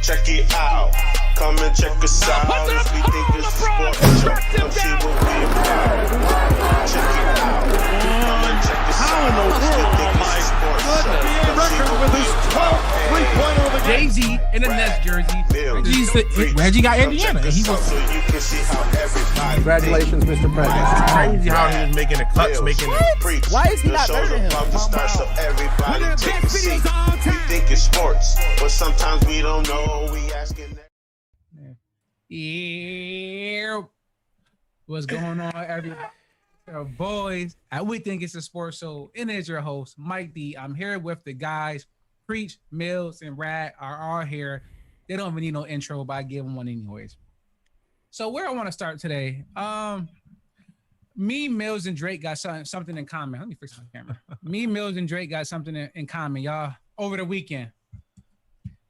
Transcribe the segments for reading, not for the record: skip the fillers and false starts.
Check it out. Come and check us out. If we think it's a sport, come see what we about. Check it out. Come and check us out. If we think it's a sport, come see what we about. Jay-Z in the Nets jersey. Reggie got Indiana. He was. So you can see how everybody. Congratulations, Mr. President. It's crazy how he was making the cuts, making it. Why is he not better than him? About to start, so everybody take a seat. We think it's sports, but sometimes we don't know. We asking that. Yeah. What's going on, everybody? Boys, we think it's a sports show, and it's your host, Mike D. I'm here with the guys. Preach, Mills, and Rad are all here. They don't even need no intro, but I give them one anyways. So where I want to start today, me, Mills, and Drake got something in common. Let me fix my camera. Me, Mills, and Drake got something in common, y'all. Over the weekend,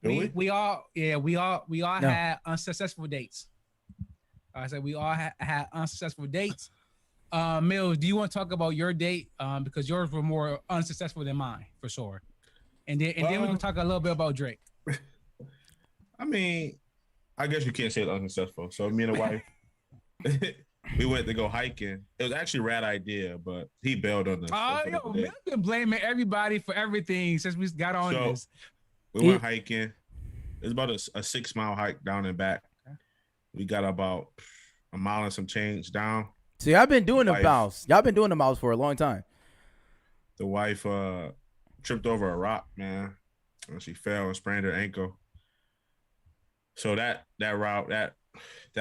we all had unsuccessful dates. I said we all had unsuccessful dates. Mills, do you want to talk about your date? Because yours were more unsuccessful than mine, for sure. And then we can talk a little bit about Drake. I mean, I guess you can't say it's unsuccessful. So me and the wife, we went to go hiking. It was actually a rad idea, but he bailed on us. Yo, Mills been blaming everybody for everything since we got on this. We went hiking. It was about a 6-mile hike down and back. Okay. We got about a mile and some change down. See, I've been doing the miles. Y'all been doing the miles for a long time. The wife tripped over a rock, man, and she fell and sprained her ankle. So that route, that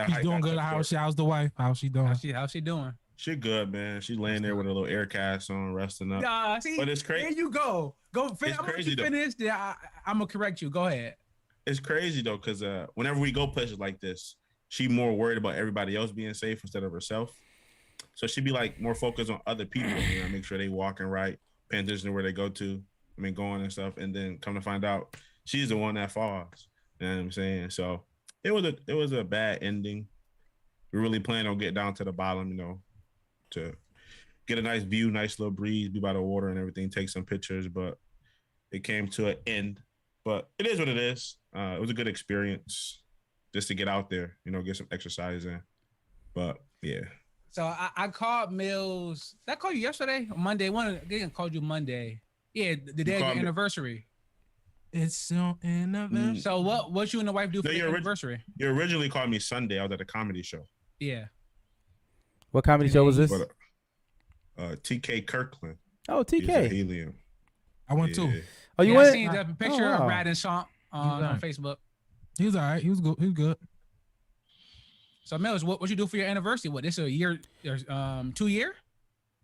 She's doing good. How's the wife? How's she doing? How's she doing? She good, man. She's laying there with a little air cast on, resting up. See, but it's crazy. There you go. It's crazy. Finish. I'm gonna correct you. Go ahead. It's crazy though, because whenever we go places like this, she more worried about everybody else being safe instead of herself. So she'd be like more focused on other people, make sure they walking right, paying attention to where they go to. Going and stuff, and then come to find out she's the one that falls. You know what I'm saying? So it was a bad ending. We really planned on getting down to the bottom, to get a nice view, nice little breeze, be by the water and everything, take some pictures, but it came to an end. But it is what it is. It was a good experience just to get out there, get some exercise in. But yeah. So I called Mills. Did I call you yesterday or Monday? They called you Monday. Yeah, the day of your anniversary. It's your anniversary. So what you and the wife do for your anniversary? You originally called me Sunday. I was at a comedy show. Yeah. What comedy show was this? TK Kirkland. Oh, TK. Helium. I went too. Oh, you went? I seen the picture of Rad and Sean on Facebook. He was all right. He was good. He was good. So Mills, what you do for your anniversary? What, this is a year, 2 year?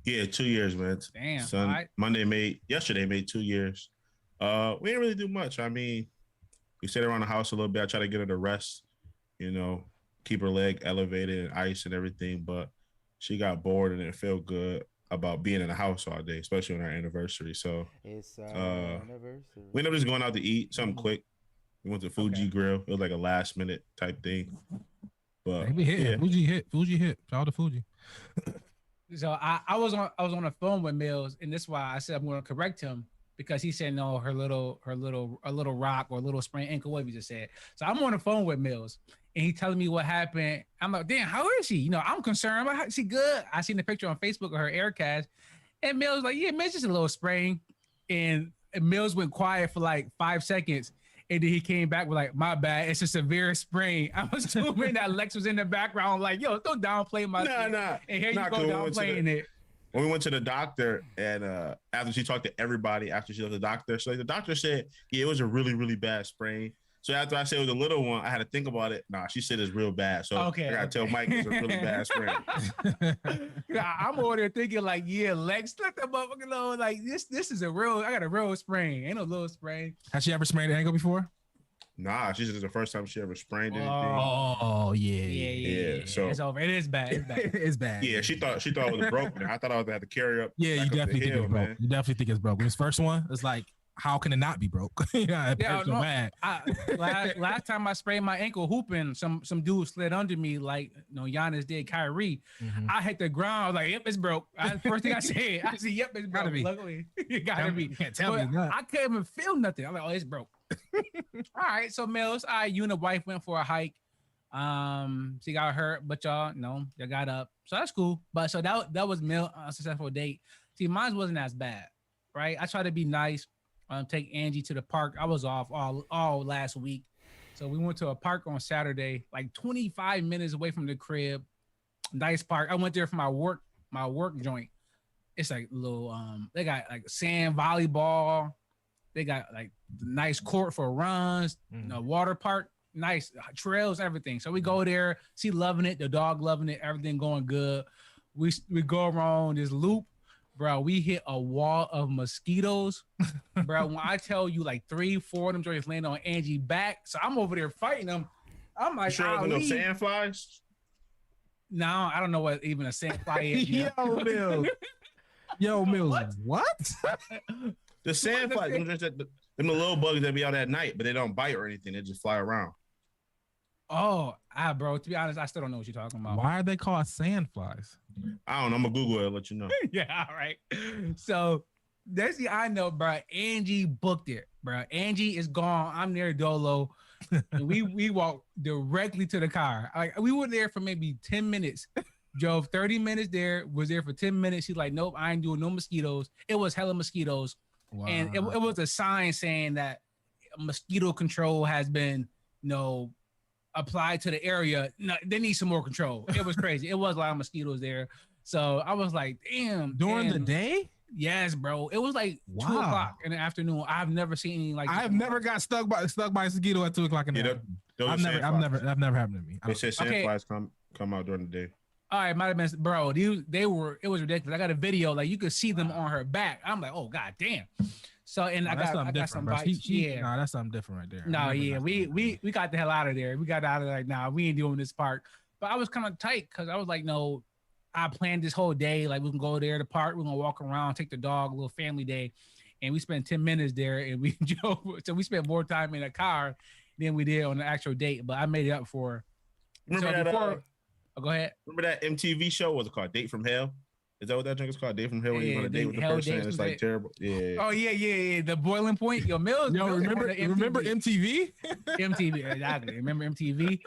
Yeah, 2 years, man. Damn. Yesterday made 2 years. We didn't really do much. I mean, we stayed around the house a little bit. I tried to get her to rest, keep her leg elevated and ice and everything. But she got bored and didn't feel good about being in the house all day, especially on our anniversary. So it's anniversary. We ended up just going out to eat something quick. We went to Fuji Grill. It was like a last minute type thing. But we hit. Yeah. Fuji hit. Shout out to Fuji. So I was on the phone with Mills, and that's why I said I'm going to correct him, because he said no, a little rock or a little sprained ankle, what he just said. So I'm on the phone with Mills, and he telling me what happened. I'm like, damn, how is she? I'm concerned about her. She good. I seen the picture on Facebook of her air cast, and Mills was like, yeah, man, it's just a little sprain. And Mills went quiet for like 5 seconds. And then he came back with like, my bad, it's a severe sprain. I was assuming that Lex was in the background like, yo, don't downplay my thing. Nah. And here you go downplaying it. When we went to the doctor, and after she talked to everybody, after she left the doctor, so the doctor said, yeah, it was a really, really bad sprain. So after I said it was a little one, I had to think about it. Nah, she said it's real bad. So I got to tell Mike it's a really bad sprain. I'm over there thinking like, yeah, Lex, let that motherfucker know. Like, this is I got a real sprain. Ain't no little sprain. Has she ever sprained an ankle before? Nah, she said it's the first time she ever sprained anything. Oh, yeah. So it's over. It is bad. It's bad. Yeah, she thought it was broken. I thought I was going to have to carry up. Yeah, you definitely think it's broke. You definitely think it's broken. This first one, it's like, how can it not be broke? Yeah, it hurts so no, bad. Last time I sprained my ankle hooping, some dude slid under me like Giannis did Kyrie. I hit the ground. I was like, "Yep, it's broke." First thing I said, "Yep, it's broke." Luckily, you gotta be. You can't tell me that. I couldn't even feel nothing. I'm like, "Oh, it's broke." All right, so Mills, you and the wife went for a hike. She got hurt, but y'all got up, so that's cool. But so that was Mills' unsuccessful date. See, mine wasn't as bad, right? I tried to be nice. Take Angie to the park. I was off all last week. So we went to a park on Saturday, like 25 minutes away from the crib. Nice park. I went there for my work joint. It's like little they got like sand volleyball. They got like nice court for runs, water park, nice trails, everything. So we go there, she loving it, the dog loving it, everything going good. We go around this loop. Bro, we hit a wall of mosquitoes. Bro, when I tell you like 3-4 of them joints landed on Angie back, so I'm over there fighting them. I'm like, sure there's no sandflies? No, I don't know what even a sandfly is. Yo, Mills, what? The sandflies, them the little bugs that be out at night, but they don't bite or anything. They just fly around. Oh, bro, to be honest, I still don't know what you're talking about. Why are they called sandflies? I don't know. I'm gonna Google it and let you know. Yeah, all right. So that's I know, bro. Angie booked it, bro. Angie is gone. I'm near Dolo. And we walked directly to the car. Like we were there for maybe 10 minutes. Drove 30 minutes there, was there for 10 minutes. She's like, nope, I ain't doing no mosquitoes. It was hella mosquitoes. Wow. And it was a sign saying that mosquito control has been, applied to the area. No, they need some more control. It was crazy. It was a lot of mosquitoes there. So I was like, damn. During the day? Yes, bro. It was like 2 o'clock in the afternoon. I've never seen any like. I've never got stuck by a mosquito at 2 o'clock in the afternoon. I've never happened to me. They said sandflies come out during the day. All right, might have been, bro. It was ridiculous. I got a video, like you could see them on her back. I'm like, oh god damn. So and I got some bites. Nah, that's something different right there. No, yeah, we got the hell out of there. We got out of there. Like, nah, we ain't doing this park. But I was kind of tight because I was like, no, I planned this whole day. Like we can go there to the park. We're gonna walk around, take the dog, a little family day, and we spent 10 minutes there. And we so we spent more time in a car than we did on the actual date. But I made it up for. Remember that? Go ahead. Remember that MTV show? What was it called? Date from Hell? Is that what that drink is called? Date from Hell? When you go on a date with the person and it's like terrible. Yeah. Oh yeah. The boiling point. Mills. Remember MTV? MTV. Exactly. Remember MTV?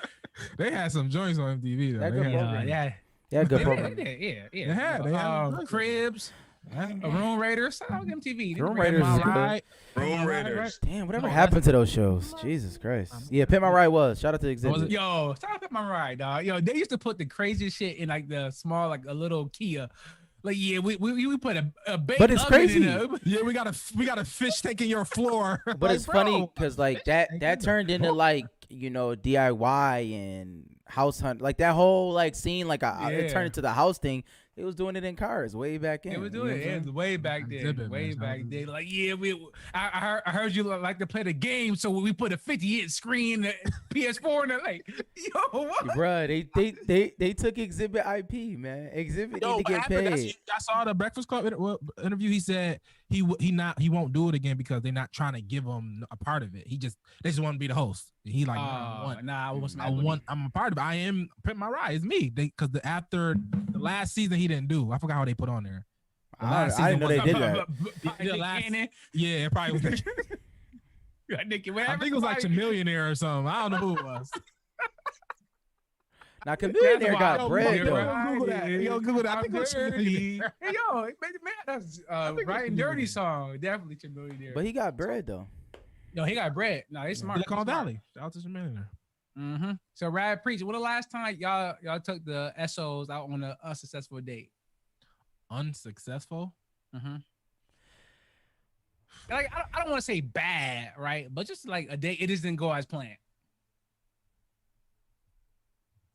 They had some joints on MTV though. Yeah, good program. Yeah. They had Cribs. Room Raiders. MTV. Room Raiders is good. Room Raiders. Damn, whatever happened to those shows? Jesus Christ. Yeah, Pimp My Ride was. Shout out to Exhibit. Yo, shout out to My Ride, dog. Yo, they used to put the craziest shit in like the small, like a little Kia. Like, yeah, we put a bait. But it's crazy. Yeah, we got a fish taking your floor. But like, it's funny because like that turned into like, DIY and house hunt. Like that whole like scene, like it turned into the house thing. It was doing it in cars way back in. It was doing it way back then. Like, yeah, I heard you like to play the game, so we put a 50-inch screen, the PS4, and like, yo, what? Bruh, they took Exhibit IP, man. Exhibit need to get paid. I saw the Breakfast Club interview. He said he won't do it again because they're not trying to give him a part of it. They just want to be the host. He like, I'm a part of it. I am Pimp My Ride. It's me. Because after the last season he didn't do. I forgot how they put on there. I didn't know they did that. Yeah, it probably was. I think it was like Chamillionaire or something. I don't know who it was. Now, Chamillionaire got bread though. Google that. Yo, Google that. I think it was Chamillionaire. Hey, yo, man, that's right and dirty song. Definitely Chamillionaire. But he got bread though. No, he got bread. No, he's smart. Silicon Valley. Shout out to Chamillionaire. Mm-hmm. So, Rad Preach, when the last time y'all took the SOs out on an unsuccessful date? Unsuccessful? Mm-hmm. Like, I don't want to say bad, right? But just like a date, it just didn't go as planned.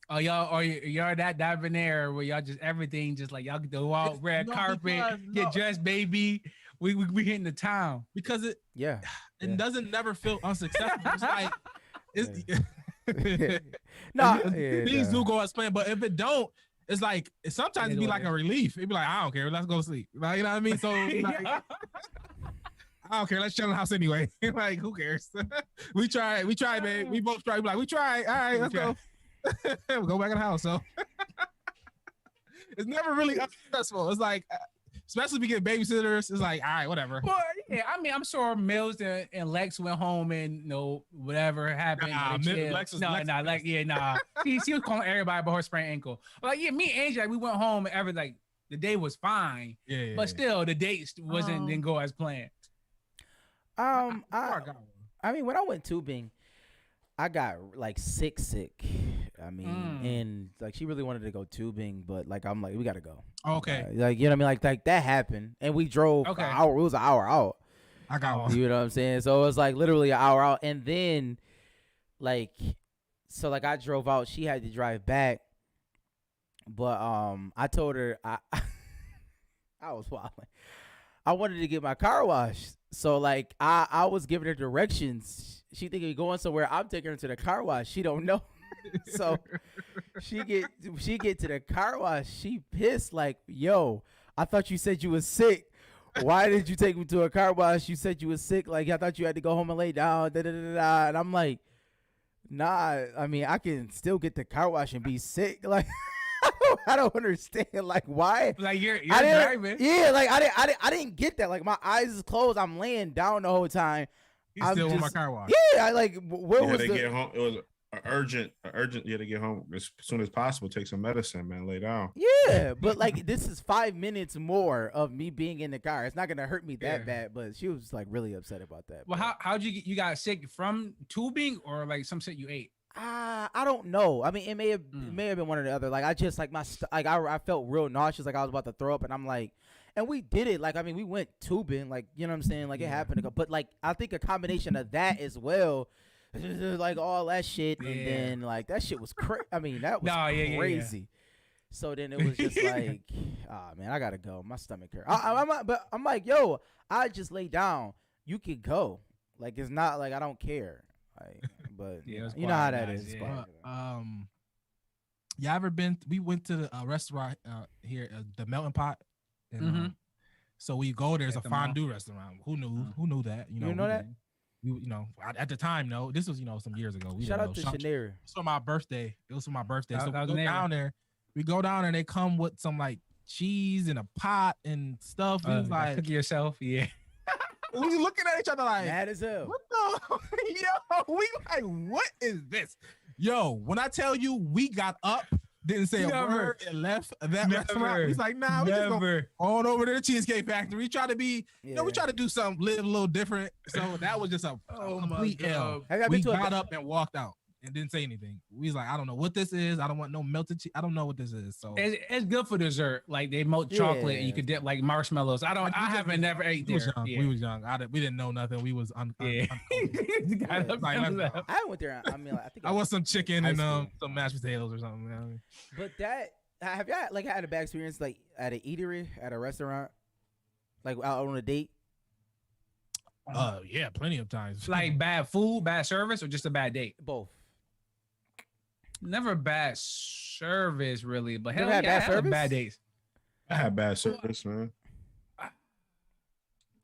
Oh, y'all that debonair where y'all just everything just like y'all get the wild red carpet, get dressed, baby. We hitting the town because it doesn't never feel unsuccessful. It's like things do go as planned, but if it don't, it's like sometimes it be like a relief. It'd be like, I don't care, let's go sleep. Like, you know what I mean? So like, I don't care. Let's chill in the house anyway. Like, who cares? we tried, man. We both tried. We tried. All right, let's go. We'll go back in the house. So it's never really stressful. It's like, especially if we get babysitters, it's like, all right, whatever. Well, yeah, I mean, I'm sure Mills and Lex went home and whatever happened. Lex was She was calling everybody about her sprained ankle. Like, yeah, me and Angie, like, we went home and the day was fine. But still, the date didn't go as planned. I mean, when I went tubing, I got like sick. I mean, and like she really wanted to go tubing, but like I'm like, we gotta go. Okay. Like, you know what I mean? Like that happened, and we drove an hour. It was an hour out. I got one. You know what I'm saying? So it was like literally an hour out, and then like, so like I drove out. She had to drive back, but I told her I was wilding. I wanted to get my car washed, so like I was giving her directions. She thinking we going somewhere. I'm taking her to the car wash. She don't know. So she get to the car wash. She pissed like, yo, I thought you said you was sick. Why did you take me to a car wash? You said you was sick. Like, I thought you had to go home and lay down. And I'm like, nah, I mean, I can still get the car wash and be sick. Like, I don't understand. Like, why? Like, you're driving. Yeah, like I didn't get that. Like, my eyes is closed. I'm laying down the whole time. You still want my car wash? Yeah, I like. Where was the? Get home. It was urgent. You had to get home as soon as possible. Take some medicine, man. Lay down. Yeah, but like this is 5 minutes more of me being in the car. It's not gonna hurt me that bad, but she was like really upset about that. Well, how'd you got sick from tubing or like some shit you ate? I don't know. I mean, it may have been one or the other. Like I just like I felt real nauseous, like I was about to throw up, and I'm like, and we did it. Like I mean, we went tubing, like you know what I'm saying. Like it happened, but like I think a combination of that as well. Like all that shit, and then like that shit was crazy. I mean, that was crazy. Yeah. So then it was just like, man, I gotta go. My stomach hurt. But I'm like, yo, I just lay down. You can go. Like it's not like I don't care. Like, but you know how that is. Yeah, ever been? We went to the restaurant here, the Melting Pot, and so we go there. It's a fondue restaurant. Who knew? Who knew that? You know that. You know, at the time, no, this was, some years ago. Shout out to Chanel. It was for my birthday. So we go down there. We go down there and they come with some like cheese and a pot and stuff. It was like, cook yourself. Yeah. We was looking at each other like, mad as hell. What the? Yo, we like, what is this? Yo, when I tell you we got up, didn't say a word and left that restaurant. He's like, nah, we just go on over to the Cheesecake Factory. We try to be, we try to do something, live a little different. So that was just a complete L. We got up and walked out and didn't say anything. We was like, I don't know what this is. I don't want no melted cheese. I don't know what this is. So it's good for dessert. Like they melt chocolate and you could dip like marshmallows. I haven't never ate there. We was young. We didn't know nothing. We was I went there. I mean, like, I think I want some chicken and some mashed potatoes or something. You know what I mean? But have y'all like had a bad experience like at an eatery, at a restaurant, like out on a date? Yeah, plenty of times. Like bad food, bad service, or just a bad date? Both. Never bad service, really, but hell, had bad service? Bad days. I had bad service, man.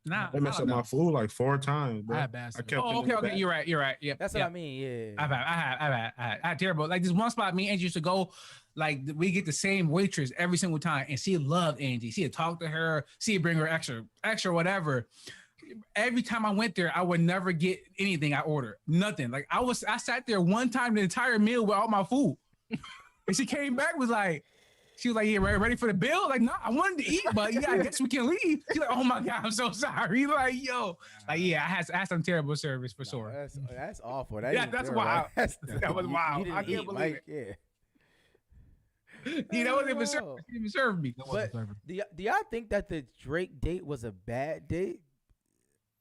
Nah, I messed up my food like 4 times. Bro. I had bad service. Okay, you're right. Yeah, that's what I mean. Yeah, I had terrible. Like this one spot, me and Angie used to go. Like we get the same waitress every single time, and she loved Angie. She'd talk to her. She'd bring her extra whatever. Every time I went there, I would never get anything I ordered. Nothing. Like I sat there one time the entire meal with all my food. And she came back, she was like, yeah, ready for the bill? Like, no, I wanted to eat, but yeah, I guess we can leave. She's like, oh my God, I'm so sorry. Like, yo. Like, yeah, I had some terrible service for sure. That's awful. That's wild. That was wild. I can't believe it. Yeah. That wasn't even service. She didn't even serve me. But do y'all think that the Drake date was a bad date?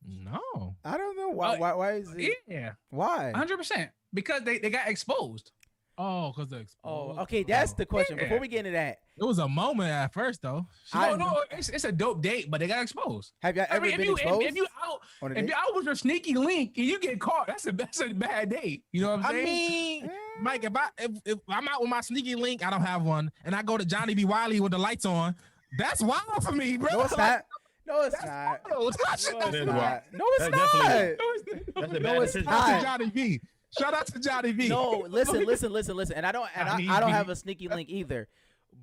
No, I don't know why is it? Yeah, why? 100% because they got exposed. Oh, because they exposed. Oh, okay, that's the question. Before we get into that, it was a moment at first though. No, it's a dope date, but they got exposed. Have y'all ever been exposed? If you out with your sneaky link and you get caught, that's a bad date. You know what I'm saying? I mean, Mike, if I'm out with my sneaky link, I don't have one, and I go to Johnny B. Wiley with the lights on. That's wild for me, bro. No, it's not. No, it's not. No, it's not. No, That it's is not. wild. No, it's That not. definitely- That's a bad No, it's decision. Shout out not. to Johnny V. Shout out to Johnny V. No, listen. And I don't have a sneaky link either.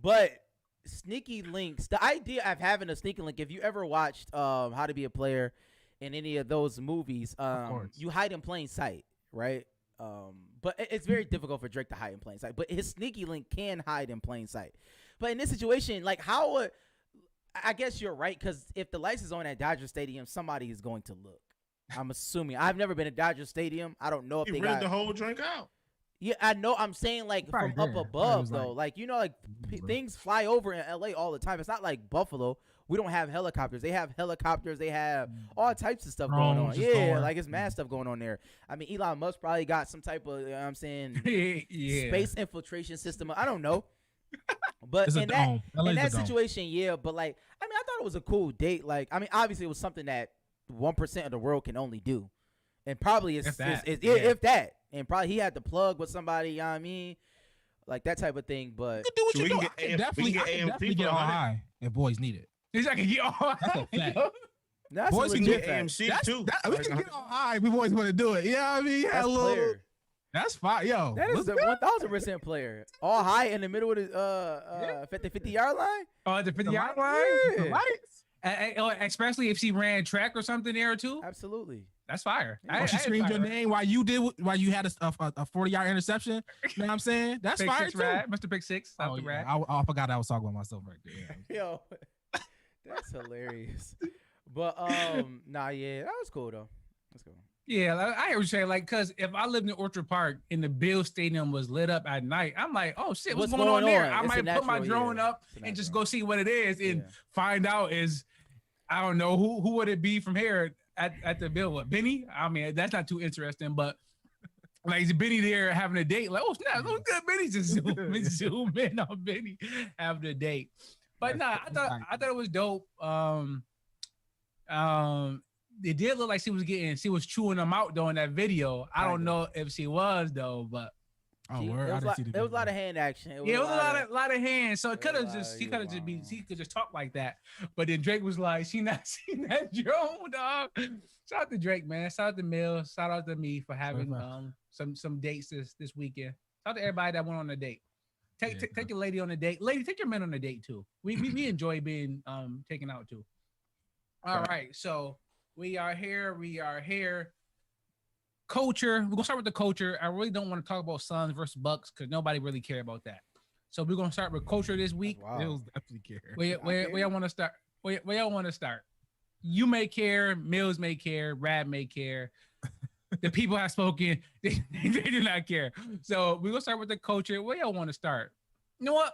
But sneaky links, the idea of having a sneaky link, if you ever watched How to Be a Player in any of those movies, you hide in plain sight, right? But it's very difficult for Drake to hide in plain sight. But his sneaky link can hide in plain sight. But in this situation, like how I guess you're right, because if the lights is on at Dodger Stadium, somebody is going to look. I'm assuming. I've never been to Dodger Stadium. I don't know if He they rented got the whole drink out. Yeah, I know. I'm saying like Probably from up there. above Probably though. was Like you know, like things fly over in LA all the time. It's not like Buffalo. We don't have helicopters. They have helicopters. They have all types of stuff going on. Drones just Yeah, going. like it's mad stuff going on there. I mean, Elon Musk probably got some type of, you know what I'm saying, Yeah. space infiltration system. I don't know. But It's a in that, dome. LA's in a that dome. situation, yeah. But like, I mean, I thought it was a cool date. Like, I mean, obviously it was something that 1% of the world can only do. And probably If that, if that. And probably he had to plug with somebody, you know what I mean? Like that type of thing. But You can do what So you we do. can I get can AM definitely, we can I get can AMC definitely get for on 100. high if boys need it. He's like, yeah, That's a fact. that's Boys a can legit get fact. AMC That's, too. that, we can get on high if we boys want to do it. Yeah, I mean, yeah, That's a little. player. That's fine, yo. That is let's the go. 1,000% player. All high in the middle of the 50-yard line. Oh, the 50-yard The line? lights. Especially if she ran track or something there too. Absolutely. That's fire. Oh, she screamed your name while you had a 40-yard interception. You know what I'm saying? That's Pick fire six too. rad, Mr. Pick Six. Oh, Off the yeah. rad. I forgot I was talking about myself right there. Yeah. Yo, that's hilarious. But nah, yeah, that was cool though. That's cool. Yeah, like, I hear what you're saying. Like, cause if I lived in Orchard Park and the Bill Stadium was lit up at night, I'm like, oh shit, what's going on there? I It's a might put my natural, drone yeah. up It's a and just natural. go see what it is and Yeah. find out is, I don't know who would it be from here at the Bill? What, Benny? I mean, that's not too interesting, but like is Benny there having a date? Like, oh snap, look good, Benny. Just zoom in on Benny having a date. But nah, I thought it was dope. It did look like she was chewing them out though in that video. I don't know if she was though, but Oh, She- word. There I was, didn't see the there was a video. lot of hand action. yeah, it was a lot of hands. So it there could was have a lot just of- she you could have just be wow. she could just talk like that. But then Drake was like, she not that drone, dog. Shout out to Drake, man. Shout out to Mills. Shout out to me for having some dates this weekend. Shout out to everybody that went on a date. Take your lady on a date. Lady, take your man on a date too. We enjoy being taken out too. All right, so we are here. Culture. We're gonna start with the culture. I really don't want to talk about Suns versus Bucks because nobody really care about that. So we're gonna start with culture this week. Wow. Bills definitely care. Where y'all want to start? Where y'all want to start? You may care. Mills may care. Rad may care. The people have spoken. They do not care. So we're gonna start with the culture. Where y'all want to start? You know what?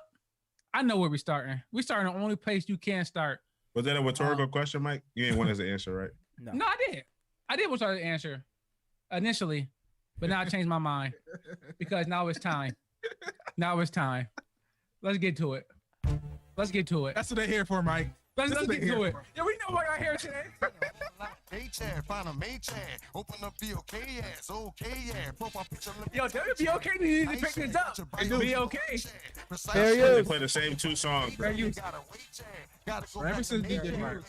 I know where we're starting. We're starting the only place you can start. Was that a rhetorical question, Mike? You ain't want us to answer, right? No, I did. I did want to answer initially, but now I changed my mind because now it's time. Now it's time. Let's get to it. Let's get to it. That's what they're here for, Mike. Let's what get they to here it. for. Yeah, we know what I here today. H-Ad, find a H-Ad, open up the okay ass, okay ass, profile picture. Yo, WBOK need to pick this up. Be okay. There he They is. play the same two songs. Bro. You- Ever since DJ Mark.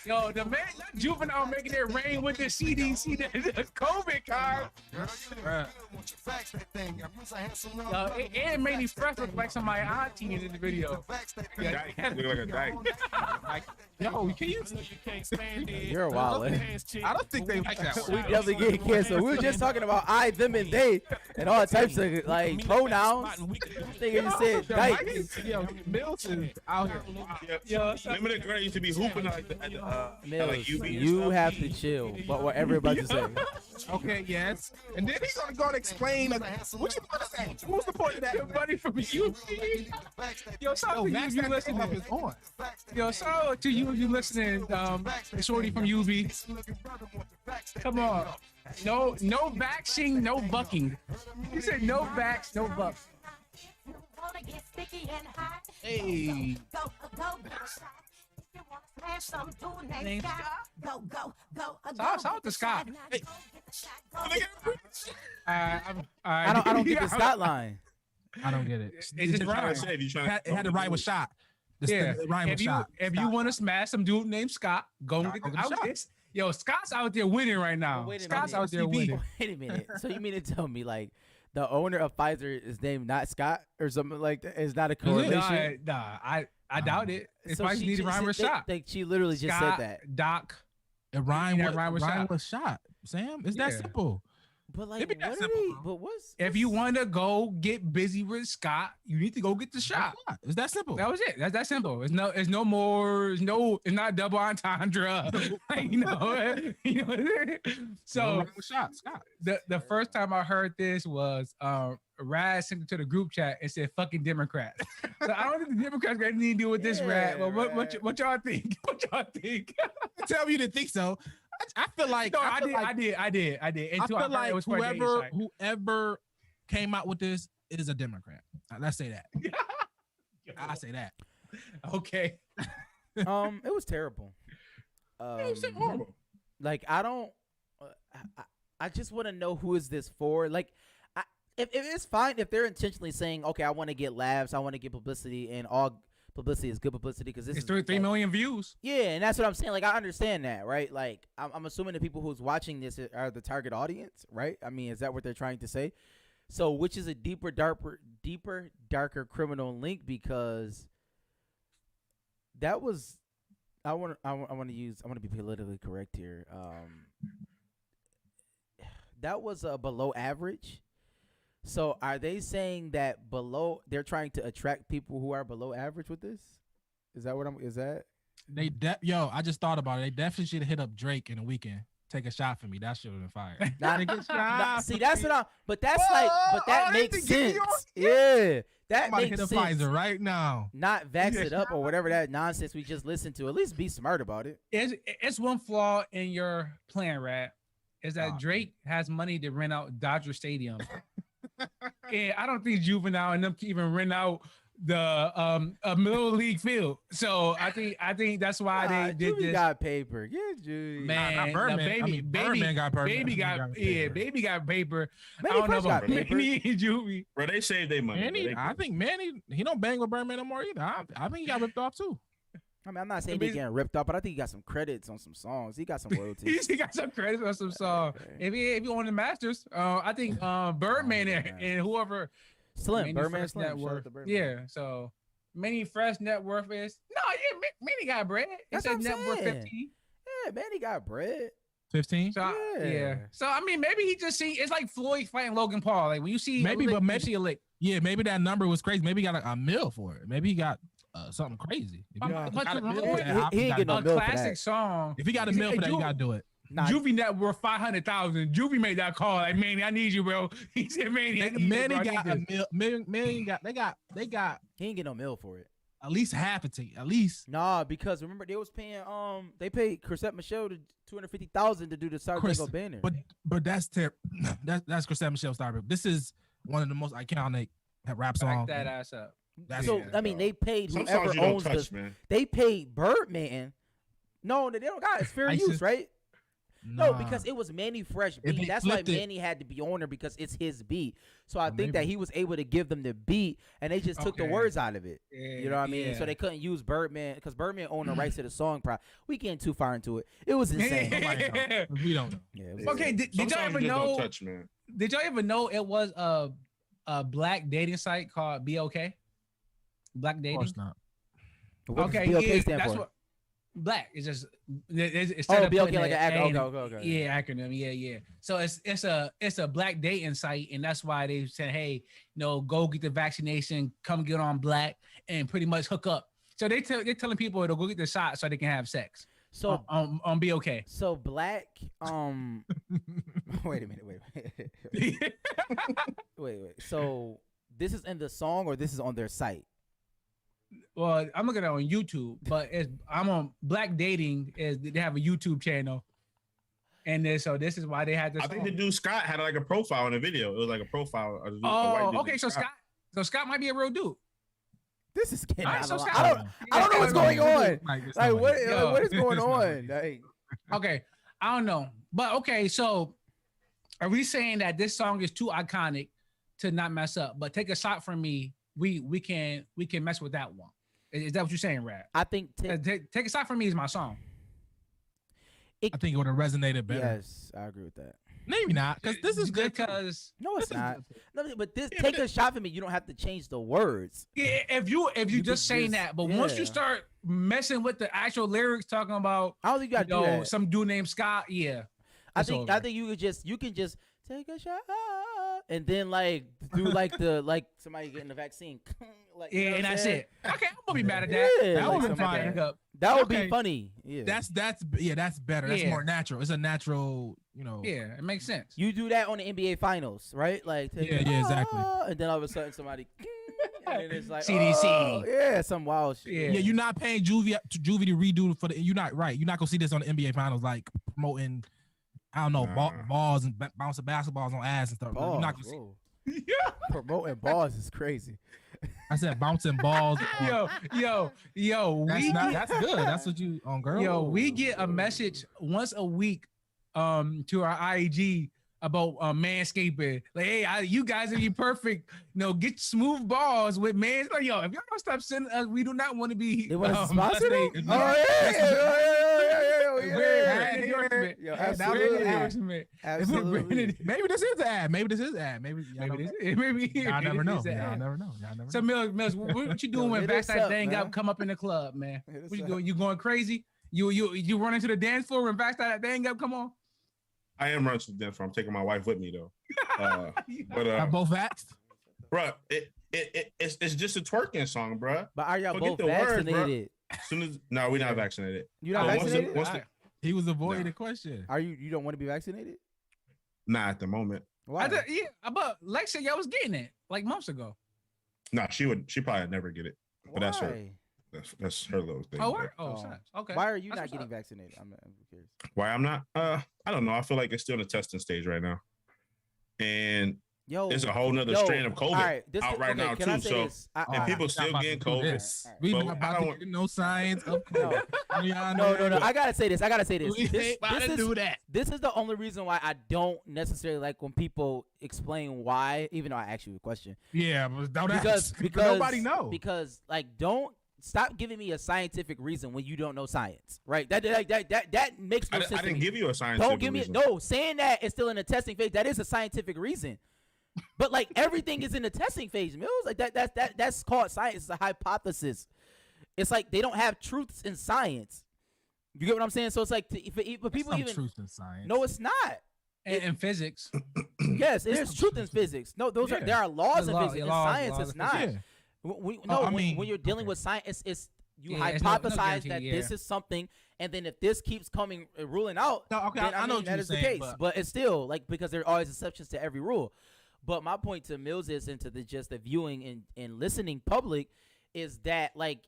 Yo, the man, that juvenile making it rain with the CDC, the COVID card. Yo, it made me fresh look like somebody auntie in this video. Dyke. Look like a dyke. Yo, can you? You're wild. I don't think they like that We word. definitely get canceled. We were just talking about I, them, and they, and all types of like pronouns. I think you said dyke. Yo, Mills is out here. Yo, Remember the girl that used to be hooping at the Mills, UB and you stuff? have to chill. But whatever about to say. Okay, yes. And then he's gonna go and explain. Like, what you gonna say? What's the point of that? everybody from UB. Yo, shout out to you Vac if you That listening. Thang is on. Yo, shout out to you if you listening. Shorty from UB. Come on. No vaxing, no bucking. You said no vax, no buck. Hey. Shout out to Scott. I don't get the Scott line. I don't get it. It just rhymes. It had to rhyme with shot. If you want to smash some dude named Scott, go get the shot. Yo, Scott's out there winning right now. Scott's out there winning. Wait a minute. So you mean to tell me like the owner of Pfizer is named not Scott or something like that? Is not a correlation? Nah, I doubt it. It's so she need to rhyme with shot. She literally just Scott, said that. Doc. It rhyme with shot. Sam, it's that simple. But like, if you want to go get busy with Scott, you need to go get the shot. It's that simple. That was it. That's that simple. It's no more. It's not double entendre. So Scott. The first time I heard this was Raz sent it to the group chat and said "fucking Democrats." So I don't think the Democrats got anything to do with this rap. But what y'all think? What y'all think? Tell me you didn't think so. I feel like I did. I feel like whoever came out with this is a Democrat. Let's say that. I say that. Okay. It was terrible. It was horrible. Like I don't. I just want to know who is this for. Like, if it's fine if they're intentionally saying, okay, I want to get laughs, I want to get publicity, and all publicity is good publicity because this is 3 million views. Yeah, and that's what I'm saying. Like, I understand that, right? Like, I'm assuming the people who's watching this are the target audience, right? I mean, is that what they're trying to say? So, which is a deeper, darker criminal link? Because that was, I want to be politically correct here. That was below average. So are they saying that they're trying to attract people who are below average with this? Is that? I just thought about it. They definitely should have hit up Drake in a weekend. Take a shot for me. That should have been fire. See, that's what but that makes sense. Yeah. That makes sense. Pfizer right now. Not vax it up or whatever that nonsense we just listened to. At least be smart about it. It's one flaw in your plan, Rat, is that Drake has money to rent out Dodger Stadium. And I don't think Juvenile and them can even rent out the middle league field. So I think that's why they did this. Got paper. Yeah, Judy. Man, Birdman got paper. Baby got paper. Manny I don't know about paper. Manny and Juvie. Bro, they saved their money. I think Manny, he don't bang with Birdman no more either. I think he got ripped off too. I mean, I'm not saying he's getting ripped off, but I think he got some credits on some songs. He got some royalties. He got some credits on some songs. If he won the Masters, I think Birdman and whoever Slim, Birdman net worth. Yeah, so Manny Fresh net worth is Manny got bread. It says net worth 15. Yeah, Manny got bread. 15. So yeah. So I mean, maybe he just see it's like Floyd fighting Logan Paul. Like when you see maybe see a lick. Yeah, maybe that number was crazy. Maybe he got a mill for it. Maybe he got something crazy. He ain't get no mill classic song. If he got a mill for that, you gotta do it. Juvie net worth 500,000. Juvie made that call like, Manny, I need you, bro. He said, Manny, got a mill. Manny got. They got. He ain't get no mill for it. At least half a team. At least. Nah, because remember they was paying. They paid Chrisette Michelle $250,000 to do the Sardiego banner. But that's that's Chrisette Michelle Starbuck. This is one of the most iconic rap songs. Back that ass up. I mean, they paid whoever owns they paid Birdman. No, they don't got it. It's fair use, right? No, because it was Manny Fresh beat. That's why Manny had to be on there because it's his beat. So I think that he was able to give them the beat, and they just took the words out of it. You know what I mean? Yeah. So they couldn't use Birdman because Birdman owned the rights to the song. We getting too far into it. It was insane. We don't know. Yeah, okay, did y'all ever know? Did y'all ever know it was a black dating site called BOK? Black dating. Of course not. Okay, BOK stand that's for? What. Black. It's just it's BOK like an acronym. Okay. Yeah, acronym. Yeah. So it's a black dating site, and that's why they said, hey, go get the vaccination, come get on Black, and pretty much hook up. So they're telling people to go get the shot so they can have sex. So on BOK. So Black. Wait a minute. Wait. So this is in the song, or this is on their site? Well, I'm looking at it on YouTube, but I'm on Black Dating. They have a YouTube channel, and so this is why they had this. I think the dude Scott had like a profile in the video. It was like a profile. Okay, so Scott might be a real dude. This is getting out of line. I don't know what's going on. Like what is going on? Okay, I don't know, but okay. So, are we saying that this song is too iconic to not mess up. But take a shot from me, we can mess with that one. Is that what you're saying, Rap? I think Take a shot from me is my song. I think it would have resonated better. Yes, I agree with that. Maybe not, because this is good. Because no, it's not. No, but this take a shot for me. You don't have to change the words. Yeah, if you just saying that, but once you start messing with the actual lyrics, talking about I don't think you got to do that. Some dude named Scott. Yeah, I think you can just take a shot and then like do like somebody getting the vaccine. Like, yeah, and that's it. Okay, I'm gonna be mad at that. Yeah, that would be be fine. That would be funny. Yeah, that's better. That's more natural. It's a natural, Yeah, it makes sense. You do that on the NBA Finals, right? Like exactly. And then all of a sudden somebody and then it's like CDC. Oh, yeah, some wild shit. Yeah, you're not paying Juvie to redo for the. You're not right. You're not gonna see this on the NBA Finals like promoting. I don't know, balls and bouncing basketballs on ass and stuff. Balls, you're not gonna see. Yeah. Promoting balls is crazy. I said bouncing balls. Yo. That's good. That's what you on, girl. Yo, we get a message once a week to our IG about manscaping. Like, hey, you guys are you perfect. Get smooth balls with man. Like, yo, if y'all don't stop sending us, we do not want to be. They want to sponsor them? Yo, absolutely. Maybe this is an ad. Maybe y'all never know. So Mills, what you doing when Vac That Thang come up in the club, man? What you doing? You going crazy? You running to the dance floor when Vac That Thang come on? I am running to the dance floor. I'm taking my wife with me though. But both vaxxed? Bro, it's just a twerking song, bro. But are y'all both vaccinated? No, we're not vaccinated. You're not vaccinated? He was avoiding the question. Are you don't want to be vaccinated? Nah, at the moment. Why? But Lex said y'all was getting it like months ago. Nah, she probably never get it. But that's her. That's her little thing. Okay. Why are you not getting vaccinated? I'm curious. Why I'm not? I don't know. I feel like it's still in the testing stage right now, and it's a whole nother strain of COVID out right now too. So and people still getting COVID. We not about to get no signs of COVID. No. I gotta say this. We about to do that. This is the only reason why I don't necessarily like when people explain why, even though I ask you a question. Yeah, but don't ask. Because nobody knows. Because don't. Stop giving me a scientific reason when you don't know science, right? That makes no sense. I didn't give you a scientific reason. Don't give me saying that it's still in the testing phase. That is a scientific reason, but like everything is in the testing phase, Mills. Like that's called science. It's a hypothesis. It's like they don't have truths in science. You get what I'm saying? So it's like for people even truth in science. No, it's not. In physics, yes, it is truth in physics. No, there are laws in physics. In science, it's not. Yeah. When you're dealing with science, you hypothesize that this is something, and then if this keeps ruling out, then I know that is the case. But it's still like because there are always exceptions to every rule. But my point to Mills is into the viewing and listening public is that like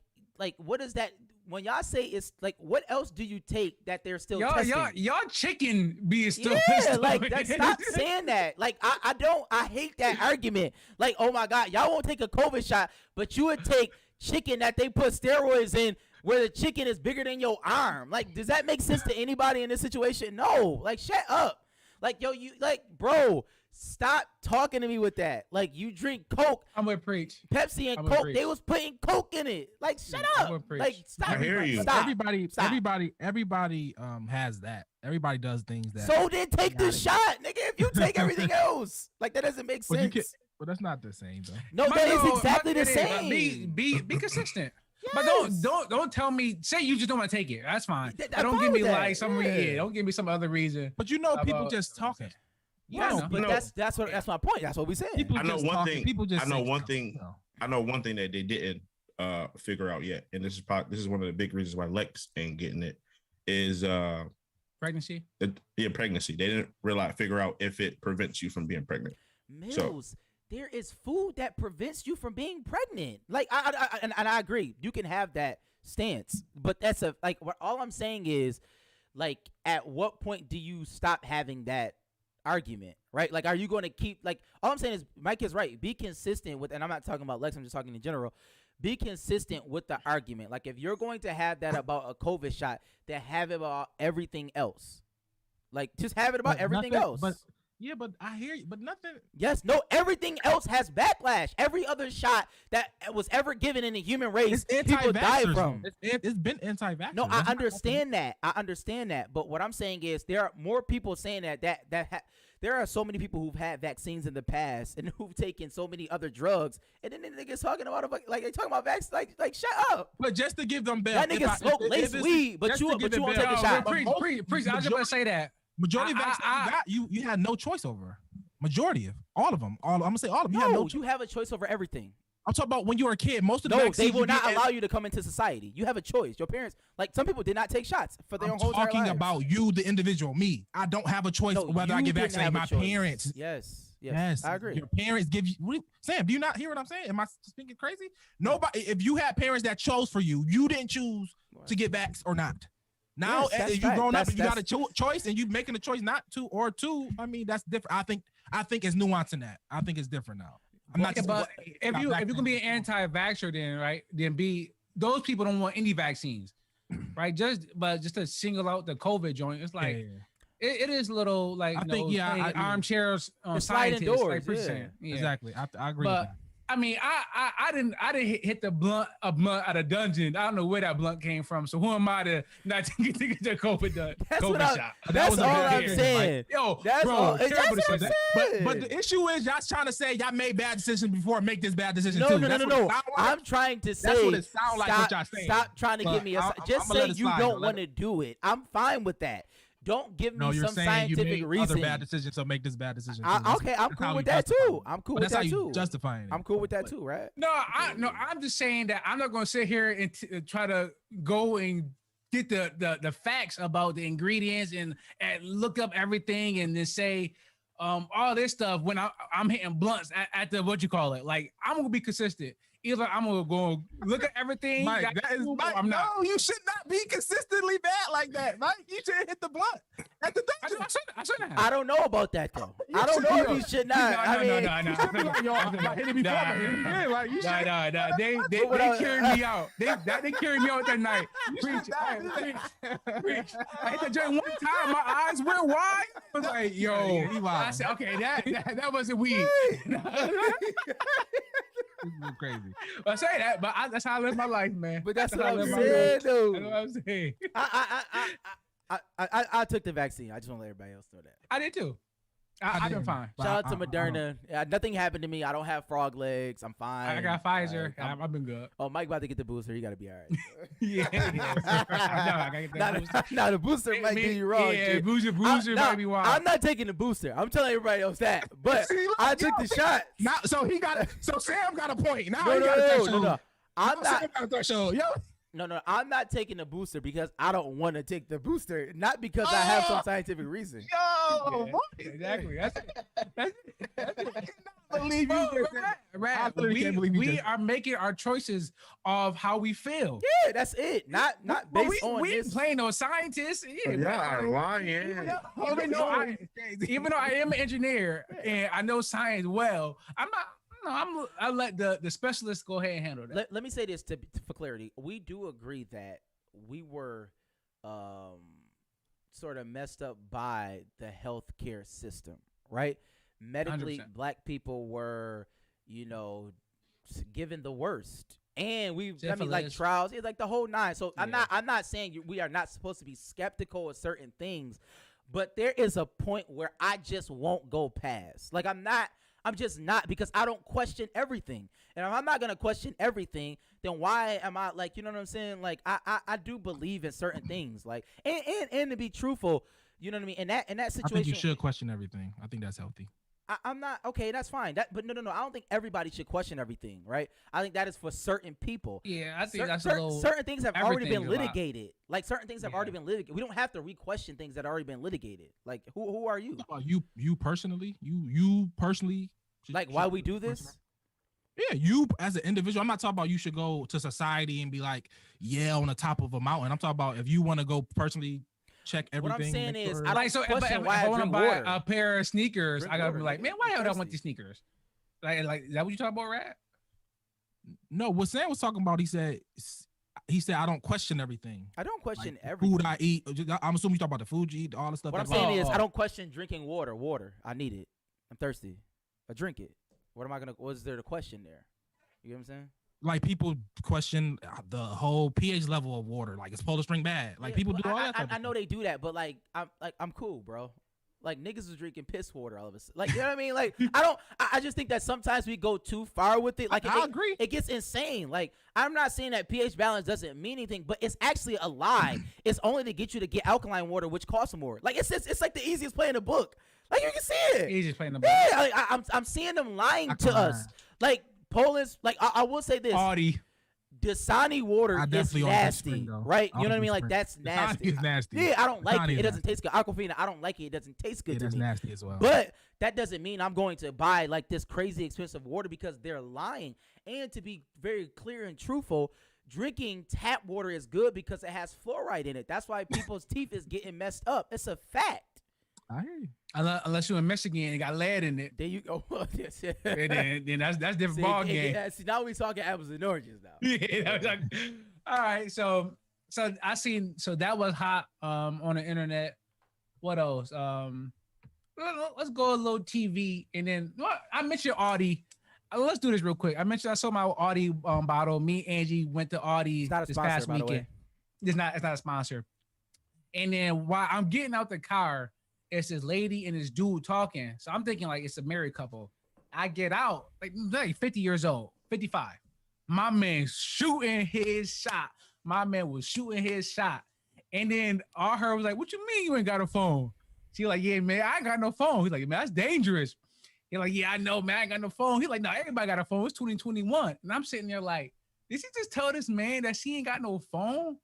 what is that when y'all say it's like what else do you take that they're still testing? Y'all chicken be still stop saying that. Like I hate that argument. Like, oh my God, y'all won't take a COVID shot, but you would take chicken that they put steroids in where the chicken is bigger than your arm. Like, does that make sense to anybody in this situation? No. Like, shut up. Like, bro, stop talking to me with that. Like, you drink Coke. I'm gonna preach. Pepsi and Coke, they was putting Coke in it. Like, shut up. Like, stop. I hear you. Stop. Everybody has that. Everybody does things that. So then take the shot, nigga. If you take everything else, like that doesn't make sense. But that's not the same though. No, that is exactly the same. Be consistent. Yes. But don't tell me. Say you just don't want to take it. That's fine. Don't give me like some reason. Don't give me some other reason. But people just talking. That's my point. That's what we said. I know one thing that they didn't figure out yet, and this is one of the big reasons why Lex ain't getting it is pregnancy. Pregnancy. They didn't figure out if it prevents you from being pregnant. Mills, there is food that prevents you from being pregnant. Like I agree, you can have that stance, but that's all I'm saying is, like, at what point do you stop having that argument, right? Like, are you going to keep all I'm saying is Mike is right. Be consistent with, and I'm not talking about Lex, I'm just talking in general. Be consistent with the argument. Like, if you're going to have that about a COVID shot, then have it about everything else. Like, just have it about everything else. But Yeah, but I hear you. But nothing. Yes, no, everything else has backlash. Every other shot that was ever given in the human race, people die from. It's been anti-vaxxers. No, I understand that. I understand that. But what I'm saying is there are more people saying there are so many people who've had vaccines in the past and who've taken so many other drugs, and then they get talking about like they talking about vaccines. Like shut up. But just to give them bail, that nigga smoke lace weed, but you won't take a shot. Preach. I was just gonna say that. Majority of vaccines you had no choice over. Majority of all of them. I'm gonna say all of them. No, you have a choice over everything. I'm talking about when you were a kid. Most of the vaccines they will not allow you to come into society. You have a choice. Your parents, like some people, did not take shots for their own whole entire lives. I'm talking about you, the individual, me. I don't have a choice whether I get vaccinated. My parents. Yes, I agree. Your parents give you. Sam, do you not hear what I'm saying? Am I speaking crazy? Nobody. If you had parents that chose for you, you didn't choose to get vaxxed or not. Now, as you grown up and you got a choice and you making a choice not to or to, I mean, that's different. I think it's nuance in that. I think it's different now. I'm not. But if you can be an anti-vaxxer, then right, then those people don't want any vaccines, right? Just to single out the COVID joint, it's like it is a little like armchairs sliding doors. Like, exactly. I agree with that. I mean, I didn't hit the blunt out of dungeon. I don't know where that blunt came from. So who am I to not get the COVID shot? That's all I'm saying. Like, yo, that's all I'm saying. But the issue is y'all trying to say y'all made bad decisions before make this bad decision too. No. I'm trying to say. That's what it sounds like. What y'all saying. Stop trying to give me a. Just say you don't want to do it. I'm fine with that. Don't give me some scientific reason. Other bad decisions, so make this bad decision. Okay, I'm cool with that too. I'm cool with that too. Justifying it. I'm cool with that too, right? No, I'm just saying that I'm not going to sit here and try to go and get the facts about the ingredients and look up everything and then say all this stuff when I'm hitting blunts at the what you call it. Like I'm gonna be consistent. Either I'm gonna go look at everything. Mike, I'm not. No, you should not be consistently bad like that, Mike. You should hit the blunt at the dungeon. I shouldn't have. I don't know about that though. I don't know if you should not. No. They carried me out. They carried me out that night. Preach. I hit the joint one time. My eyes went wide. I was like, yo. I said, okay, that wasn't weed. Crazy. I say that, but that's how I live my life, man. But that's what I'm saying, though. That's what I'm saying. I took the vaccine. I just want to let everybody else know that. I did too. I've been fine. Shout out to Moderna. Nothing happened to me. I don't have frog legs. I'm fine. I got Pfizer. I've been good. Oh, Mike about to get the booster. He got to be all right. Yeah. I gotta get that booster. The booster might do you wrong. Yeah, booster might be wild. I'm not taking the booster. I'm telling everybody else that. But I took the shot. Now, so Sam got a point. Now No. I'm not. Threshold. Yo. No, I'm not taking the booster because I don't want to take the booster, not because I have some scientific reason. Yo, yeah, exactly. That's it. I believe you. We are making our choices of how we feel. Yeah, that's it. Not based on we this. ain't playing no scientists. Yeah, lying. Even though I am an engineer and I know science well, I'm not. No, I let the specialists go ahead and handle that. Let me say this for clarity. We do agree that we were sort of messed up by the healthcare system, right? Medically, 100%. Black people were, given the worst. And like trials, it's like the whole nine. So yeah. I'm not saying we are not supposed to be skeptical of certain things, but there is a point where I just won't go past. Like I'm just not, because I don't question everything. And if I'm not going to question everything, then why am I like, you know what I'm saying? Like I do believe in certain things, like, and to be truthful, you know what I mean? In that situation, I think you should question everything. I think that's healthy. I'm not, okay, that's fine. But no. I don't think everybody should question everything, right? I think that is for certain people. Yeah, I think certain things have already been litigated. Like certain things have already been litigated. We don't have to re-question things that have already been litigated. Like who are you? You personally? You personally? Like why we do this? Yeah, you as an individual. I'm not talking about you should go to society and be like, on the top of a mountain. I'm talking about if you want to go personally check everything. What I'm saying is, I like, so if I want to buy a pair of sneakers, I gotta be like, man, why would I want these sneakers? Like, is that what you talking about, Rad? No, what Sam was talking about, he said, he said I don't question everything. I don't question Like, everything. food I eat. I'm assuming you talk about the food you eat, all the stuff. What I'm saying is, I don't question drinking water. Water, I need it. I'm thirsty. I drink it. What's there to question there? You get what I'm saying? Like people question the whole pH level of water. Like, is Polish drink bad? Like, people do all that. I know they do that, but I'm cool, bro. Like, niggas is drinking piss water all of a sudden. Like, you know what I mean? Like, I just think that sometimes we go too far with it. Like, I agree. It gets insane. Like, I'm not saying that pH balance doesn't mean anything, but it's actually a lie. It's only to get you to get alkaline water, which costs more. Like, it's like the easiest play in the book. Like, you can see it. Easiest play in the book. Yeah, like, I'm seeing them lying to us. Like, Poland's, like, I will say this. Audi. Dasani water is nasty, spring, right? You know what I mean? Like, that's nasty. Dasani is nasty. Yeah, I don't like Dasani it. is It doesn't taste good. Aquafina, I don't like it. It doesn't taste good to that's me. nasty as well. But that doesn't mean I'm going to buy like this crazy expensive water because they're lying. And to be very clear and truthful, drinking tap water is good because it has fluoride in it. That's why people's teeth is getting messed up. It's a fact. I hear you. Unless you're in Michigan and got lead in it. There you go. Yes, yeah. then that's different ball game. Yeah, see, now we talking apples and oranges now. Yeah, all right. So I seen that was hot on the internet. What else? Let's go a little TV and then I mentioned Audi. Let's do this real quick. I saw my Audi bottle. Me and Angie went to Audi this past weekend. It's not a sponsor. And then while I'm getting out the car, it's this lady and this dude talking. So I'm thinking like it's a married couple. I get out, like 50 years old, 55. My man shooting his shot. My man was shooting his shot. And then all her was like, what you mean you ain't got a phone? She like, yeah, man, I ain't got no phone. He's like, man, that's dangerous. He's like, yeah, I know, man, I ain't got no phone. He's like, no, everybody got a phone. It's 2021. And I'm sitting there like, did she just tell this man that she ain't got no phone?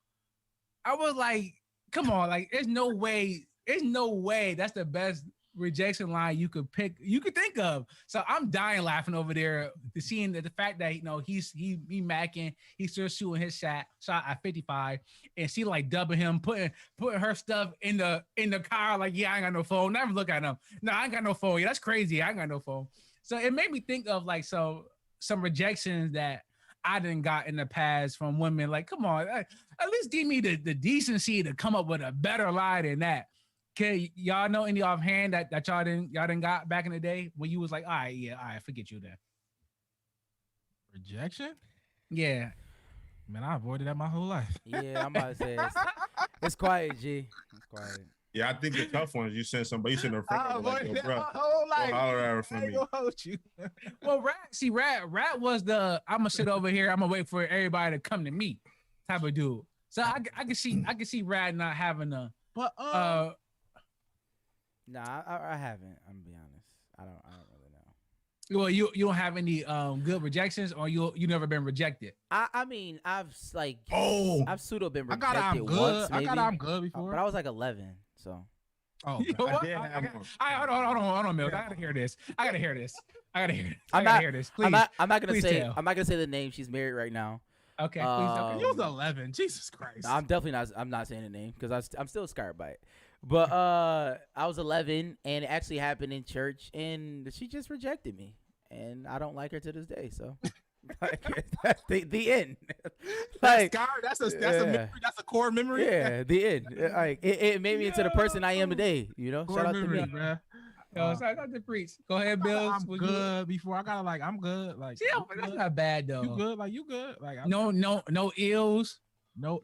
I was like, come on, like, there's no way that's the best rejection line you could think of. So I'm dying laughing over there to seeing the fact that he's macking, he's still shooting his shot at 55, and she like dubbing him, putting her stuff in the car, like, yeah, I ain't got no phone. Never look at him. No, I ain't got no phone. Yeah, that's crazy. I ain't got no phone. So it made me think of like some rejections that I didn't got in the past from women. Like, come on, at least give me the decency to come up with a better lie than that. Okay, y'all know any offhand that y'all didn't got back in the day when you was like, all right, forget you then. Rejection? Yeah. Man, I avoided that my whole life. Yeah, I'm about to say it's quiet, G. It's quiet. Yeah, I think the tough ones. You send somebody, you send a friend. I Like, avoided that bro, my whole life. go holler at her for me. Hold you. Well, Rat was the I'm gonna sit over here, I'm gonna wait for everybody to come to me type of dude. So I can see Rat not having a Nah, I haven't. I'm gonna be honest. I don't really know. Well, you don't have any good rejections, or you never been rejected. I mean, I've pseudo been I rejected got I'm good. once, maybe. I got I'm good before. But I was like 11, so. Oh, You know what? did have one. Hold on, Milk. I gotta hear this. I gotta hear this. I'm not hear this. Please. I'm not gonna Please say. tell. I'm not gonna say the name. She's married right now. Okay, please. Okay. you was 11. Jesus Christ. I'm definitely not. I'm not saying the name because I'm still scarred by it. But I was 11, and it actually happened in church, and she just rejected me, and I don't like her to this day. So, like, that's the end. Like, that's a memory, that's a core memory. Yeah, the end. Like it made me into the person I am today. You know, Core shout out memory, to me. bruh. Yo, sorry, not to preach. Go ahead, Bill. I'm good before I gotta like I'm good. Like See, that's not bad though. you good, like you good. Like No ills. no ills.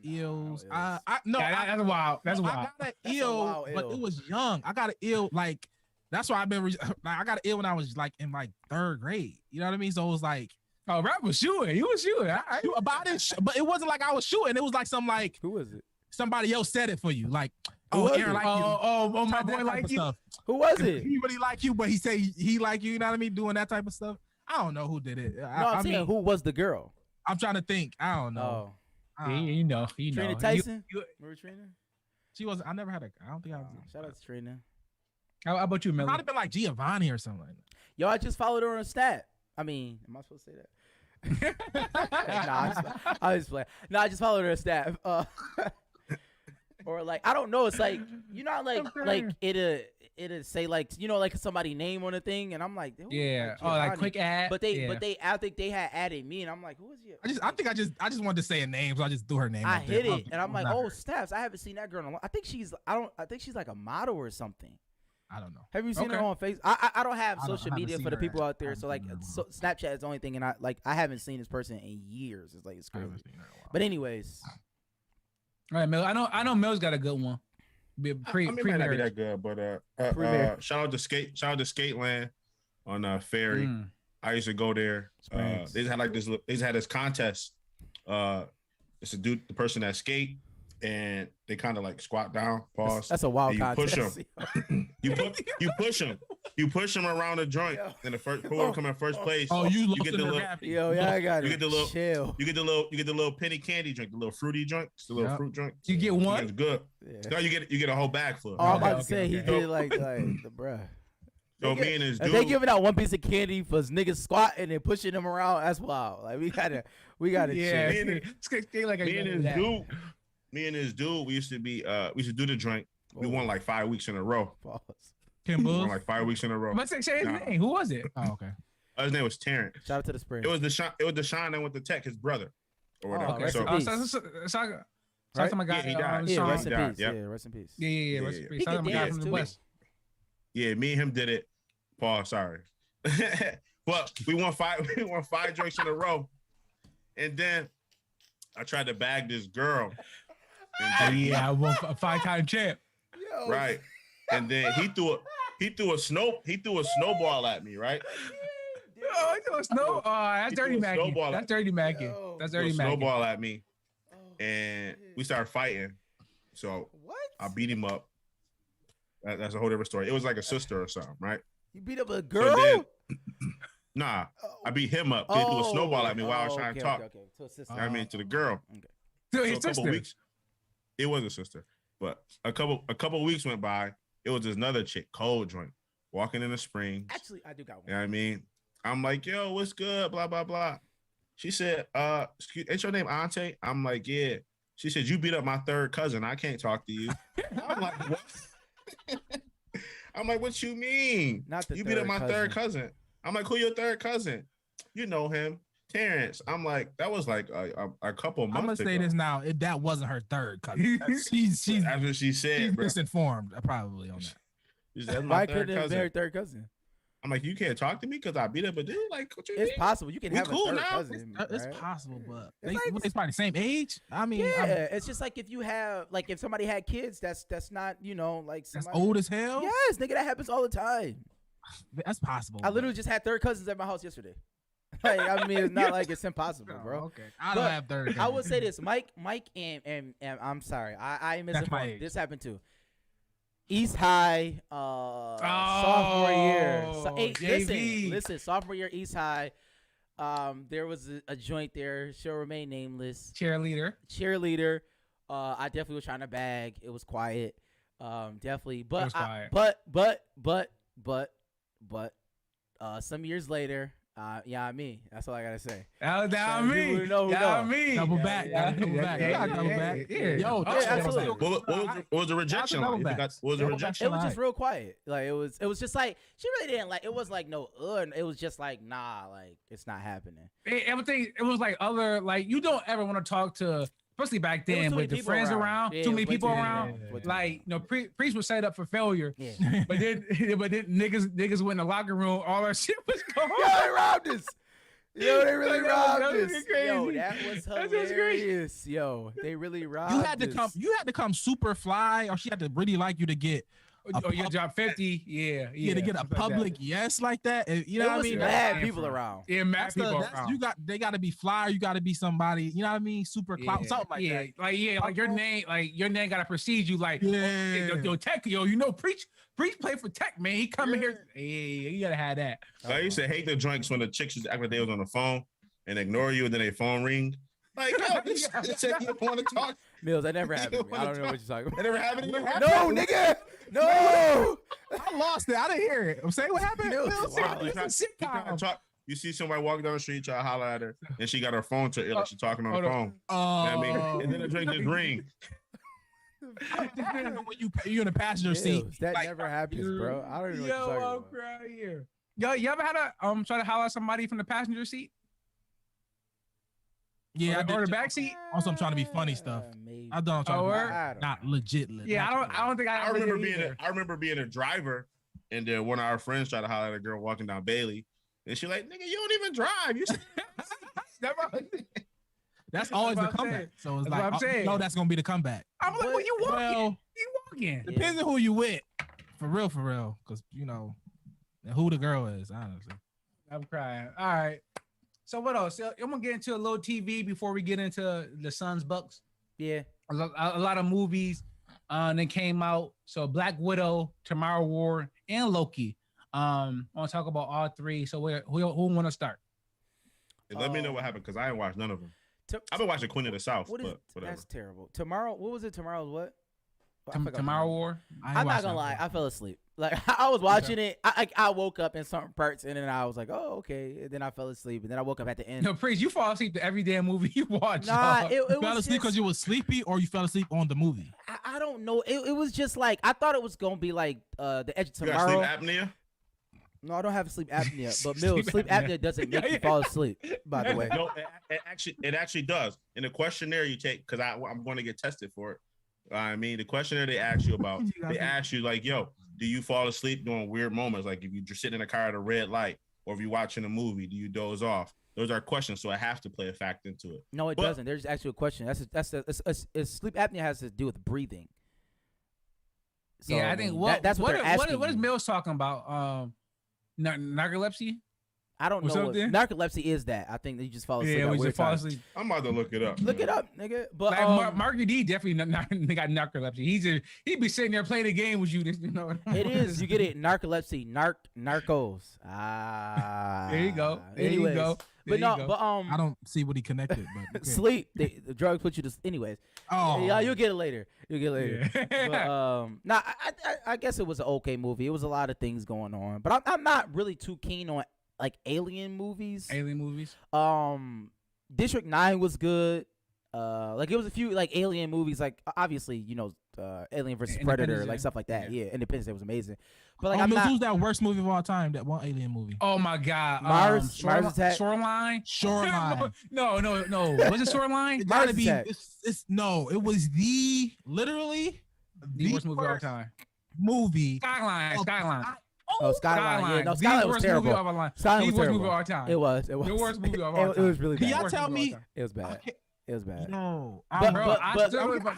ills. That's wild. That's wild. I got an ill, wild but ill. it was young. I got an ill, like that's why I've been like I got an ill when I was like in like 3rd grade. You know what I mean? So it was like Oh, Rap was shooting. You was shooting. about it, but it wasn't like I was shooting. It was like some like Who was it? somebody else said it for you. Like Who was Aaron it? like you. Oh, my Type boy that type like of you. stuff. Who was it? He really like you, but he say he like you. You know what I mean? Doing that type of stuff. I don't know who did it. No, I'm saying who was the girl? I'm trying to think. I don't know. Oh, You know. Trina Tyson. Remember Trina? She was. I never had a. I don't think I was. Shout out to Trina. How about you, It might Miller? have been like Giovanni or something like that. Yo, I just followed her on a stat. I mean, am I supposed to say that? Nah, I just playing. No, I just followed her a stat. or like I don't know. It's like it'll say like like somebody name on a thing, and I'm like, yeah, like quick ad. But I think they had added me, and I'm like, who is you? I just wanted to say a name, so I just threw her name. I hit it, and I'm like, oh snaps! I haven't seen that girl in a long. I think she's like a model or something. I don't know. Have you seen her on Facebook? I don't have social media for the people out there, so like Snapchat is the only thing, and I haven't seen this person in years. It's like it's crazy. But anyways, all right, Mel. I know Mel's got a good one. Might not be that good, but shout out to Skateland on Ferry. I used to go there. They just had like this. They just had this contest. It's a dude, the person that skate, and they kind of like squat down, pause. That's a wild you contest. Push them. you push them. You push them around the joint. And the first whoever come in first place. Oh, you get the little. I got it. You get the little. Chill. You get the little penny candy drink, the little fruity drink, it's the little fruit drink. You get one. It's good. Yeah. No, you get a whole bag full. Oh, I'm about to say he did like the bruh. So me and his dude. If they giving out one piece of candy for niggas squatting and pushing them around, that's wild. Like we gotta yeah. chill. Me and his dude, we used to do the drink. We won like 5 weeks in a row. Pause. Kim We won Bulls. like 5 weeks in a row. Let's say his name. Who was it? Oh, okay. His name was Terrence. Shout out to the spring. It was Deshaun that went to Tech, his brother, or whatever. Oh, rest so, in peace. Talk to my guy. Yeah, he died. Yeah, Sean rest in died, peace. yep. Yeah, rest in peace. Yeah. Rest in peace. He Talk to my could guy dance from the too. West. yeah, me and him did it. Paul, sorry. But we won five drinks in a row. And then I tried to bag this girl. I won a 5-time champ. Yo. Right. And then he threw a snowball at me, right? Oh, he threw a snow. That's Dirty Mackie. snowball. That's Dirty Mackie. Yo. That's Threw a Dirty Mackie. snowball at me. And we started fighting. So What? I beat him up. That's a whole different story. It was like a sister or something, right? You beat up a So girl? then, nah, I beat him up. He threw a snowball at me while I was trying to talk. Okay. To a sister. I mean, to the girl. To So his a couple sister. weeks, it was a sister, but a couple weeks went by. It was another chick, cold joint, walking in the spring. Actually, I do got one. You know what I mean? I'm like, yo, what's good? Blah blah blah. She said, ain't your name Ante? I'm like, yeah. She said, you beat up my third cousin. I can't talk to you. I'm like, what? I'm like, what you mean? Not the You beat up my cousin. third cousin. I'm like, who your third cousin? You know him, Terrence. I'm like, that was like a couple months I'm gonna ago. say this now. If that wasn't her third cousin, she's That's what she said, she's bro. misinformed probably on that. She said, that's my Why third couldn't it have cousin. been her third cousin? I'm like, you can't talk to me because I beat up a dude. Like, what you It's mean? possible. You can We have cool a third now. cousin. It's right? possible, but It's they, like- they probably the same age. I mean, Yeah, it's just like if you have like if somebody had kids, that's not like that's somebody. old as hell. Yes, nigga, that happens all the time. That's possible. I literally just had third cousins at my house yesterday. Like I mean, it's not like it's impossible, Oh, bro. okay, I don't But have third. I would say this, Mike, and I'm sorry, I That's my misinformed. age. This happened too. East High, sophomore year. JV. Listen, sophomore year, East High. There was a joint there. She'll remain nameless. Cheerleader. Cheerleader. I definitely was trying to bag. It was quiet. Definitely, but was quiet. but some years later, yeah, I mean, that's all I gotta say. That So was you me. would know who That know. was me. double back. yeah, Double back. yeah, Yeah, double yeah, back. yeah. Yo, Oh, yeah, absolutely. What was the rejection double like? back. What was the Double rejection? It was Alright. just real quiet. Like it was just like she really didn't like. It was like no, it was just like nah, like it's not happening. Everything. It was like other. Like you don't ever want to talk to, especially back There was then too with many the people friends around. around. Yeah, Too it many was way people too many around. people. Way too Like Priest was set up for failure. Yeah. But then niggas went in the locker room. All our shit was gone. Yo, they robbed us. Yo, they really robbed That was us. crazy. Yo, that was That's just crazy. hilarious. Yo, they really robbed You had to us. come. You had to come super fly, or she had to really like you to get. Oh, you dropped 50. Yeah. Yeah, to get a something like that. public yes like that. You know It what I was mean? mad That's people different. around. Yeah, mad That's people that's, around. you got. They got to be fly. You got to be somebody. You know what I mean? Super clout, Yeah, something like yeah, that. like your name got to precede you. Like, Yeah. yo, Tech, Preach play for Tech, man. He come in here. Yeah, you gotta have that. I used to hate the drinks when the chicks just act like they was on the phone and ignore you, and then their phone ring. Like, yo, this chick you want to talk. Mills, that never happened to me. I don't know what you're talking That about. never happened to you? No, nigga. No. I lost it. I didn't hear it. I'm saying what happened. Mills, Mills? wow. You try to talk. You see somebody walking down the street, try to holler at her, and she got her phone to her ear like she's talking on the phone. You know what I mean? And then the drink just ring. when you're in the passenger seat. That like, never happens, bro. I don't even know what you're talking I'm about. crying here. Yo, you ever had a try to holler at somebody from the passenger seat? Yeah, or the back seat? Also, I'm trying to be funny stuff. Maybe. I don't try Oh, to be not legit. Yeah, I don't think I remember being a driver, and then one of our friends tried to holler at a girl walking down Bailey, and she like, "Nigga, you don't even drive." You that's always the what I'm comeback. saying. So it's That's what like, I'm saying. no, that's gonna be the comeback. I'm like, well, you walking? Well, You walking? depends on who you with, for real, because you know, and who the girl is. Honestly, I'm crying. All right. So what else? So I'm gonna get into a little TV before we get into the Suns Bucks. Yeah. A lot of movies that came out. So Black Widow, Tomorrow War, and Loki. I want to talk about all three. So who want to start? Hey, let me know what happened because I ain't watched none of them. I've been watching Queen of the South, but whatever. That's terrible. Tomorrow, what was it? Tomorrow's what? Tomorrow War. I'm not gonna lie, I fell asleep. Like I was watching it. I woke up in certain parts and then I was like, oh okay. And then I fell asleep and then I woke up at the end. No, Priest, you fall asleep to every damn movie you watch. Nah, you fell asleep because you were sleepy, or you fell asleep on the movie. I don't know. It was just like I thought it was gonna be like The Edge of Tomorrow. You got sleep apnea? No, I don't have sleep apnea, but sleep apnea doesn't make you fall asleep. By the way, No, it actually does. In the questionnaire you take, because I'm going to get tested for it. I mean, the questionnaire they ask you about, they ask you like, yo, do you fall asleep during weird moments? Like if you're sitting in a car at a red light, or if you're watching a movie, do you doze off? Those are questions, so I have to play a fact into it. No, it doesn't. There's actually a question. Sleep apnea has to do with breathing. So, yeah, I think that's what they're asking. What is Mills talking about? Narcolepsy? I don't know. Narcolepsy is that. I think that you just fall asleep. Yeah, we just fall asleep. I'm about to look it up. Look it up, nigga. But like, Marky D definitely got narcolepsy. He'd be sitting there playing a game with you. You know. It is. You get it. Narcolepsy. Narcos. There you go. There you go. But no, but I don't see what he connected. But okay. Sleep. The drugs put you to. Anyways. Oh. Yeah, you'll get it later. Yeah. But, I guess it was an okay movie. It was a lot of things going on, but I'm not really too keen on like alien movies. District 9 was good. Like it was a few like alien movies, like obviously, you know, Alien versus Predator, like stuff like that. Yeah, Independence Day was amazing. But like who's that worst movie of all time? That one alien movie. Oh my God, Mars Attack. Shoreline. No. Was it Shoreline? It gotta be. No. It was literally the worst movie of all time. Movie. Skyline. Oh, Skyline. Yeah, no, Skyline was terrible. Skyline was terrible. Movie of all time. It was. The worst movie of all time. It was really bad. Can y'all tell me? It was bad. It was bad. No, but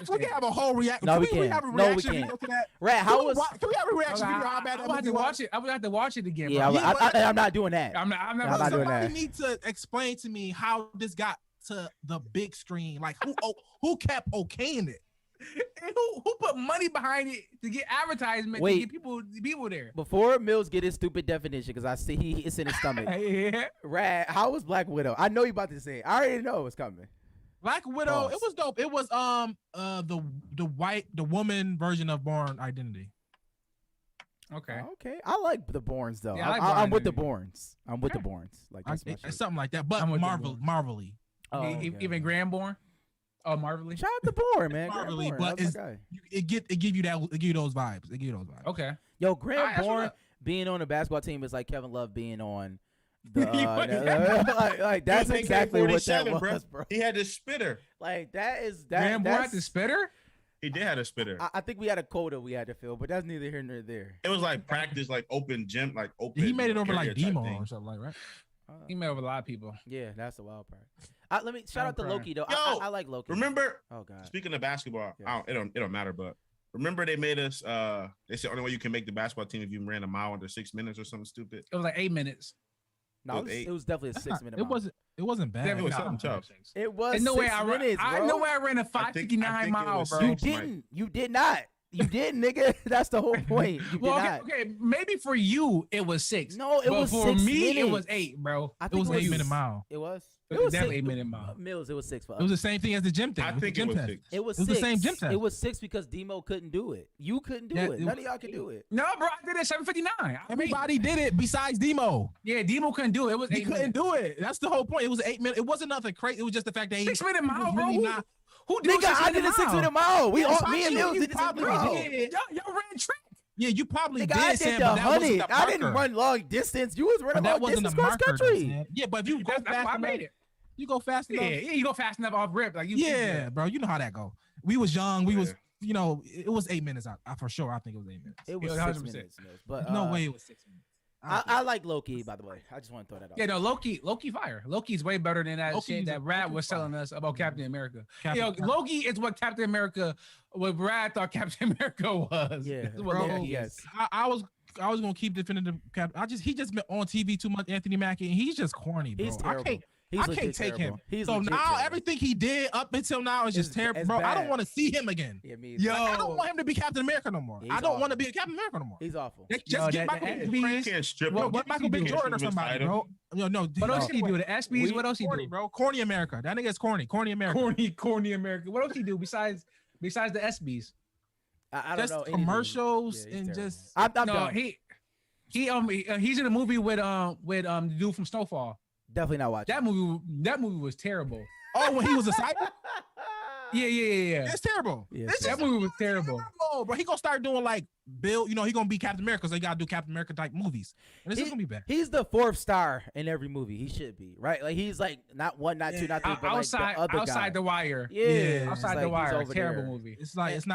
we can have a whole reaction. No, we can't. No, we can't. Rat, how was? Can we have a reaction video? How bad that movie was? I would have to watch it again. Yeah, I'm not doing that. I'm not doing that. Somebody need to explain to me how this got to the big screen. Like who kept okaying it? And who put money behind it to get advertisement to get people there? Before Mills get his stupid definition, because I see it's in his stomach. Yeah. Rad, how was Black Widow? I know you about to say it. I already know it's coming. Black Widow, it was dope. It was the woman version of Bourne Identity. Okay. I like the Bournes though. Yeah, I'm with the Bournes. I'm with the Bournes. Like it's something like that, but Marvelly. Even Grandborn. Oh, Marvelly. Shout out to Bourne, man. Marvelly, but it give you those vibes. Okay. Yo, Grandborn being on a basketball team is like Kevin Love being on the like that's exactly what that was, bro. He had the spitter. Like that is Grandborn had the spitter? He did have a spitter. I think we had a quota we had to fill, but that's neither here nor there. It was like practice, like open gym, like open. He made it over like Demo or something like right. He made over a lot of people. Yeah, that's the wild part. Let me shout out to Loki though. I like Loki. Remember? Oh God. Speaking of basketball, it don't matter, but remember they made us. They said the only way you can make the basketball team if you ran a mile under 6 minutes or something stupid. It was like 8 minutes. No, it was definitely a 6 minute. It wasn't bad. It was something tough. It was. There's no way I ran. Minutes, I know where I ran a 5:59 mile, bro. You didn't. You did not. You did, nigga. That's the whole point. You did not. Okay, maybe for you it was 6. No, it was for 6 me minutes. It was 8, bro. It was 8 minute mile. It was. It was definitely 8 minute mile. Mills, it was 6 for us. It was the same thing as the gym thing. I think it was 6. It was 6. The same gym test. It was 6 because Demo couldn't do it. You couldn't do it. None of y'all could do it. No, bro, I did it 7:59. Everybody did it besides Demo. Yeah, Demo couldn't do it. It was 8 He couldn't do it. That's the whole point. It was 8 minutes. It wasn't nothing crazy. It was just the fact that 6 minute mile, bro. Who did I did a 600 mile. We all, me and Mills you did the 600 mile. Y'all ran track. Yeah, you probably Nigga, did, I did Sam, the but that wasn't 100. the I didn't marker. run long distance. You was running But that long wasn't distance the cross marker, though, country. Sam. Yeah, but if you go That's fast why I enough, made it. you go fast enough. Yeah, you go fast enough off rip. Like you. Yeah, bro, you know how that go. We was young. We was, you know, it was 8 minutes. For sure, I think it was 8 minutes. It was Yeah, 6 100%. minutes. But No way it was 6 minutes. I like Loki, by the way. I just want to throw that out. Yeah, no, Loki fire. Loki's way better than that Loki's shit that Brad Loki's was selling fire. us about Captain America. Captain- Loki is what Captain America, what Brad thought Captain America was. Yeah, This is what Bro, Loki is. yes. I was gonna keep defending the cap. He just been on TV too much, Anthony Mackie, and he's just corny, bro. He's terrible. I can't take him. He's So legit now terrible. everything he did up until now is just terrible, it's bro. I don't bad. want to see him again. Yeah, me. Yo, Like, I don't want him to be Captain America no more. He's I don't want to awful. be a Captain America no more. He's awful. Just Yo, get that- Michael that- B. You can't strip What, him. what Michael B. Can't Jordan or strip his somebody, title. bro? No. What else did he do? The ESPYs? What else he corny, do? bro? Corny America. That nigga is corny. Corny America. Corny America. What else he do besides the ESPYs? I don't Just know. anything. commercials Yeah, he's and terrible. just. I'm No, done. he's in a movie with the dude from Snowfall. Definitely not watching. That movie was terrible. Oh, when he was a cyber? Yeah. It's terrible. Yeah, It's That just movie was terrible. terrible, bro. He gonna start doing like Bill. You know, he gonna be Captain America because they gotta do Captain America type movies, and this is gonna be bad. He's the 4th star in every movie. He should be, right? Like he's like not 1, not 2, not 3, but Outside like the other outside guy. the wire. Yeah, Yeah, it's Outside like the he's wire. over Terrible there. movie. It's like it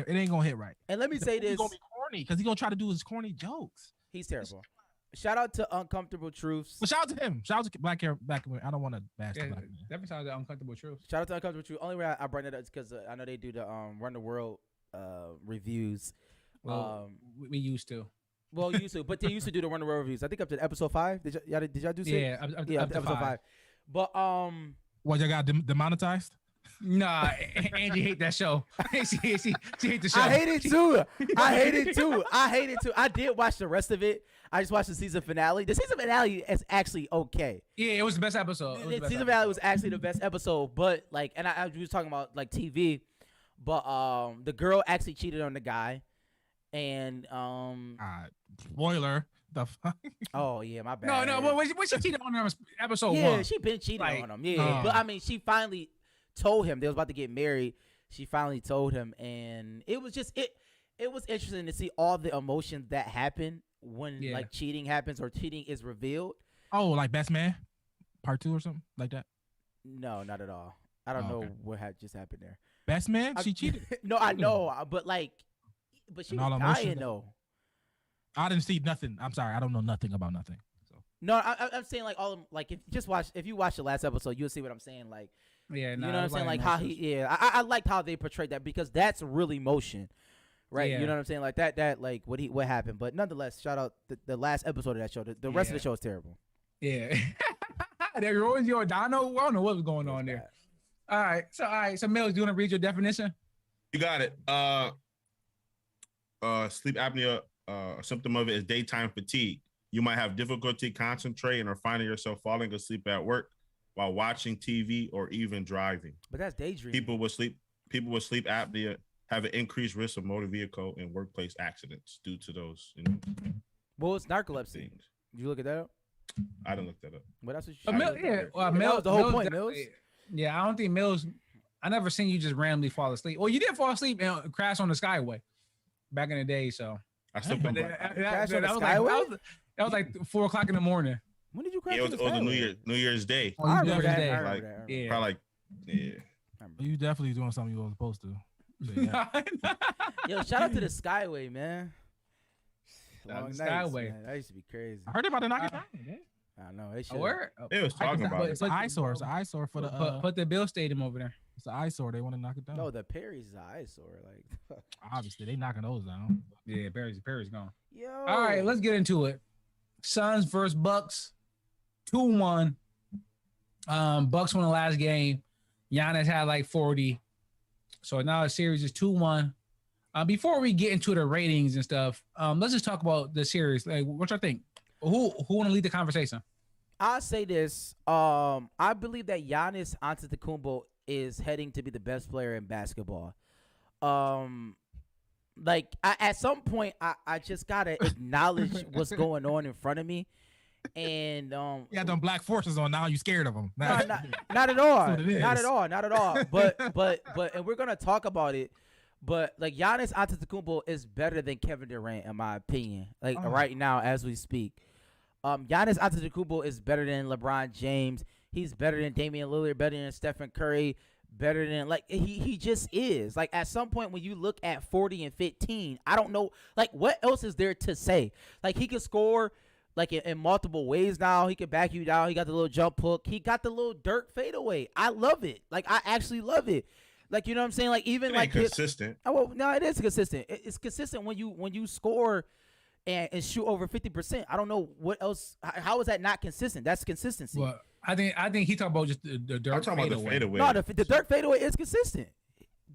ain't gonna hit right. And let me say He's this: gonna be corny because he's gonna try to do his corny jokes. he's terrible. Shout out to Uncomfortable Truths. But shout out to him. Shout out to Black Hair. I don't want to bash Yeah, the black man. definitely sounds like uncomfortable truth. Shout out to Uncomfortable Truths. Only way I bring it up is because I know they do the Run the World reviews. Well, we used to. Well, used to, but they used to do the Run the World reviews. I think up to episode 5. Did y'all do? Yeah, up to episode 5. But What, you got demonetized? Nah, Angie hate that show. she hate the show. I hate it too. I did watch the rest of it. I just watched the season finale. The season finale is actually okay. Yeah, it was the best episode. It was the The best season finale was actually the best episode, but like, and I was talking about like TV, but the girl actually cheated on the guy, and Spoiler. The fuck? oh yeah, my bad. No, when she cheated on her episode yeah, 1. she been cheating Like, on him. Yeah, but I mean, she finally told him they was about to get married. She finally told him, and it was just it was interesting to see all the emotions that happen when like cheating happens or cheating is revealed. Oh, like Best Man, Part 2 or something like that. No, not at all. I don't know okay. what had just happened there. Best Man, she cheated. No, I know, but she And was all emotions dying that- though. I didn't see nothing. I'm sorry, I don't know nothing about nothing. So No, I'm saying like all of, like if you watch the last episode, you'll see what I'm saying. Like Yeah, you know what I'm saying? Like how I liked how they portrayed that because that's real emotion, right? Yeah. You know what I'm saying? Like that like what happened. But nonetheless, shout out the last episode of that show. The rest of the show is terrible. Yeah. There was your Dono. I don't know what was going on there. All right. So Mills, do you want to read your definition? You got it. Sleep apnea, a symptom of it is daytime fatigue. You might have difficulty concentrating or finding yourself falling asleep at work while watching TV or even driving. But that's daydreaming. People with sleep apnea have an increased risk of motor vehicle and workplace accidents due to those Well, it's narcolepsy. things. Did you look at that up? I didn't look that up. Well, that's what you Mills, that Mills, was the whole Mills point, definitely- Mills. Yeah, I don't think Mills. I never seen you just randomly fall asleep. Well, you did fall asleep and crash on the Skyway back in the day. So I still but put Crash on the was Skyway? that was like 4 o'clock in the morning. When did you crash? it was on the the Skyway? New Year's Day. Oh, I you remember did that. today. I remember Like, that. I remember Yeah. Probably like, yeah. you definitely doing something you wasn't supposed to. So, yeah. Yo, shout out to the Skyway, man. Shout out Long to nights, Skyway. man. That used to be crazy. I heard they about to knock it down. I don't know. They A should. word? They was talking about it. It's an eyesore. It's an eyesore for the. Put the Bill Stadium over there. It's an eyesore. They want to knock it down. No, the Perry's is an eyesore. Like, Obviously, they knocking those down. Yeah, Perry's gone. yo. All right, let's get into it. Suns versus Bucks, 2-1. Bucks won the last game. Giannis had like 40. So now the series is 2-1. Before we get into the ratings and stuff, let's just talk about the series. Like, what y'all think? Who want to lead the conversation? I'll say this. I believe that Giannis Antetokounmpo is heading to be the best player in basketball. Like at some point, I just gotta acknowledge what's going on in front of me, And You got them black forces on now. You scared of them? not at all. That's what it is. Not at all. But and we're gonna talk about it. But like Giannis Antetokounmpo is better than Kevin Durant in my opinion. Like right now as we speak, Giannis Antetokounmpo is better than LeBron James. He's better than Damian Lillard. Better than Stephen Curry. Better than like he just is. Like at some point when you look at 40 and 15, I don't know like what else is there to say. Like he can score. Like in multiple ways now. He can back you down. He got the little jump hook. He got the little Dirk fadeaway. I love it. Like, I actually love it. Like, you know what I'm saying? Like, even like consistent. Well, no, it is consistent. It's consistent when you score and shoot over 50%. I don't know what else. How is that not consistent? That's consistency. Well, I think he talking about just the Dirk I'm talking about the fadeaway. No, the Dirk fadeaway is consistent.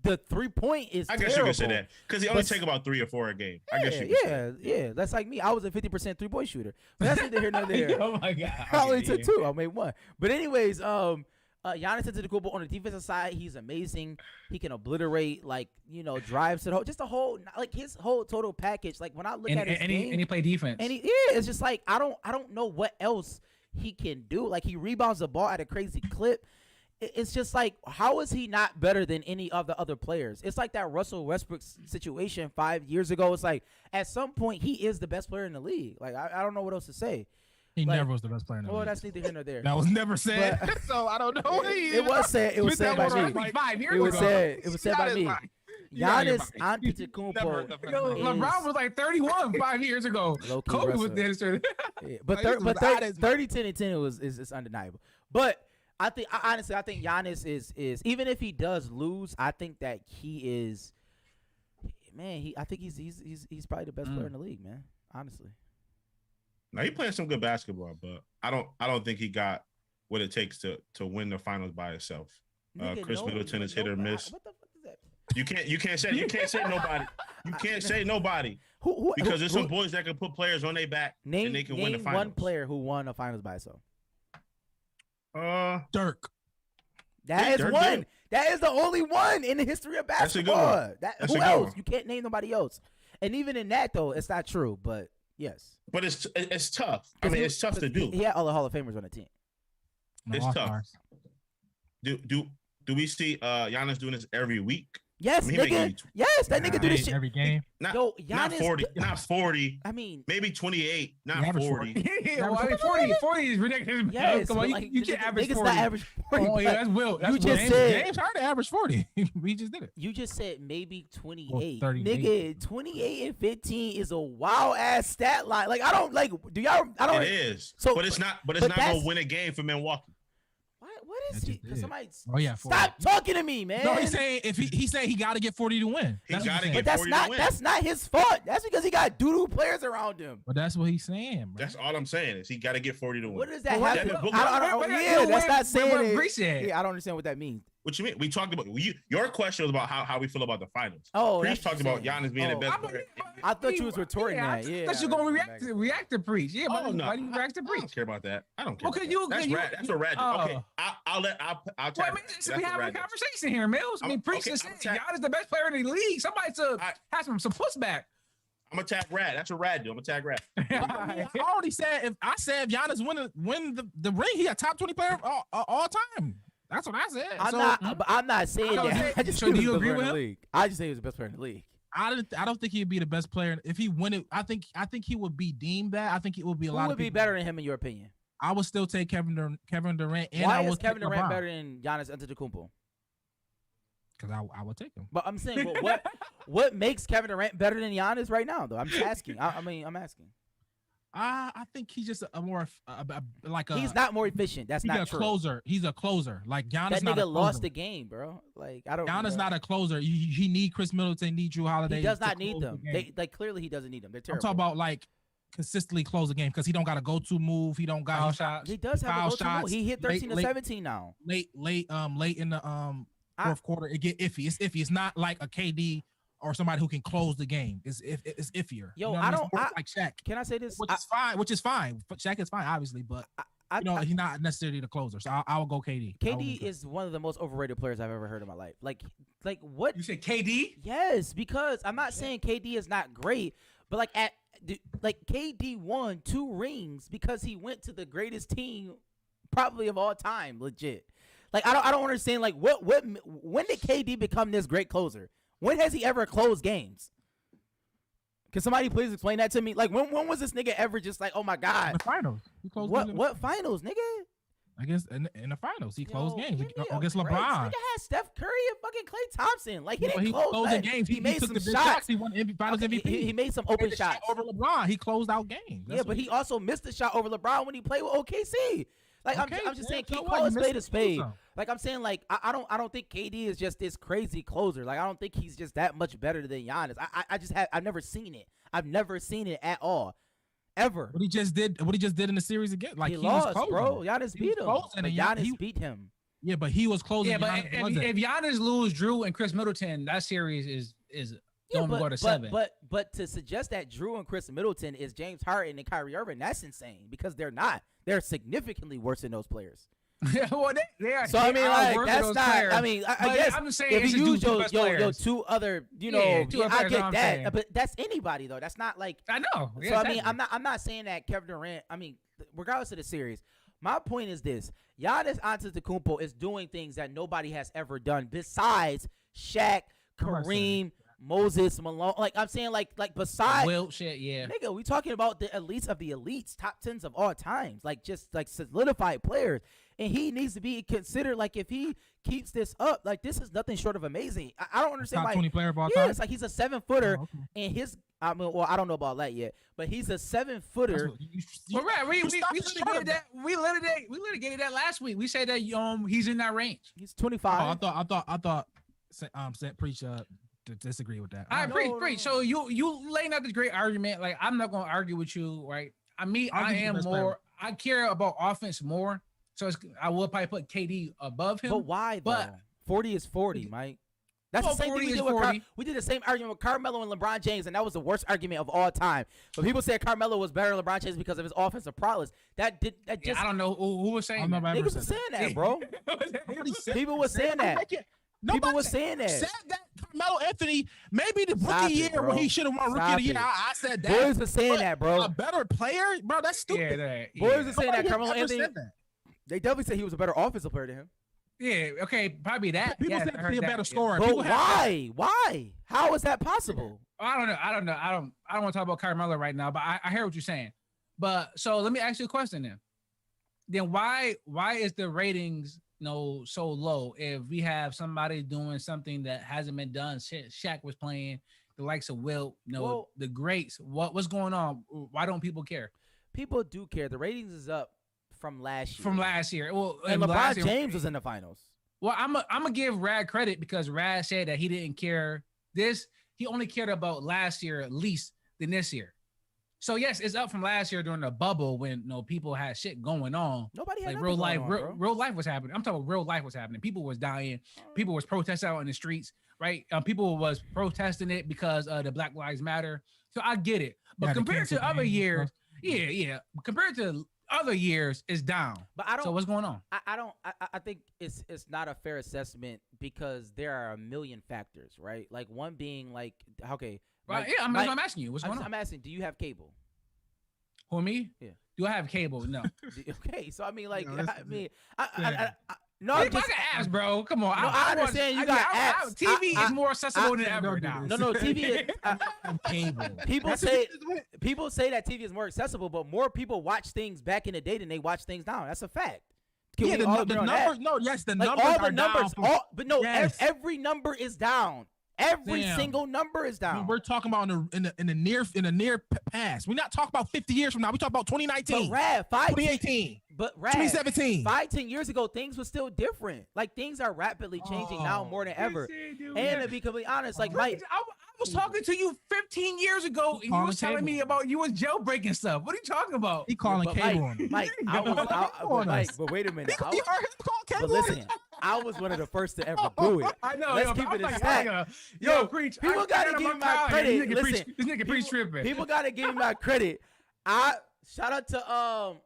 The 3-point is I guess terrible. you could say that because he only take about 3 or 4 a game. I guess you could yeah. That's like me. I was a 50% 3-point shooter. But that's neither here nor there. Oh my god! I only took 2. I made 1. But anyways, Giannis Antetokounmpo on the defensive side, he's amazing. He can obliterate drives to the whole, like his whole total package. Like when I look at his game, and he play defense. and it's just like I don't know what else he can do. Like he rebounds the ball at a crazy clip. It's just like, how is he not better than any of the other players? It's like that Russell Westbrook situation 5 years ago. It's like, at some point, he is the best player in the league. Like, I don't know what else to say. He never was the best player in the league. Well, that's neither here nor there. That was never said, so I don't know. It was said. It was said by me. 5 years It was ago. said. It was said by me. Giannis Antetokounmpo. LeBron was like 31 5 years ago. Kobe was there. Yeah, but 30, 10, and 10 is undeniable. But I think Giannis is even if he does lose, I think that he is, man. I think he's probably the best player in the league, man. Honestly. Now he playing some good basketball, but I don't think he got what it takes to win the finals by himself. Chris Middleton is hit or miss. What the fuck is that? You can't say nobody. You can't say nobody because there's some boys that can put players on their back and they can win the finals. One player who won the finals by himself. Dirk. That is one. Did. That is the only one in the history of basketball. That's who else? You can't name nobody else. And even in that though, it's not true. But yes. But it's tough. I mean, it's tough to do. He had all the Hall of Famers on the team. It's tough. Do we see Giannis doing this every week? Yes, nigga. Yes, that nigga do this shit every game. Not 40. Not 40. I mean, maybe 28. Not 40. Yeah, well, I mean, 40 is ridiculous. Yes, come on, you can't average 40. Niggas not average 40. Oh yeah, that's Will. You just said James Harden averaged 40. We just did it. You just said maybe 28. 38. Nigga, 28 and 15 is a wild ass stat line. Like I don't like. Do y'all? I don't. It is. So, but it's not. But it's not gonna win a game for Milwaukee. What is he? Somebody. Oh yeah. 40. Stop talking to me, man. No, he's saying he's saying he got to get 40 to win. He got to get 40 to win. But that's not his fault. That's because he got doo-doo players around him. But that's what he's saying, bro. That's all I'm saying is he got to get 40 to win. What does that have to? Yeah, that's not saying it. Yeah, I don't understand what that means. What you mean? We talked about your question was about how we feel about the finals. Oh, Preach talked about Giannis being the best player. I thought you was retorting that. Yeah, I thought you were gonna react to Preach. Yeah, but why do you react to Preach? I don't care about that. I don't care. Okay, that's a rad. Okay, I'll tap. We have a conversation here, Mills. I mean, Preach just said Giannis the best player in the league. Somebody has some pushback. I'm gonna tag Rad. That's a Rad dude. I'm gonna tag Rad. I already said if Giannis win the ring, he a top 20 player all time. That's what I said. I'm not saying that. I just do you agree with him? I just say he was the best player in the league. I don't think he'd be the best player if he win it. I think he would be deemed that. I think it would be a lot. Who would be better than him in your opinion? I would still take Kevin Durant. And why is Kevin Durant better than Giannis Antetokounmpo? Because I would take him. But I'm saying, what makes Kevin Durant better than Giannis right now? Though I'm just asking. I'm asking. I think he's just a more like a. He's not more efficient. That's not true. Closer. He's a closer. Like Giannis. That not a nigga lost the game, bro. Like I don't. Giannis not a closer. He need Chris Middleton, need Drew Holiday. He does not need them. Clearly he doesn't need them. They're terrible. I'm talking about like consistently close the game because he don't got a go-to move. He don't got foul shots. He does have a go-to move. He hit 13 to 17 now. Late in the fourth quarter, it get iffy. It's iffy. It's not like a KD or somebody who can close the game. It's iffier. Yo, you know I don't like Shaq. Can I say this? Which is fine. Shaq is fine, obviously, but he's not necessarily the closer. So I will go KD. KD is one of the most overrated players I've ever heard in my life. Like what? You said KD? Yes, because I'm not saying KD is not great, But like KD won 2 rings because he went to the greatest team probably of all time, legit. Like I don't understand like when did KD become this great closer? When has he ever closed games? Can somebody please explain that to me? Like when was this nigga ever just like, oh my god, The finals. He closed what finals, nigga? I guess in the finals he closed games give me a against break. This LeBron. nigga had Steph Curry and fucking Klay Thompson. Like he But didn't close closing like, games. He made took some the big shots. He won Finals Okay, MVP. he made some open the shots. shot over LeBron. He closed out games. Yeah, but he also missed the shot over LeBron when he played with OKC. Like Okay, I'm just saying, so keep what? calling You spade a missed spade. some. Like I'm saying, like I don't think KD is just this crazy closer. Like I don't think he's just that much better than Giannis. I've never seen it. I've never seen it at all, ever. What he just did in the series again, like he was lost, closing. bro. Giannis He beat was him. closing, But and Giannis beat him. Yeah, but he was closing. Yeah, but Giannis wasn't. if Giannis lose Drew and Chris Middleton, that series is going to go to 7. But to suggest that Drew and Chris Middleton is James Harden and Kyrie Irving, that's insane because they're not. They're significantly worse than those players. Well, they are. So I mean, like worse than that's those not. players. I mean, I But guess I'm just saying, if it's you just use two best your players. 2 other, Yeah, two I other players, get I'm that. saying. But that's anybody though. That's not like. I know. So Yeah, I mean, exactly. I'm not saying that Kevin Durant. I mean, regardless of the series, my point is this: Giannis Antetokounmpo is doing things that nobody has ever done besides Shaq, Kareem, Moses, Malone. Like I'm saying, like besides Wilt shit, yeah. nigga, we talking about the elites of the elites, top 10s of all times, like just like solidified players. And he needs to be considered like if he keeps this up, like this is nothing short of amazing. I don't understand top why. 20 player of all Yeah, time. it's like he's a 7-footer, Oh, okay. and his. I mean, well, I don't know about that yet, but he's a 7-footer. Well, right, we stop litigated that. We litigated that last week. We said that he's in that range. He's Oh, 25. I thought. Preach disagree with that. I preach. no. So you laying out this great argument. Like I'm not gonna argue with you, right? I I'll am give you the best more. player. I care about offense more. So I will probably put KD above him. But why though? But 40 is 40, Mike. That's Well, the same thing 40 we is did with 40. we did the same argument with Carmelo and LeBron James, and that was the worst argument of all time. But people said Carmelo was better than LeBron James because of his offensive prowess. That yeah, just I don't know who was saying. I've that. never niggas said was that. saying that, bro. Nobody said People was saying that. People was saying that. Said that Carmelo Anthony maybe the Stop rookie it, year bro. when he should have won rookie Stop of the year. it. I said that. Boys was saying But that, bro. A better player, bro. That's Yeah, stupid. that, Boys yeah. was saying that Nobody Carmelo ever Anthony. said that. They definitely said he was a better offensive player than him. Yeah, okay, probably that. People yeah, said I heard he's a that, better yeah. scorer. But People have why? Why? How is that possible? I don't know. I don't want to talk about Carmelo right now, but I hear what you're saying. But so let me ask you a question then. Then why is the ratings so low if we have somebody doing something that hasn't been done? Shaq was playing, the likes of Wilt, Well, the greats. What's going on? Why don't people care? People do care. The ratings is up from last year. From last year. Well, and last LeBron year- James was in the finals. Well, I'm gonna give Rad credit because Rad said that he didn't care he only cared about last year at least than this year. So yes, it's up from last year during the bubble when people had shit going on. Nobody had Like nothing real going life, on, bro. real life was happening. I'm talking about real life was happening. People was dying. People was protesting out in the streets, right? People was protesting it because the Black Lives Matter. So I get it. But Yeah, the compared to cancel other game. years, yeah. Compared to other years, it's down. But I don't. So what's going on? I think it's not a fair assessment because there are a million factors, right? Like one being like, okay, Right? Mike- Yeah, I'm Mike- asking you, what's going on? I'm asking, do you have cable? Who, me? Yeah. Do I have cable? No. Okay, so I mean, like, No, that's- I mean, yeah. no, I I'm just, can ask, bro. Come on. No, I understand you got apps. TV I- is more accessible than I- ever don't do now. this. no, TV is. cable. People That's say what you just went. people say that TV is more accessible, but more people watch things back in the day than they watch things now. That's a fact. Can Yeah, we all the agree on that? numbers. No, yes, the Like numbers all the are numbers, down. but no, Yes. every number is down. Every Damn. single number is down. We're talking about in the near past. We're not talking about 50 years from now. We talk about 2019, But Rad, 2018, 2017. 5-10 years ago, things were still different. Like things are rapidly changing now more than ever. And to be completely honest, like Mike, I was talking to you 15 years ago, and you calling was telling cable. me about you was jailbreaking stuff. What are you talking about? He calling but cable on me. Mike, I was, on Mike, us. but wait a minute. I You was- heard him call but cable on listen, us? I was one of the first to ever do it. I know. Let's yo, keep I'm it a like, stack. Yo, Yo, preach. people I gotta got give my me my time. credit. This nigga Listen, preach, this nigga preach tripping. People gotta give me my credit. I shout out to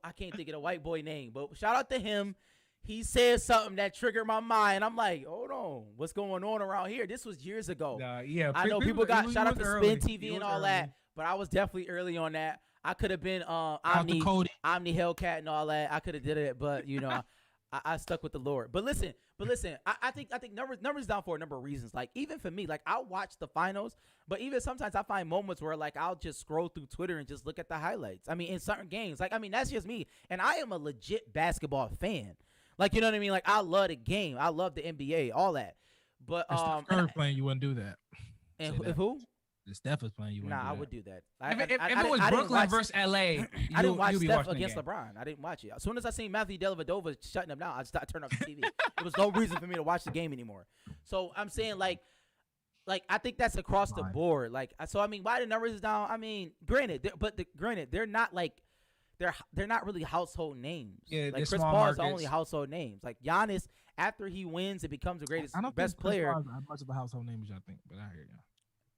I can't think of the white boy name, but shout out to him. He said something that triggered my mind. I'm like, hold on, what's going on around here? This was years ago. Yeah, I know people got shout out to Spin TV and all that, but I was definitely early on that. I could have been Omni Hellcat and all that. I could have did it, but I stuck with the Lord. But listen, I think numbers down for a number of reasons. Like even for me, like I'll watch the finals, but even sometimes I find moments where like I'll just scroll through Twitter and just look at the highlights. I mean, in certain games, like I mean that's just me, and I am a legit basketball fan. Like you know what I mean? Like I love the game, I love the NBA, all that. But if Steph playing, you wouldn't do that. And if who? If Steph was playing, you wouldn't. Nah, do that. I would do that. If it was Brooklyn versus LA, I didn't watch Steph against LeBron. LeBron. I didn't watch it. As soon as I seen Matthew Dellavedova shutting him down, I turned off the TV. There was no reason for me to watch the game anymore. So I'm saying like I think that's across the board. Like so, I mean, why the numbers is down? I mean, granted, they're not like they're not really household names. Yeah, like Chris Paul is the only household names. Like Giannis, after he wins and becomes the greatest, best player. I don't think Chris Paul is much of a household name as y'all think, but I hear you.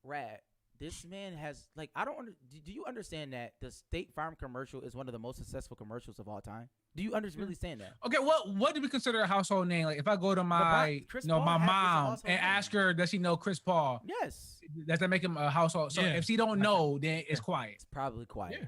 Rad. This man has like do you understand that the State Farm commercial is one of the most successful commercials of all time? Do you really understand that? Okay, what do we consider a household name? Like if I go to my my mom and ask her, does she know Chris Paul? Yes. Does that make him a household? So if she don't know, then it's quiet. It's probably quiet. Yeah.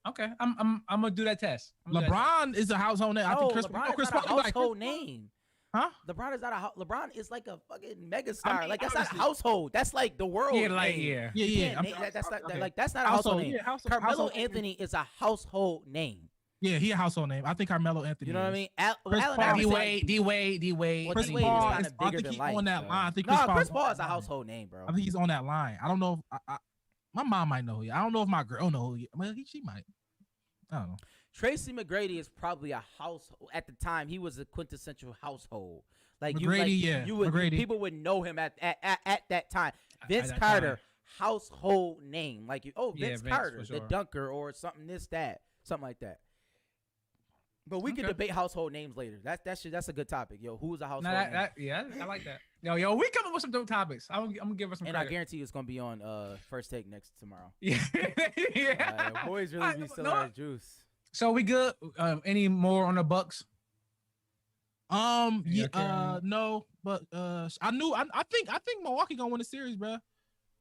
Okay, I'm gonna do that test. LeBron is a household name. I think Chris Paul is not a household name. Huh? LeBron is not LeBron is like a fucking megastar. I mean, like that's not a household. That's like the world. Yeah, like name. That's not a household name. Yeah, Carmelo Anthony is a household name. Yeah, he a household name. I think Carmelo Anthony. You know what I mean? D-Wade. Chris Paul is I think he's on that line. I think Chris Paul is a household name, bro. I think he's on that line. I don't know. If, my mom might know who he. I don't know if my girl know who he. Well, she might. I don't know. Tracy McGrady is probably a household. At the time, he was a quintessential household. Like McGrady, McGrady. People would know him at that time. Vince Carter, household name. Like Vince Carter, the dunker, or something something like that. But we could debate household names later. That's a good topic. Yo, who's a household name? I like that. Yo, we come up with some dope topics. I'm gonna give us some. And credit. I guarantee you it's gonna be on First Take next tomorrow. Yeah. Boys really be selling that juice. So we good? Any more on the Bucks? No, but I think Milwaukee gonna win the series, bro.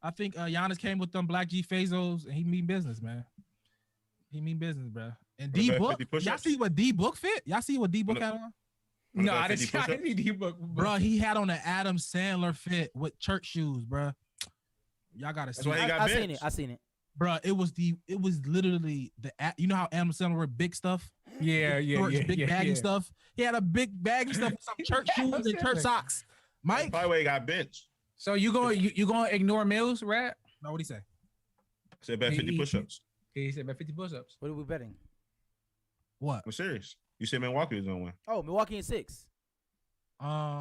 I think Giannis came with them Black G Fazos and he mean business, man. He mean business, bro. And D Book, y'all see what D Book fit? Y'all see what D Book had on? No, I didn't see D Book, bro. He had on an Adam Sandler fit with church shoes, bro. Y'all gotta see. I seen it. Bro, it was literally you know how Adam Sandler wear big stuff? Yeah. Big baggy stuff. He had a big baggy stuff with some church shoes and church socks. Mike, by the way, got benched. So you gonna ignore Mills, Rat? No, what'd he say? Said bet 50 push-ups. He said bet 50 push-ups. What are we betting? What? I'm serious. You said Milwaukee was gonna win. Oh, Milwaukee in 6.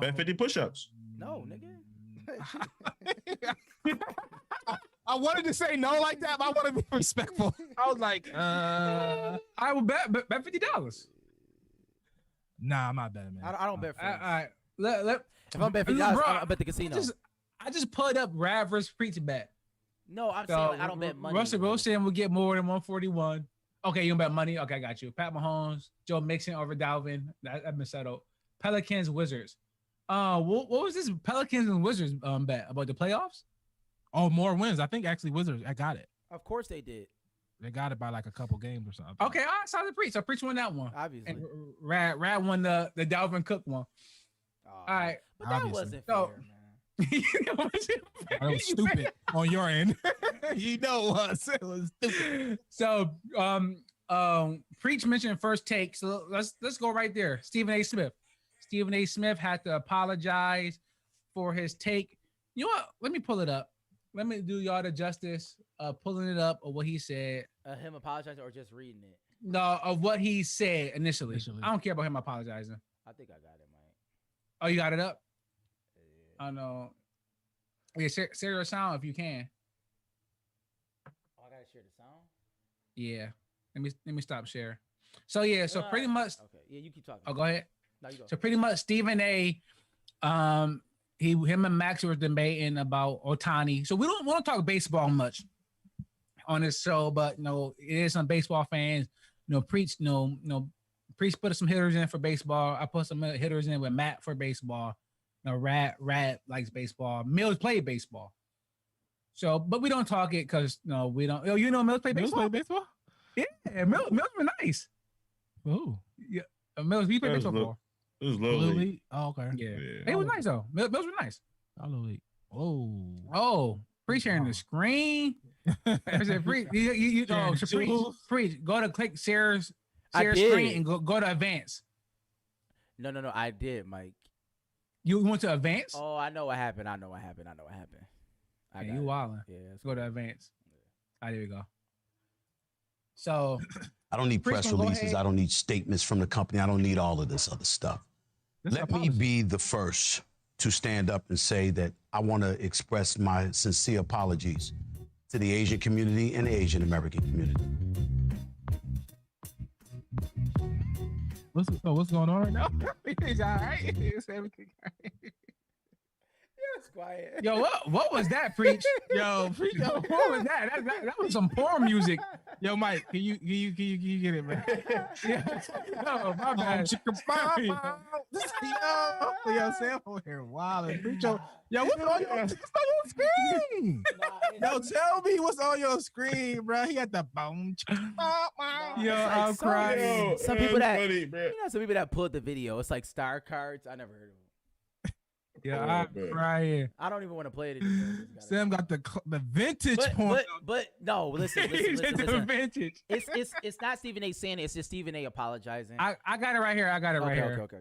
Bet 50 push-ups. No, nigga. I wanted to say no like that, but I want to be respectful. I was like, I will bet $50. Nah, I'm not betting, man. I don't bet. All right, if I'm betting $50, I bet the casino. I just put up Rad versus Preach bet. No, I'm saying like, I don't bet money. Russell Wilson will get more than 141. Okay, you don't bet money. Okay, I got you. Pat Mahomes, Joe Mixon over Dalvin. That's been settled. Pelicans, Wizards. What was this Pelicans and Wizards bet about the playoffs? Oh, more wins. I think actually Wizards. I got it. Of course they did. They got it by like a couple games or something. Okay, all right. So Preach. So Preach won that one. Obviously. And Rad won the Dalvin Cook one. All right. But that wasn't fair, man. That was stupid on your end. You know it was. It was stupid. So Preach mentioned First Take. So let's go right there. Stephen A. Smith. Stephen A. Smith had to apologize for his take. You know what? Let me pull it up. Let me do y'all the justice pulling it up of what he said. Him apologizing or just reading it? No, of what he said initially. I don't care about him apologizing. I think I got it, Mike. Oh, you got it up? Yeah. I know. Yeah, share your sound if you can. Oh, I gotta share the sound? Yeah. Let me stop share. So yeah, so pretty much. Okay. Yeah, you keep talking. Oh, go ahead. No, you go. So pretty much Stephen A. Him and Max were debating about Ohtani. So we don't want to talk baseball much on this show, but it is some baseball fans. Preach put some hitters in for baseball. I put some hitters in with Matt for baseball. Rat likes baseball. Mills played baseball. So, but we don't talk it because no, we don't. Oh, you know, Mills play baseball. Yeah, Mills were nice. Ooh. Yeah, Mills. He played baseball before. It was Little League. Oh, okay. Yeah. It was nice though. Mills were nice. Little League. Oh, Preach sharing the screen. I said, Preach, you Preach, go to click Sarah's screen and go to advance. No, I did, Mike. You went to advance? Oh, I know what happened. You wildin'. Yeah, let's go to advance. There we go. So I don't need press releases. I don't need statements from the company. I don't need all of this other stuff. Let me be the first to stand up and say that I want to express my sincere apologies to the Asian community and the Asian American community. What's going on right now? He's all right. Is everything all right? It's quiet. Yo, what was that, Preach? Yo, Preach. What was that? That was some porn music. Yo, Mike, can you get it, man? Yeah. No, my bad. Yo, Sam over here wild. Preach. Yo, what's on your screen? Yo, tell me what's on your screen, bro. He got the boom. Yo, I'm crying. Some people that pulled the video. It's like star cards. I never heard of them. Yeah, I'm crying. I don't even want to play it anymore. Sam got the vintage porn. But no, listen. The vintage. It's not Stephen A. saying it. It's just Stephen A. apologizing. I got it right here. Okay.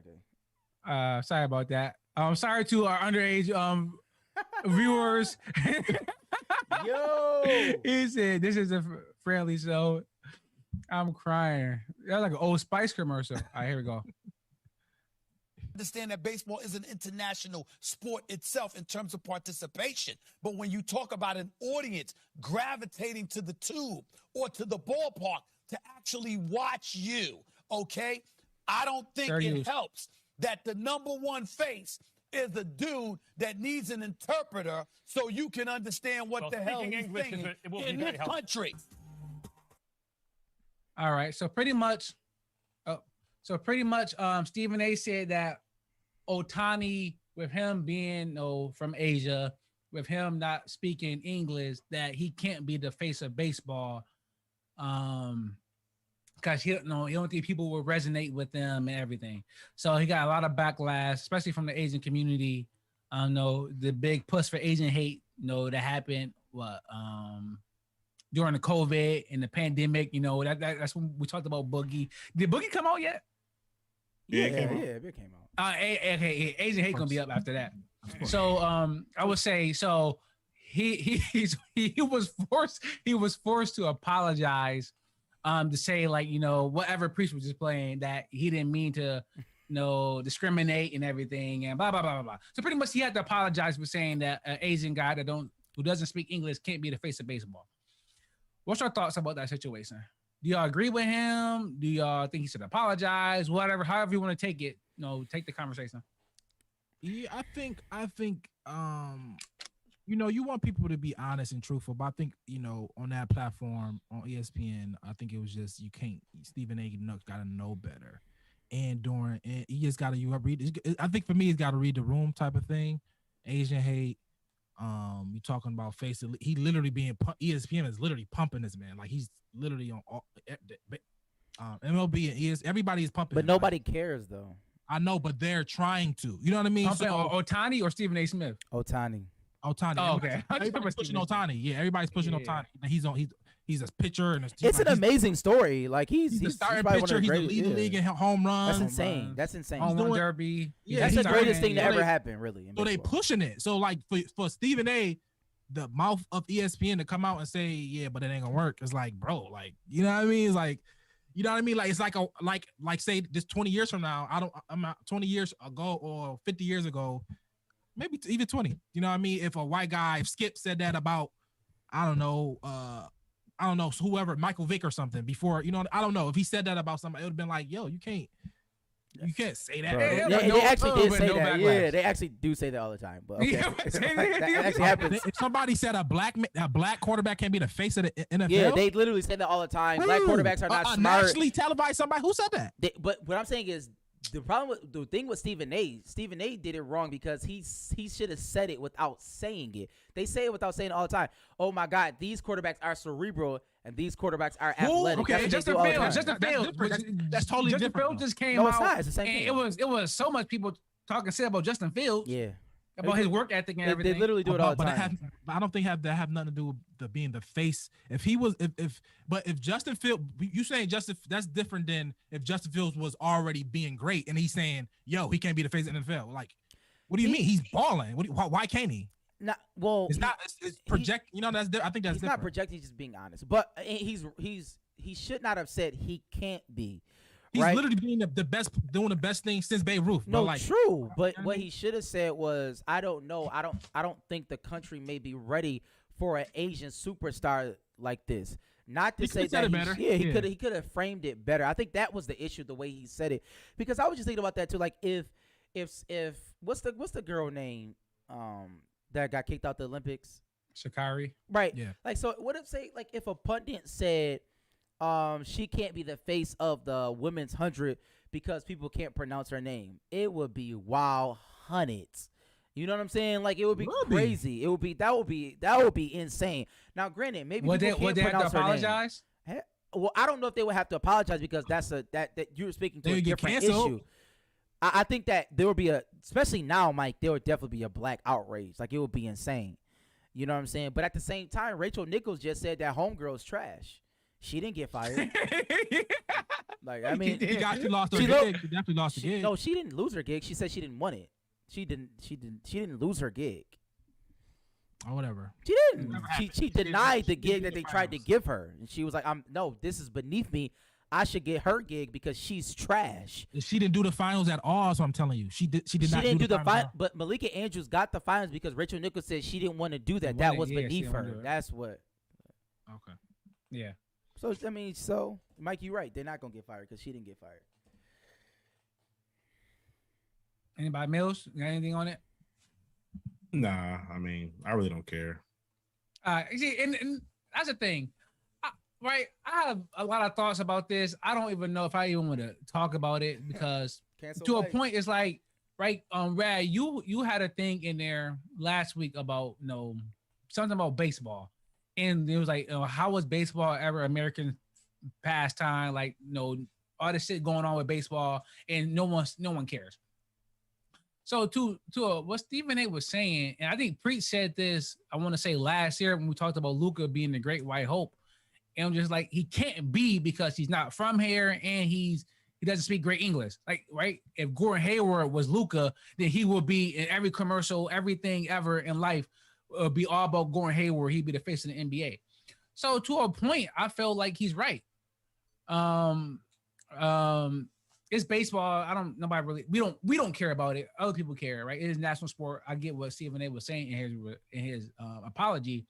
Sorry about that. Sorry to our underage viewers. Yo, he said this is a friendly show. I'm crying. That's like an Old Spice commercial. All right, here we go. Understand that baseball is an international sport itself in terms of participation. But when you talk about an audience gravitating to the tube or to the ballpark to actually watch you, okay, I don't think it helps that the number one face is a dude that needs an interpreter so you can understand what the hell he's saying in this country. All right, so pretty much, Stephen A. said that Ohtani, with him being from Asia, with him not speaking English, that he can't be the face of baseball, because he don't think people will resonate with them and everything. So he got a lot of backlash, especially from the Asian community. The big push for Asian hate, that happened during the COVID and the pandemic. That's when we talked about Boogie. Did Boogie come out yet? Yeah, it came out. Okay, Asian hate gonna be up after that. So I would say he was forced to apologize, to say whatever Priest was just playing, that he didn't mean to discriminate and everything and blah blah blah blah blah. So pretty much he had to apologize for saying that an Asian guy who doesn't speak English can't be the face of baseball. What's your thoughts about that situation? Do y'all agree with him? Do y'all think he should apologize? Whatever, however you want to take it, take the conversation. Yeah, I think, you want people to be honest and truthful, but I think, on that platform, on ESPN, I think it was just, Stephen A. got to know better. And he just got to read. I think for me, he's got to read the room type of thing. Asian hate. You talking about face? He literally ESPN is literally pumping this man. Like he's literally on all, MLB and ESPN. Everybody is pumping. But nobody cares though. I know, but they're trying to. You know what I mean? Ohtani or Stephen A. Smith? Ohtani. Oh, okay. Everybody's pushing Ohtani. Yeah, everybody's pushing Ohtani. He's a pitcher and it's an amazing story. Like he's the starting pitcher. He's the lead the league in home runs. That's insane. Home run derby. Yeah, that's the greatest thing to ever happen, really. So they pushing it. So like for Stephen A., the mouth of ESPN to come out and say, yeah, but it ain't gonna work. It's like, bro, like, you know what I mean? It's like, you know what I mean? Like, it's like like say this 20 years from now, I'm not 20 years ago or 50 years ago, maybe even 20. You know what I mean? If a white guy, if Skip said that about, I don't know, whoever, Michael Vick or something before, I don't know. If he said that about somebody, it would have been like, yo, you can't say that. They actually did say that. Backlash. Yeah, they actually do say that all the time. But okay. That actually happens. If somebody said a black quarterback can't be the face of the NFL. Yeah, they literally say that all the time. Black quarterbacks are not smart. Nationally televised somebody who said that. But what I'm saying is the thing with Stephen A did it wrong because he should have said it without saying it. They say it without saying it all the time. Oh my God, these quarterbacks are cerebral and these quarterbacks are athletic. Okay, Justin Fields. That's totally different. Fields just came no, out. It's not. It's the same and thing. it was so much people talking shit about Justin Fields. Yeah. About his work ethic and everything. They literally do it all the time. But I don't think that have nothing to do with being the face. If he was, if Justin Fields, you saying Justin, that's different than if Justin Fields was already being great and he's saying, yo, he can't be the face of the NFL. Like, what do you mean? He's balling. Why can't he? It's not. It's project. I think that's he's different. He's not projecting. He's just being honest. But he should not have said he can't be. He's right? literally being the best, doing the best thing since Babe Ruth. No, true. But what he should have said was, I don't know. I don't think the country may be ready for an Asian superstar like this. Not to say that he could have framed it better. I think that was the issue, the way he said it. Because I was just thinking about that too. Like if what's the girl name that got kicked out the Olympics? Sha'Carri. Right. Yeah. Like, so what if a pundit said she can't be the face of the women's 100 because people can't pronounce her name? It would be wild hundreds. You know what I'm saying? Like, it would be crazy. It would be that would be insane. Now, granted, maybe would people they can't have to pronounce apologize? Her name. Well, I don't know if they would have to apologize because that you're speaking to a different issue. I think that there would be especially now, Mike, there would definitely be a black outrage. Like, it would be insane. You know what I'm saying? But at the same time, Rachel Nichols just said that homegirl's trash. She didn't get fired. Like, I mean, she lost her gig. She definitely lost the gig. No, she didn't lose her gig. She said she didn't want it. She didn't lose her gig. Or whatever. She didn't. She denied the gig that they tried to give her, and she was like, no, this is beneath me. I should get her gig because she's trash." She didn't do the finals at all, so I'm telling you, she didn't do the finals. But Malika Andrews got the finals because Rachel Nichols said she didn't want to do that. That was beneath her. That's what. Okay. Yeah. So I mean, Mike, you're right. They're not gonna get fired because she didn't get fired. Anybody, Mills? Got anything on it? Nah, I mean, I really don't care. See, and that's the thing, right? I have a lot of thoughts about this. I don't even know if I even want to talk about it because a point, it's like, right? Rad, you had a thing in there last week about something about baseball, and it was like, how was baseball ever American pastime? Like, all this shit going on with baseball, and no one cares. So to what Stephen A was saying, and I think Preach said this, I want to say last year when we talked about Luka being the great white hope, and I'm just like, he can't be because he's not from here and he doesn't speak great English. Like, right? If Gordon Hayward was Luka, then he would be in every commercial, everything ever in life would be all about Gordon Hayward. He'd be the face of the NBA. So to a point, I felt like he's right. It's baseball. We don't care about it. Other people care, right? It is national sport. I get what Stephen A was saying in his apology.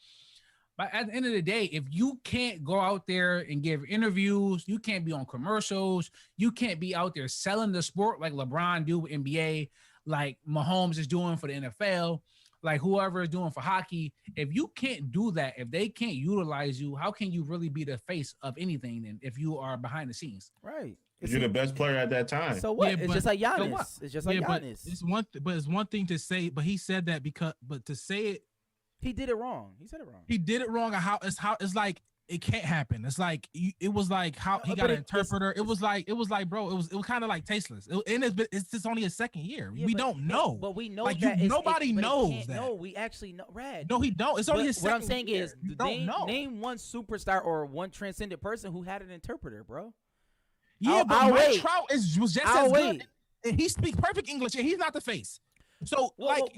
But at the end of the day, if you can't go out there and give interviews, you can't be on commercials, you can't be out there selling the sport like LeBron do with NBA, like Mahomes is doing for the NFL, like whoever is doing for hockey. If you can't do that, if they can't utilize you, how can you really be the face of anything then if you are behind the scenes? Right. You're the best player at that time. So what? Yeah, it's just like Giannis. It's just like Giannis. It's one thing to say, but he said that but to say it, he did it wrong. He said it wrong. He did it wrong. It's like it can't happen. It's like it was like how he got an interpreter. It was like, bro. It was kind of like tasteless. It's just only a second year. We don't know. But we know like that nobody knows that. No, we actually know. Rad. No, he don't. It's only his second. What I'm saying year. is, name one superstar or one transcendent person who had an interpreter, bro. Yeah, but Mike Trout was just as good, and he speaks perfect English, and he's not the face. So,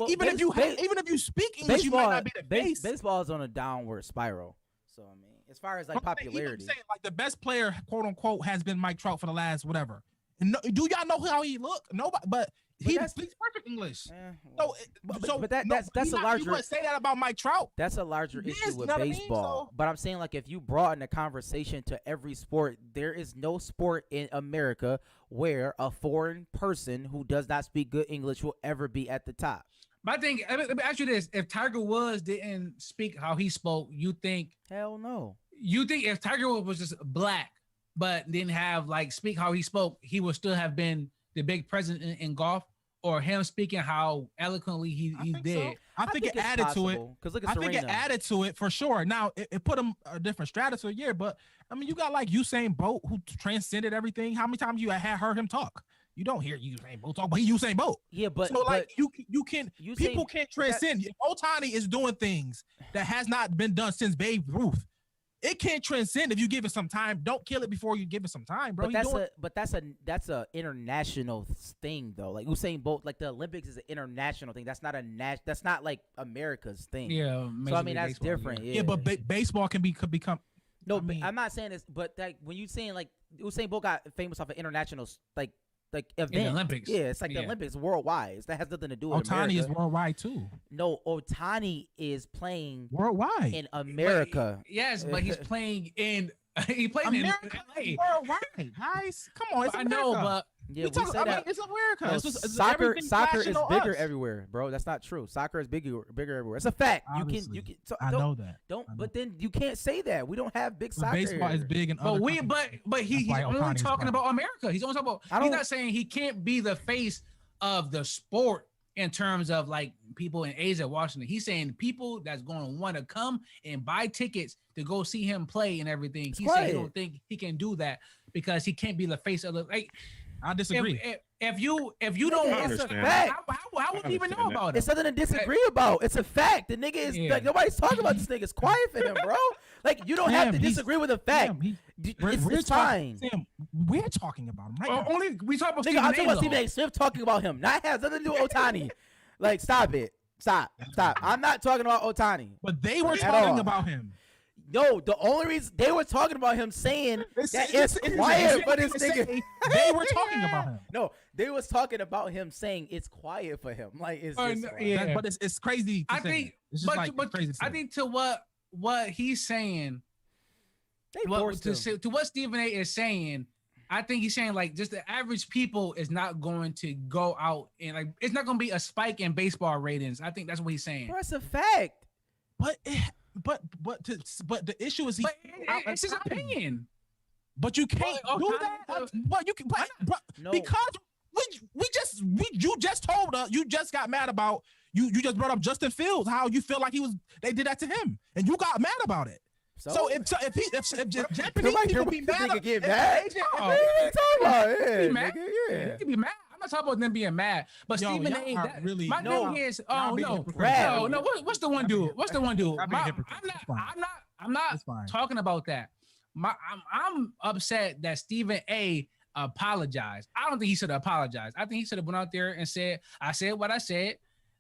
even if you speak English, you might not be the face. Baseball is on a downward spiral. So, I mean, as far as like popularity, saying, like the best player, quote unquote, has been Mike Trout for the last whatever. And do y'all know how he looked? Nobody, but he speaks perfect English. But that's a larger. You wouldn't say that about Mike Trout. That's a larger issue with baseball. But I'm saying, like, if you broaden the conversation to every sport, there is no sport in America where a foreign person who does not speak good English will ever be at the top. But I think, let me ask you this: if Tiger Woods didn't speak how he spoke, you think? Hell no. You think if Tiger Woods was just black, but didn't have speak how he spoke, he would still have been the big president in golf, or him speaking how eloquently he did. So. I think it added to it. Because look at I think it added to it for sure. Now it put him a different stratosphere, but I mean, you got like Usain Bolt who transcended everything. How many times you had heard him talk? You don't hear Usain Bolt talk, but he Usain Bolt. Yeah, but so like you can people can't transcend. Ohtani is doing things that has not been done since Babe Ruth. It can't transcend if you give it some time. Don't kill it before you give it some time, bro. But that's a international thing though. Like Usain Bolt, like the Olympics is an international thing. That's not that's not like America's thing. Yeah. So I mean that's different. Yeah, but baseball could become. No, I'm not saying this, but like when you saying like Usain Bolt got famous off of international like event. In the Olympics. Yeah, it's like the Olympics worldwide. That has nothing to do with Ohtani America. is worldwide too. No, Ohtani is playing worldwide in America. But he's playing in America, in worldwide, guys. Come on, it's America. I know, but yeah, we say that. It's America. No, it's soccer is bigger us. everywhere, bro. That's not true. Soccer is bigger everywhere. It's a fact. Obviously. You can. So I know that. But then you can't say that. We don't have big soccer. Baseball is big in other countries. But he's only talking about America. He's only talking about. He's not saying he can't be the face of the sport in terms of like people in Asia, Washington. He's saying people that's going to want to come and buy tickets to go see him play and everything. He said he don't think he can do that because he can't be the face of the like. I disagree. If you don't, it's a fact. How would you even know about it? It's something to disagree about. It's a fact. The nigga is like nobody's talking about this nigga. It's quiet for him, bro. Like you don't have to disagree with the fact. It's fine. Sam, we're talking about him right now. Only we talk about. Nigga, I'm talking about Stephen A. Smith talking about him. Not has nothing to do with Ohtani. Like stop it. Stop. I'm not talking about Ohtani. But they were talking about him. No, the only reason they were talking about him saying that it's quiet for this nigga. They were talking about him. No, they was talking about him saying it's quiet for him. Like it's just but it's crazy. I think, I think to what he's saying, to what Stephen A. is saying, I think he's saying like just the average people is not going to go out and like it's not going to be a spike in baseball ratings. I think that's what he's saying. Bro, it's a fact. But the issue is it's his opinion. But you can't do that. But you can, because you just told us you just got mad about you just brought up Justin Fields how you feel like they did that to him and you got mad about it. So if Japanese people be mad, what are you talking about? You can be mad. I'm not talking about them being mad, but Stephen A. My thing is, what's the one dude? What's the one dude? I'm not talking about that. I'm upset that Stephen A. apologized. I don't think he should have apologized. I think he should have went out there and said, "I said what I said.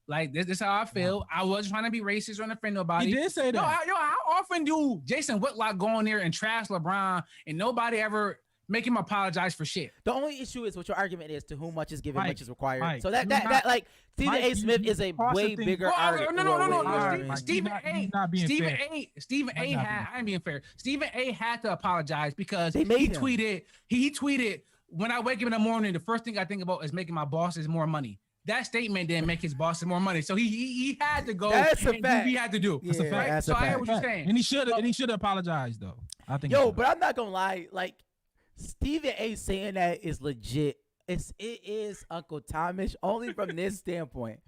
Like this is how I feel. Wow. I wasn't trying to be racist or offend nobody." He did say that. How often do Jason Whitlock go in there and trash LeBron and nobody ever make him apologize for shit? The only issue is what your argument is: to whom much is given, much is required. So that like Stephen A. Smith is a way bigger artist. No. Stephen A. had. I ain't being fair. Stephen A. had to apologize because he tweeted. He tweeted, "When I wake up in the morning, the first thing I think about is making my bosses more money." That statement didn't make his bosses more money, so he had to go. That's a fact. He had to do. That's a fact. Right? So I hear what you're saying, and he should apologize though. I think. But I'm not gonna lie. Like Stephen A. saying that is legit. It is Uncle Thomas only from this standpoint.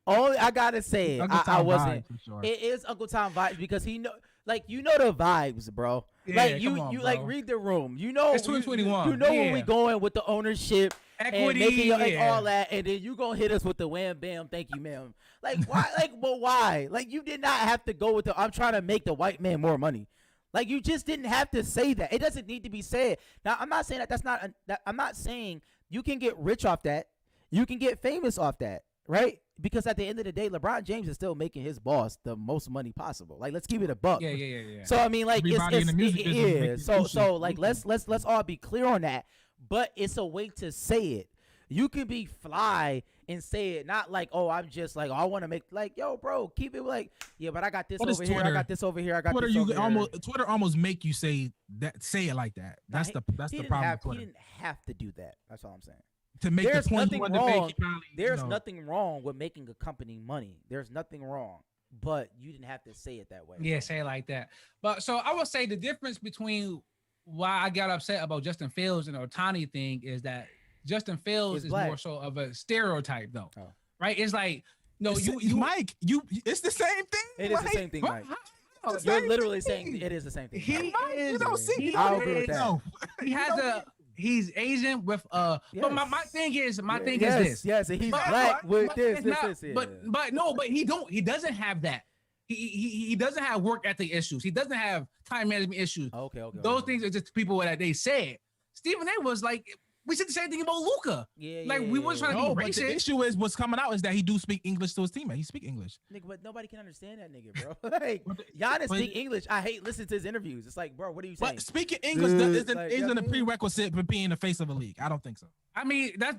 Only I gotta say it. I wasn't. Sure. It is Uncle Tom vibes because he know, like you know the vibes, bro. Yeah, like you like read the room. You know it's 2021. You know where we going with the ownership. Equity, and making like all that, and then you gonna hit us with the wham bam, thank you, ma'am. Like why? But why? Like you did not have to go with the I'm trying to make the white man more money. Like you just didn't have to say that. It doesn't need to be said. Now I'm not saying that's not. I'm not saying you can get rich off that. You can get famous off that, right? Because at the end of the day, LeBron James is still making his boss the most money possible. Like let's keep it a buck. Yeah. So I mean, like So like let's all be clear on that. But it's a way to say it. You can be fly and say it, not like, oh, I'm just like, oh, I want to make like, yo, bro, keep it like, yeah, but I got this over here, I got this over here, I got Twitter, this over here. Twitter almost make you say it like that. That's the problem with Twitter. He didn't have to do that. That's all I'm saying. To make the point he wanted to make, there's nothing wrong with making a company money. There's nothing wrong. But you didn't have to say it that way. Yeah, say it like that. But so I would say the difference between why I got upset about Justin Fields and the Ohtani thing is that Justin Fields is black. more so of a stereotype, though. Oh. Right? It's like, no, Mike, it's the same thing. It is the same thing, Mike. You're literally saying it is the same thing. He's Asian with yes. But my thing is this. Yes, and he's black with this. But he doesn't have that. He doesn't have work ethic issues. He doesn't have time management issues. Okay. Those things are just people that they said. Stephen A was like, we said the same thing about Luka. We was trying to be racist. But the issue is what's coming out is that he do speak English to his teammate. He speak English. Nigga, but nobody can understand that nigga, bro. Like, Giannis speak English. I hate listening to his interviews. It's like, bro, what are you saying? But speaking English isn't a prerequisite for being the face of a league. I don't think so. I mean, that's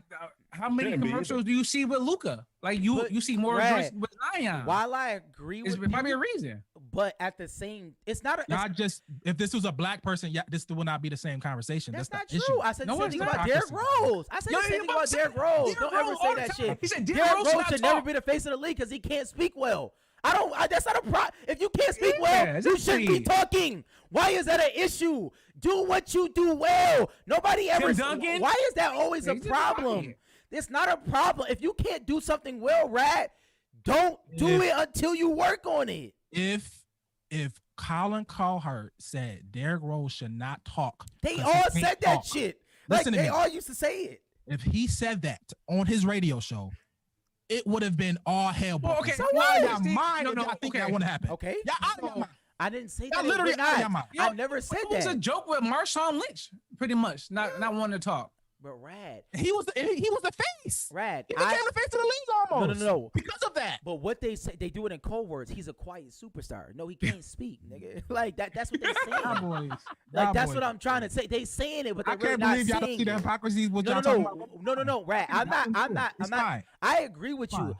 how many commercials do you see with Luka? Like you see more with Zion. While I agree with it's probably a reason. But at the same, it's not just if this was a black person, this will not be the same conversation. That's not true. Issue. I said the same thing about Derrick Rose. I said the same thing about Derrick Rose. Don't ever say that shit. He said Derrick Rose should never be the face of the league because he can't speak well. That's not a problem. If you can't speak well, you shouldn't be talking. Why is that an issue? Do what you do well. Nobody ever. Why is that always a problem? It's not a problem. If you can't do something well, Rad, don't do it until you work on it. If Colin Cowherd said Derrick Rose should not talk, they all said that shit. Like they all used to say it. If he said that on his radio show, it would have been all hell. Well, okay, so what? I think that wouldn't happen. Okay, I didn't say that. Literally, I never said that. It was a joke with Marshawn Lynch, pretty much. Not wanting to talk. But Rad, he was the face. Rad, he became the face of the league almost. No, because of that. But what they say, they do it in code words. He's a quiet superstar. No, he can't speak, nigga. Like that. That's what they're saying. That's what I'm trying to say. They saying it, but they're really not saying it. I can't believe y'all don't see the hypocrisy. No, Rad. I'm not. I agree with you.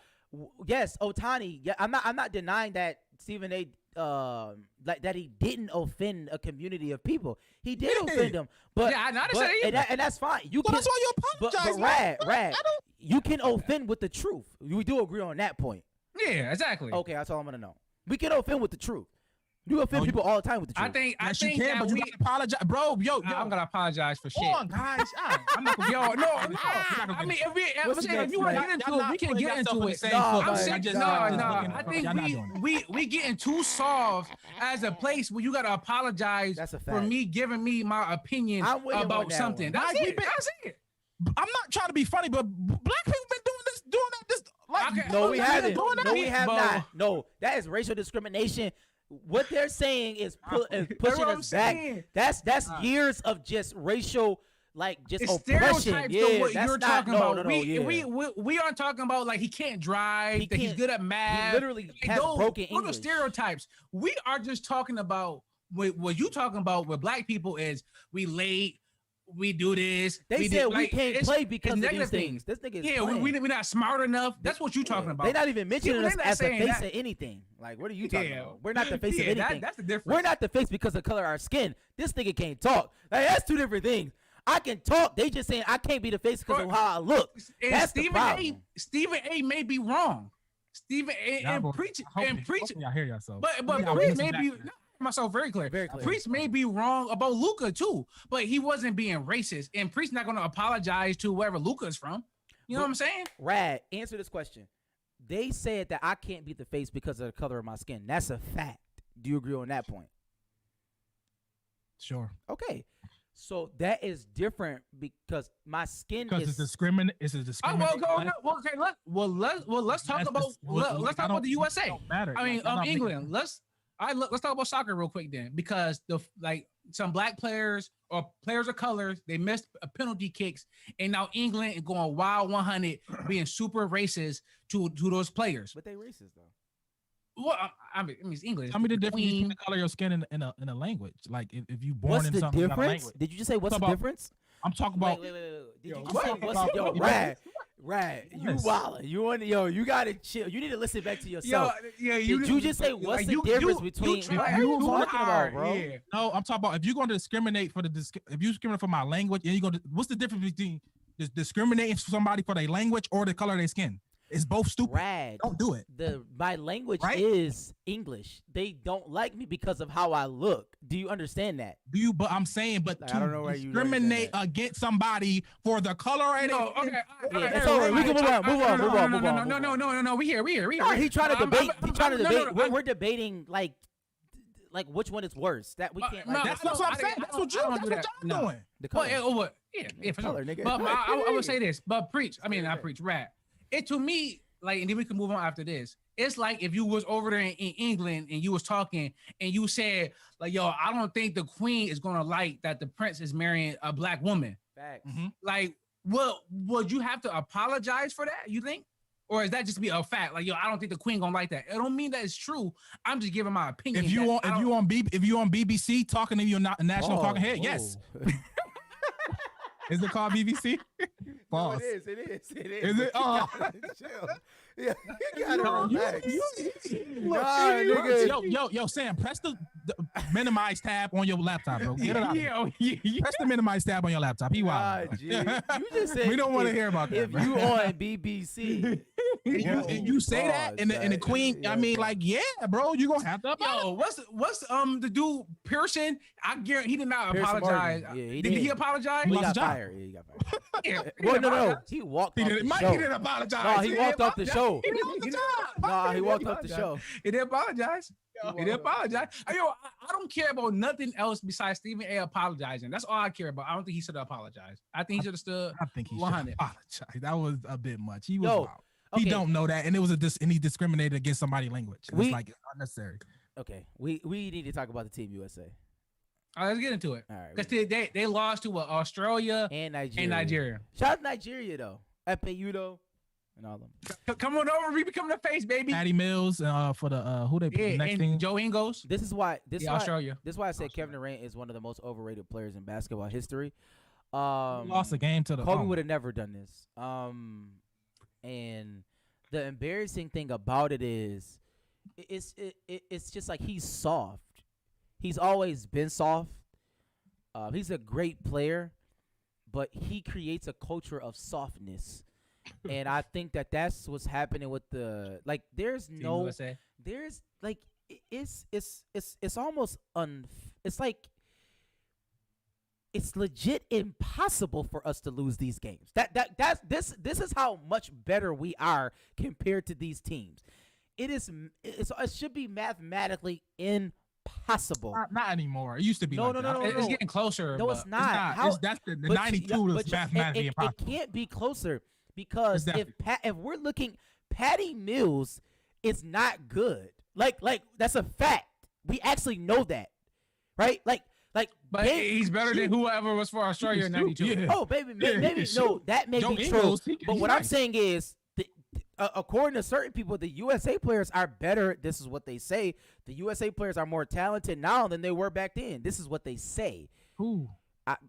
Yes, Ohtani. Yeah, I'm not denying that Stephen A. That he didn't offend a community of people. He did offend them, but and that's fine. That's why you apologize. But Rad, you can offend with the truth. We do agree on that point. Yeah, exactly. Okay, that's all I'm gonna know. We can offend with the truth. You offend people all the time with the truth. I think you can, but you gotta apologize, bro. Yo, I'm gonna apologize for shit. Come on, guys. I'm not gonna. No. I mean, if you want to get into it, we can get into it. I think we getting too soft as a place where you gotta apologize for me giving me my opinion about something. That's it. I'm not trying to be funny, but black people been doing this. No, we haven't. No, we have not. No, that is racial discrimination. What they're saying is pushing us back. That's years of just racial, oppression. Yeah, what you're talking about. We aren't talking about like he can't drive, that he's good at math. He literally has broken English. Those stereotypes. We are just talking about what you talking about with black people is we late. We do this. They said we can't play because of these things. This nigga is we're not smart enough. That's what you talking about. They're not even mentioning us as the face of anything. Like, what are you talking about? We're not the face of anything. That's the difference. We're not the face because of the color of our skin. This nigga can't talk. Like, that's two different things. I can talk. They just saying I can't be the face because of how I look. That's the problem. Stephen A. may be wrong. Stephen A. and preach. I hear yourself. But preach may be. Myself very clear. Priest may be wrong about Luka too, but he wasn't being racist. And Priest not going to apologize to wherever Luka is from. You know what I'm saying? Rad, answer this question. They said that I can't be the face because of the color of my skin. That's a fact. Do you agree on that point? Sure. Okay. So that is different because my skin is it's discriminate. It's a discrimination. Let's talk about the USA. I mean, England. Let's talk about soccer real quick then, because some black players or players of color, they missed penalty kicks, and now England is going wild 100, being super racist to those players. But they racist though. Well, I mean, it's English. Tell me the difference between the color of your skin in a language. Like if you born what's in the something difference? language. Did you just say what's the difference? I'm talking about. Wait. Did you just say what's the Rad, you wildin'. You gotta chill. You need to listen back to yourself. Did you just say what's the difference between what are you talking about, bro? Yeah. No, I'm talking about if you're going to discriminate if you discriminate for my language, and what's the difference between discriminating for somebody for their language or the color of their skin? It's both stupid. Rad. Don't do it. My language Right? is English. They don't like me because of how I look. Do you understand that? Do you? But I'm saying, but Like, I don't know to where you discriminate learned against somebody for the color and No, okay. Yeah, that's all right. We can move on. No. We here. No, he trying to debate. He trying to debate. No, We're debating like which one is worse. That we can't. Like, That's what I'm saying. That's what y'all doing. The color. Yeah, for color, sure. nigga. But I would say this. But not preach, rap. It to me, like, and then we can move on after this. It's like if you was over there in England and you was talking and you said, like, yo, I don't think the queen is gonna like that the prince is marrying a black woman. Facts. Like, well, would you have to apologize for that? You think? Or is that just be a fact? Like, yo, I don't think the queen gonna like that. It don't mean that it's true. I'm just giving my opinion. If you on BBC talking to your national talking head, yes. Is it called BBC? No, it is. Is it? Oh. Chill. Yeah, you gotta relax. Yo, Sam, press the minimize tab on your laptop, bro. Get it out. Press the minimize tab on your laptop. He wild. You just said we don't want to hear about that. If bro. you on BBC, you say that, and the queen. I mean, like, yeah, bro, you gonna have to. Yo, what's the dude Pearson? I guarantee he did not Pearson apologize. Martin. Yeah, he did he apologize? He lost got his job. fired. Yeah, he got fired. Yeah, Well, no. He walked off the show. He didn't apologize. No, he walked off the show. He lost the job. No, he walked off the show. He didn't apologize. He didn't apologize. Yo, I don't care about nothing else besides Stephen A. apologizing. That's all I care about. I don't think he should have apologized. I think he should have stood. I think he should 100. apologize. That was a bit much. He was wild. Okay. He don't know that, and it was and he discriminated against somebody's language. It's like it's unnecessary. Okay, we need to talk about the Team USA. All right, let's get into it. All right, because they lost to Australia and Nigeria. Shout out to Nigeria though. FAU though, and all of them. Come on over, we become the face, baby. Patty Mills for the who they the next thing. Joe Ingles. This is why Australia. This is why I said Kevin Durant is one of the most overrated players in basketball history. Lost a game to the Kobe would have never done this. And the embarrassing thing about it is, it's just like he's soft. He's always been soft. He's a great player, but he creates a culture of softness, and I think that's what's happening with the like. There's like it's almost it's like. It's legit impossible for us to lose these games. This is how much better we are compared to these teams. It should be mathematically impossible. Not anymore. It used to be. No. It's getting closer. No, it's not. That's the 92 is mathematically impossible. It can't be closer because if we're looking, Patty Mills is not good. Like that's a fact. We actually know that, right? But he's better than whoever was for Australia in 92. Yeah. Oh, baby, maybe no, that may be true. But what I'm saying is, according to certain people, the USA players are better. This is what they say. The USA players are more talented now than they were back then. This is what they say. Who?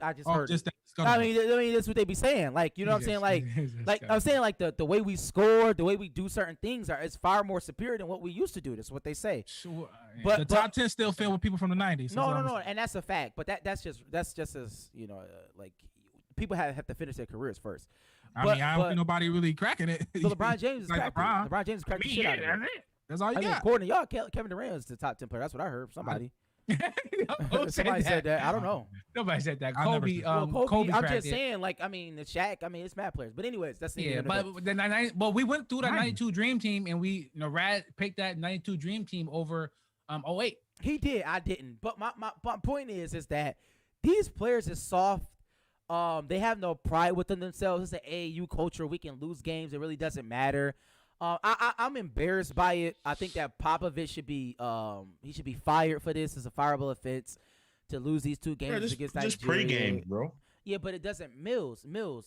I just heard. I mean, that's what they be saying. Like, you know what I'm saying? Like I'm saying, like the way we score, the way we do certain things is far more superior than what we used to do. That's what they say. Sure. But the top 10 still filled with people from the 90s. No, and that's a fact. But that's just as like people have to finish their careers first. I don't think nobody really cracking it. So LeBron James is cracking. LeBron James is cracking the shit out of it. That's all you got. According to y'all, Kevin Durant is the top 10 player. That's what I heard. Somebody. Somebody said that. I don't know. Nobody said that. Kobe. Kobe I'm just saying, like, I mean, the Shaq. I mean, it's mad players. But anyways, that's the but we went through that 92 Dream Team, and we Rad picked that 92 Dream Team over 08. He did. I didn't. But my point is that these players is soft. They have no pride within themselves. It's an AAU culture. We can lose games. It really doesn't matter. I'm embarrassed by it. I think that Popovich should be he should be fired for this. It's a fireable offense to lose these two games against Nigeria. Just pre-game, bro. Yeah, but it doesn't. Mills.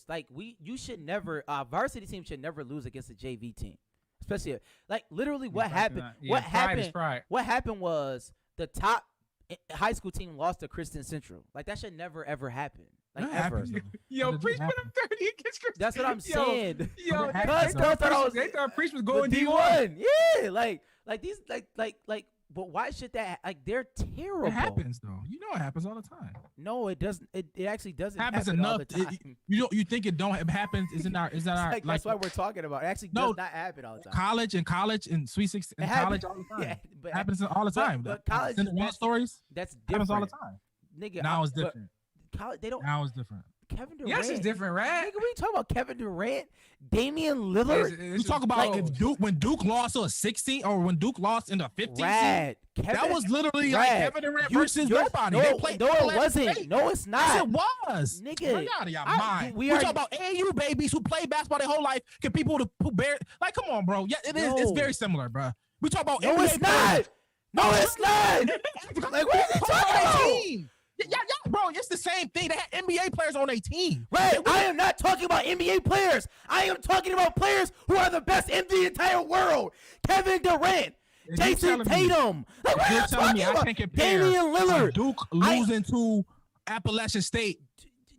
Like you should never. Varsity team should never lose against a JV team, especially like literally what happened. What happened was the top high school team lost to Kristen Central. Like that should never ever happen. Like ever. Yo, Preach put up 30 against Kristen. That's what I'm saying. Yo, they thought Preach was going D1. Yeah, like these like But why should that? Like, they're terrible. It happens though. You know, it happens all the time. No, it doesn't. It actually doesn't Happens happen all enough. the time. You think it don't? It happens. Isn't our? Is that our? Like, that's why we're talking about. It actually does not happen all the time. College and Sweet 16 and college all the time. Yeah, but happens all the time. But college stories. That's different. Happens all the time. Nigga, now it's different. College, they don't. Now it's different. Kevin Durant. Yes, it's different, right? Nigga, we talking about Kevin Durant, Damian Lillard. We talk about when Duke lost to a 16 or when Duke lost in the 15. Rad. That was literally like Kevin Durant versus nobody. No, They played no, it wasn't. No, it's not. Yes, it was. Nigga, Bring out of your mind. We are talk about AAU babies who play basketball their whole life. Can people who bear like? Come on, bro. Yeah, it is. It's very similar, bro. We talk about no, NBA it's not. players. No, it's not. Like, what are you talking about? Yeah, bro, it's the same thing. They had NBA players on their team. Right, I am not talking about NBA players. I am talking about players who are the best in the entire world. Kevin Durant, Jason Tatum. Like, what are you talking about? I can't compare Damian Lillard. Duke losing to Appalachian State.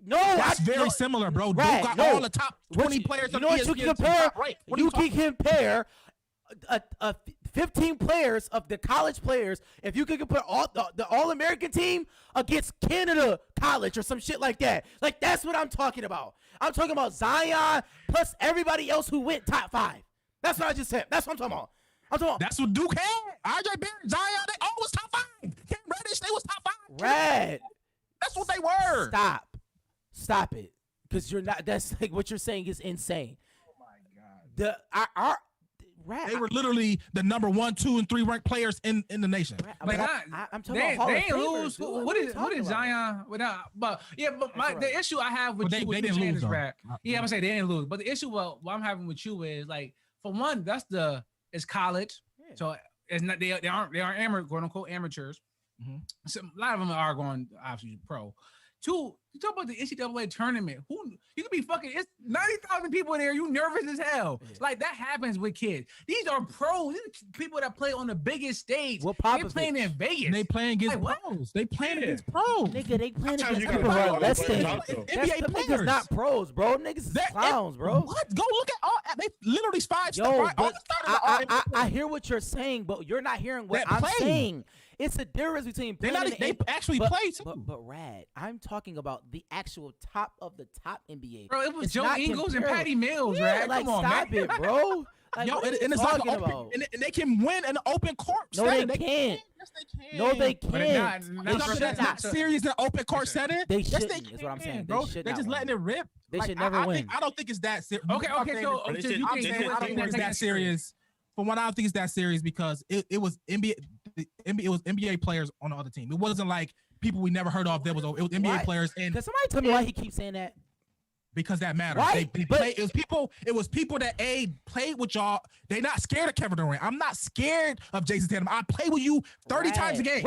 No, that's very similar, bro. Duke got all the top 20 players. You know what you can compare? You can compare 15 players of the college players. If you could compare the All-American team against Canada College or some shit like that. Like, that's what I'm talking about. I'm talking about Zion plus everybody else who went top 5. That's what I just said. That's what I'm talking about. That's what Duke had. RJ Barrett, Zion, they all was top 5. Cam Reddish, they was top 5. Right. That's what they were. Stop it. Because you're not. That's like what you're saying is insane. Oh my God. They were literally the number 1, 2, and 3 ranked players in the nation. Like, I'm talking about they ain't lose. What is Zion without? But yeah, but the issue I have with you, they didn't lose, is rap. Yeah, I'm gonna say they didn't lose. But the issue what I'm having with you is like, for one, it's college, so it's not they aren't quote unquote amateurs. Mm-hmm. So a lot of them are going obviously pro. 2, you talk about the NCAA tournament. You could be fucking. It's 90,000 people in there. You nervous as hell. Yeah. Like, that happens with kids. These are pros. These are people that play on the biggest stage. They're playing in Vegas. They playing against pros. They playing against pros. Nigga, they playing against people who are less than NBA players. Niggas not pros, bro. Niggas is clowns, bro. What? Go look at all. They literally 5 Yo, I hear what you're saying, but you're not hearing what I'm saying. It's a difference between playing they actually play too. But Rad, I'm talking about the actual top of the top NBA. Bro, it was Joe Ingles and Patty Mills, Rad. Like, come on, stop man. it, bro. Like, yo, and it's like and they can win an open court. No, they can't. Yes, they can. No, they can't. That's not serious in an open court setting. They shouldn't. Is what I'm saying, bro. They're just letting it rip. They should never win. I don't think it's that serious. Okay. So I don't think it's that serious. For one, I don't think it's that serious because it was NBA. It was NBA players on the other team. It wasn't like people we never heard of. It was NBA players. And can somebody tell me why he keeps saying that? Because that matters. They play. It was people that played with y'all. They not scared of Kevin Durant. I'm not scared of Jason Tatum. I play with you 30 times a game.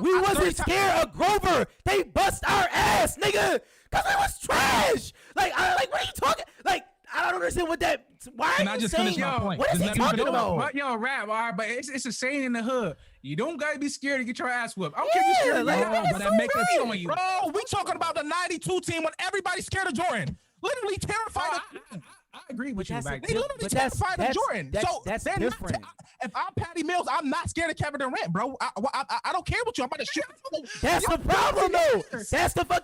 We wasn't scared of Grover. They bust our ass, nigga. Cause it was trash. Like what are you talking? Like, I don't understand what that. Why are you saying? What is he talking about? Yo, rap, all right, but it's a saying in the hood. You don't gotta be scared to get your ass whooped. I don't care if you're scared. But that makes it on you, bro. We talking about the '92 team when everybody's scared of Jordan. Literally terrified of. I agree with you. They literally terrified of Jordan. So that's different. If I'm Patty Mills, I'm not scared of Kevin Durant, bro. I don't care what you. I'm about to shoot. That's the problem, though.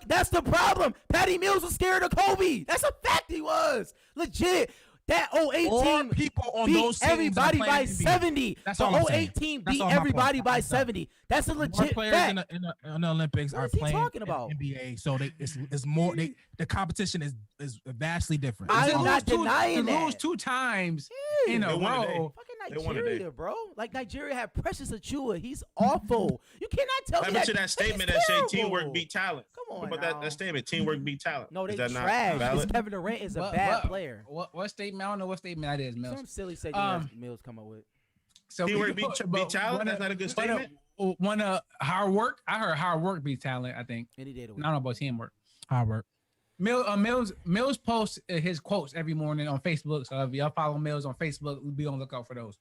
That's the problem. Patty Mills was scared of Kobe. That's a fact. He was legit. That 08 team people on beat those everybody by 70. The 08 team beat everybody by 70. That's a legit players fact. in the Olympics are playing talking about? NBA, so it's more. The competition is vastly different. I'm not denying that. Lose 2 times in a row. Fucking Nigeria, bro. Like, Nigeria had Precious Achua. He's awful. You cannot tell me that statement that say teamwork beat talent. Come on, about that statement, teamwork beat talent. No, they trash. Because Kevin Durant is a bad player. What statement? I don't know what statement that is, Mills. Some silly said Mills come up with. So teamwork beat talent. That's not a good statement. Hard work. I heard hard work beat talent. I think. Any day of the I week. don't know about teamwork. Hard work. Mills posts his quotes every morning on Facebook. So if y'all follow Mills on Facebook, we'll be on the lookout for those.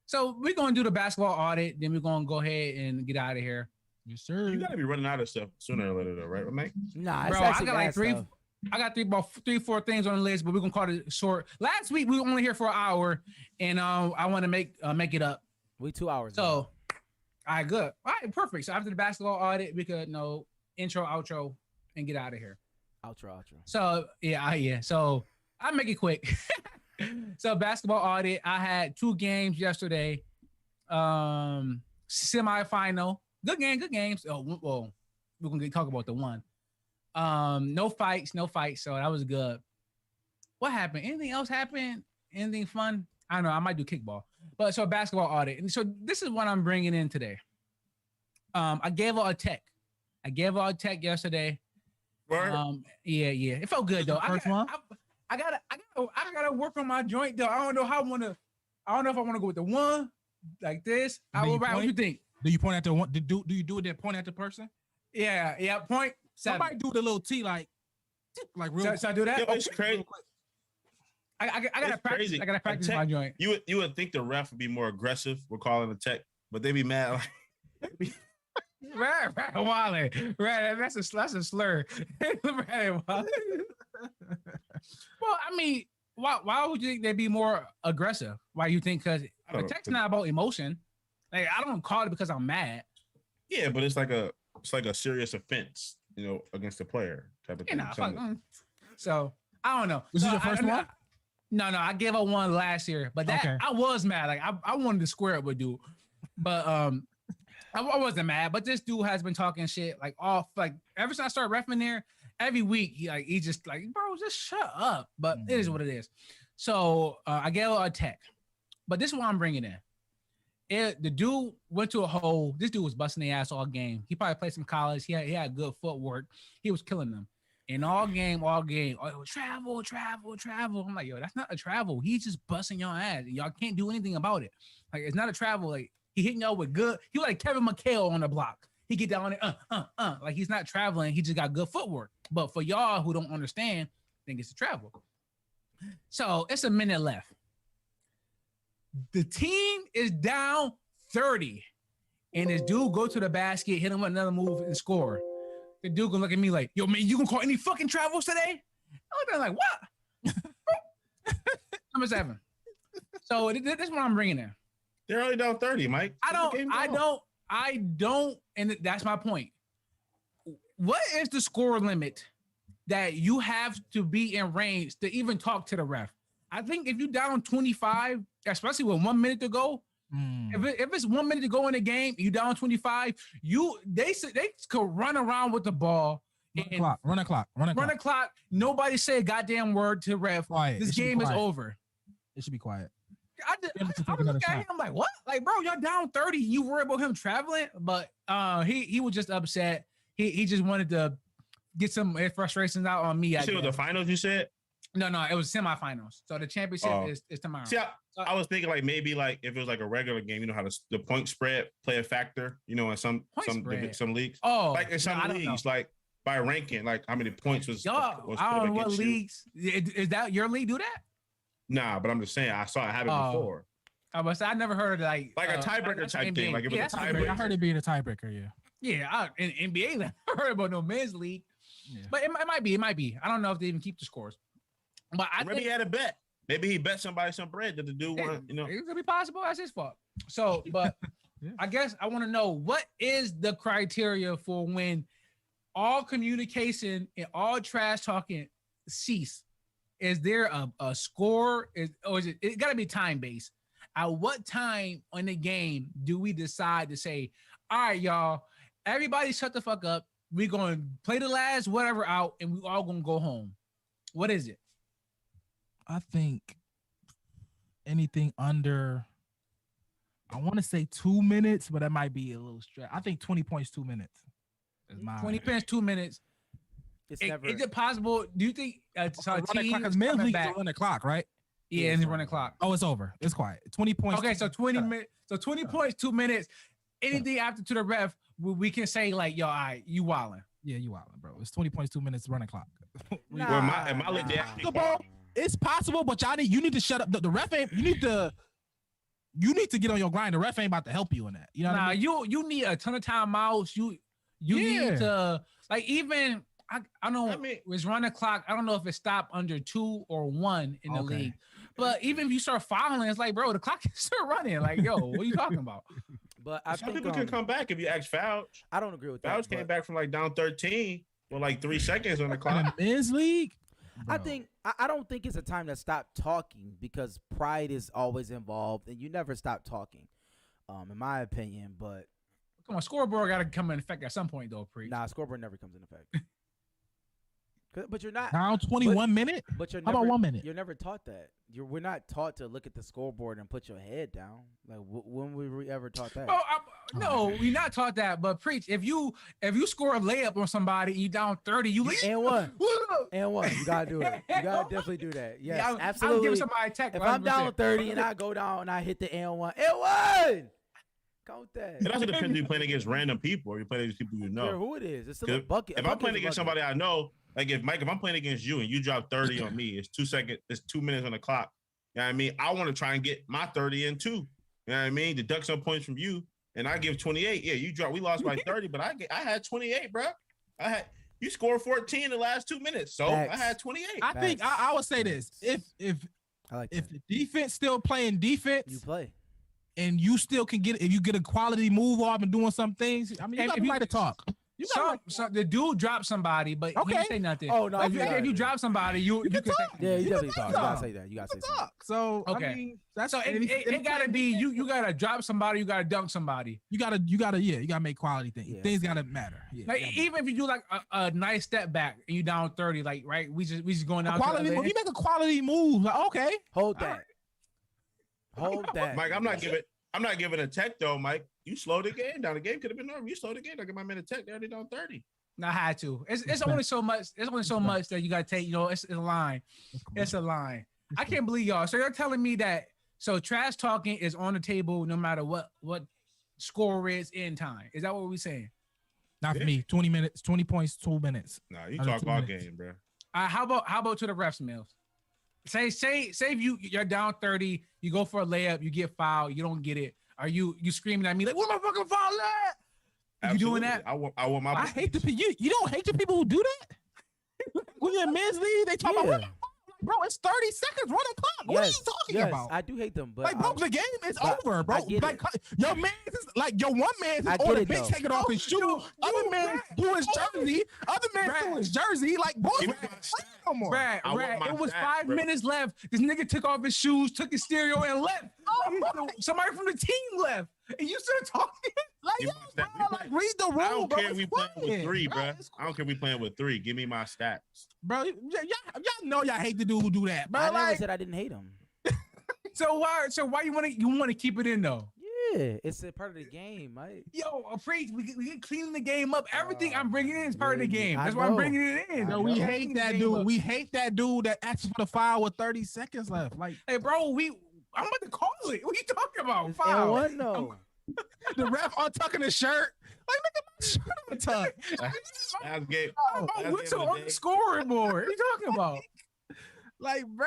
So we're gonna do the basketball audit, then we're gonna go ahead and get out of here. Yes, sir. You gotta be running out of stuff sooner or later, though, right, Mike? Nah, bro, I got like 3. I got 4 things on the list, but we're gonna call it short. Last week we were only here for an hour, and I want to make it up. We 2 hours. So All right, good. All right, perfect. So after the basketball audit, we could intro, outro, and get out of here. Outro. So yeah. So I'll make it quick. So basketball audit. I had 2 games yesterday. Semifinal. Good games. Oh, well, we're gonna talk about the one. No fights. So that was good. What happened? Anything else happen? Anything fun? I don't know. I might do kickball. But so basketball audit. And so this is what I'm bringing in today. I gave her a tech. Yesterday. Word? Yeah. It felt good though. First one? I gotta work on my joint though. I don't know if I want to go with the one like this. What you think? Do you point at the one? Do you do it then point at the person? Yeah. Point 7. Somebody do the little T like real. So I do that? Yo, it's crazy. I gotta practice. Crazy. I gotta practice my joint. You would think the ref would be more aggressive. We're calling a tech, but they be mad. Right, Wally. Right, that's a slur. Right, Wally. Well, I mean, why would you think they'd be more aggressive? Why you think? Because a tech's not about emotion. Like I don't call it because I'm mad. Yeah, but it's like a serious offense, against the player type of thing. So I don't know. Was this your first one? No, I gave up one last year, but that I was mad. Like I wanted to square up with dude, but I wasn't mad. But this dude has been talking shit like ever since I started reffing there. Every week he just like, bro, just shut up. But it is what it is. So I gave her a tech, but this is what I'm bringing in. The dude went to a hole. This dude was busting their ass all game. He probably played some college. He had good footwork. He was killing them. And all game, travel. I'm like, yo, that's not a travel. He's just busting your ass. Y'all can't do anything about it. Like, it's not a travel. Like, he hitting y'all with good. He like Kevin McHale on the block. He get down there, like he's not traveling. He just got good footwork. But for y'all who don't understand, think it's a travel. So it's a minute left. The team is down 30. And this dude go to the basket, hit him with another move and score. The dude gonna look at me like, yo, man, you gonna call any fucking travels today? I'm like, what? Number 7. So this is what I'm bringing in. They're only down 30, Mike. I don't, and that's my point. What is the score limit that you have to be in range to even talk to the ref? I think if you down 25, especially with 1 minute to go, if it's 1 minute to go in the game, you down 25, they could run around with the ball. Run a clock. Nobody say a goddamn word to ref. Quiet. This game is over. It should be quiet. I was looking at him, I'm like, what? Like, bro, you're down 30. You worry about him traveling? But he was just upset. He just wanted to get some frustrations out on me. You said the finals, you said? No, it was semifinals. So the championship is tomorrow. See, I was thinking like maybe like if it was like a regular game, how the point spread play a factor, in some leagues. Oh, like in some leagues, like by ranking, like how many points was I don't know what leagues. Is that your league do that? Nah, but I'm just saying I saw it happen before. I never heard of like a tiebreaker type thing. Like it was a tiebreaker. I heard it being a tiebreaker. Yeah, in NBA, I heard about no men's league. Yeah. But it might be. I don't know if they even keep the scores. But maybe he had a bet. Maybe he bet somebody some bread that the dude want. It could be possible. That's his fault. So, but I guess I want to know what is the criteria for when all communication and all trash talking cease. Is there a score? Or is it got to be time based? At what time in the game do we decide to say, all right, y'all, everybody shut the fuck up. We're going to play the last whatever out and we all going to go home. What is it? I think anything under, I want to say 2 minutes, but that might be a little stretch. I think 20 points, 2 minutes. 20 points, 2 minutes. Is it possible? Do you think men's league is run the clock, right? Yeah, and run the clock. Oh, it's over. It's quiet. 20 points. Okay, so 20 minutes. So 20 points, 2 minutes. Anything after to the ref, we can say like, yo, all right, you wilding. Yeah, you wilding, bro. It's 20 points, 2 minutes, running clock. It's possible, but you need to shut up. The ref ain't. You need to get on your grind. The ref ain't about to help you in that. You know what I mean? You need a ton of timeouts. You need to like even. I know it's run the clock. I don't know if it stopped under 2 or 1 in the league. But even if you start fouling, it's like, bro, the clock is still running. Like, yo, what are you talking about? But I Some think people can come back if you ask Fouch. I don't agree with that. Fouch came back from like down 13 with like 3 seconds on the clock. In the men's league, I think I don't think it's a time to stop talking because pride is always involved and you never stop talking, in my opinion. But come on, scoreboard got to come in effect at some point though. Nah, scoreboard never comes in effect. But you're not now 21 minutes. But you're how never, about 1 minute? You're never taught that. We're not taught to look at the scoreboard and put your head down. Like when were we ever taught that? No, we're not taught that. But preach, if you score a layup on somebody, you down 30, you leave. And one. And one. You gotta do it. You gotta definitely do that. Yes, yeah, absolutely. I'm giving somebody a tech. If I'm down 30 and I go down and I hit the and one, and one. Count that. It also depends if you're playing against random people or you're playing against people you know. Care who it is. It's still a bucket. If I'm playing against somebody I know, like if I'm playing against you and you drop 30 on me, it's 2 seconds, it's 2 minutes on the clock. You know what I mean? I want to try and get my 30 in too. You know what I mean? Deduct some points from you, and I give 28. Yeah, we lost by 30, but I had 28, bro. You scored 14 in the last 2 minutes, so I had 28. I think I would say this: if the defense still playing defense, you play. And you still can if you get a quality move off and doing some things. I mean, you got to talk. The dude dropped somebody, but he didn't say nothing. Oh no! If you drop somebody, you can say. Yeah, you definitely talk. You gotta say that. You gotta say something. So okay, I mean, it gotta be you gotta drop somebody, you gotta dunk somebody. You gotta make quality things. Yeah. Things gotta matter. Yeah, like even if you do like a nice step back and you down 30, like right, we just going down. Quality move. You make a quality move. Like, okay, hold that. Hold that, Mike. I'm not giving a tech though, Mike. You slowed the game down. The game could have been over. You slowed the game. I get my minute tech. They're already down 30. I had to. It's only so much. It's only so much that you gotta take. You know, it's a line. It's a line. I can't believe y'all. So you're telling me that trash talking is on the table no matter what score is in time. Is that what we're saying? Not for me. 20 minutes, 20 points, 2 minutes. Nah, you talk about game, bro. How about to the refs, Mills? Say if you're down 30, you go for a layup, you get fouled, you don't get it. Are you screaming at me like, "What my fucking foul at?" You doing that? I want my. I hate the people. You don't hate the people who do that. When you're in men's league, they talk about, bro, it's 30 seconds, run the clock. What are you talking about? I do hate them, but like, bro, the game is over, bro. Like, your man is like your one man is on the bench taking off his shoes. Other man doing his jersey. Other man doing his jersey. Like, boy, Brad, it was 5 minutes left. This nigga took off his shoes, took his stereo, and left. Somebody from the team left, and you still talking? Like, like read the rule, I don't bro. care if we playing with 3, bro. I don't care if we playing with 3. Give me my stats, bro. Y'all know y'all hate the dude who do that, bro. I never said I didn't hate him. So why you want to keep it in though? Yeah, it's a part of the game, right? Yo, preach. We can clean the game up. Everything I'm bringing in is part of the game. That's why I'm bringing it in. No, we hate that dude. We hate that dude that asks for the foul with 30 seconds left. Like, hey, bro, I'm about to call it. What are you talking about? Foul. No. The ref untucking his shirt. Like, look at my shirt untucked. That's game. Whistle on the scoreboard. What are you talking about? Like, bro,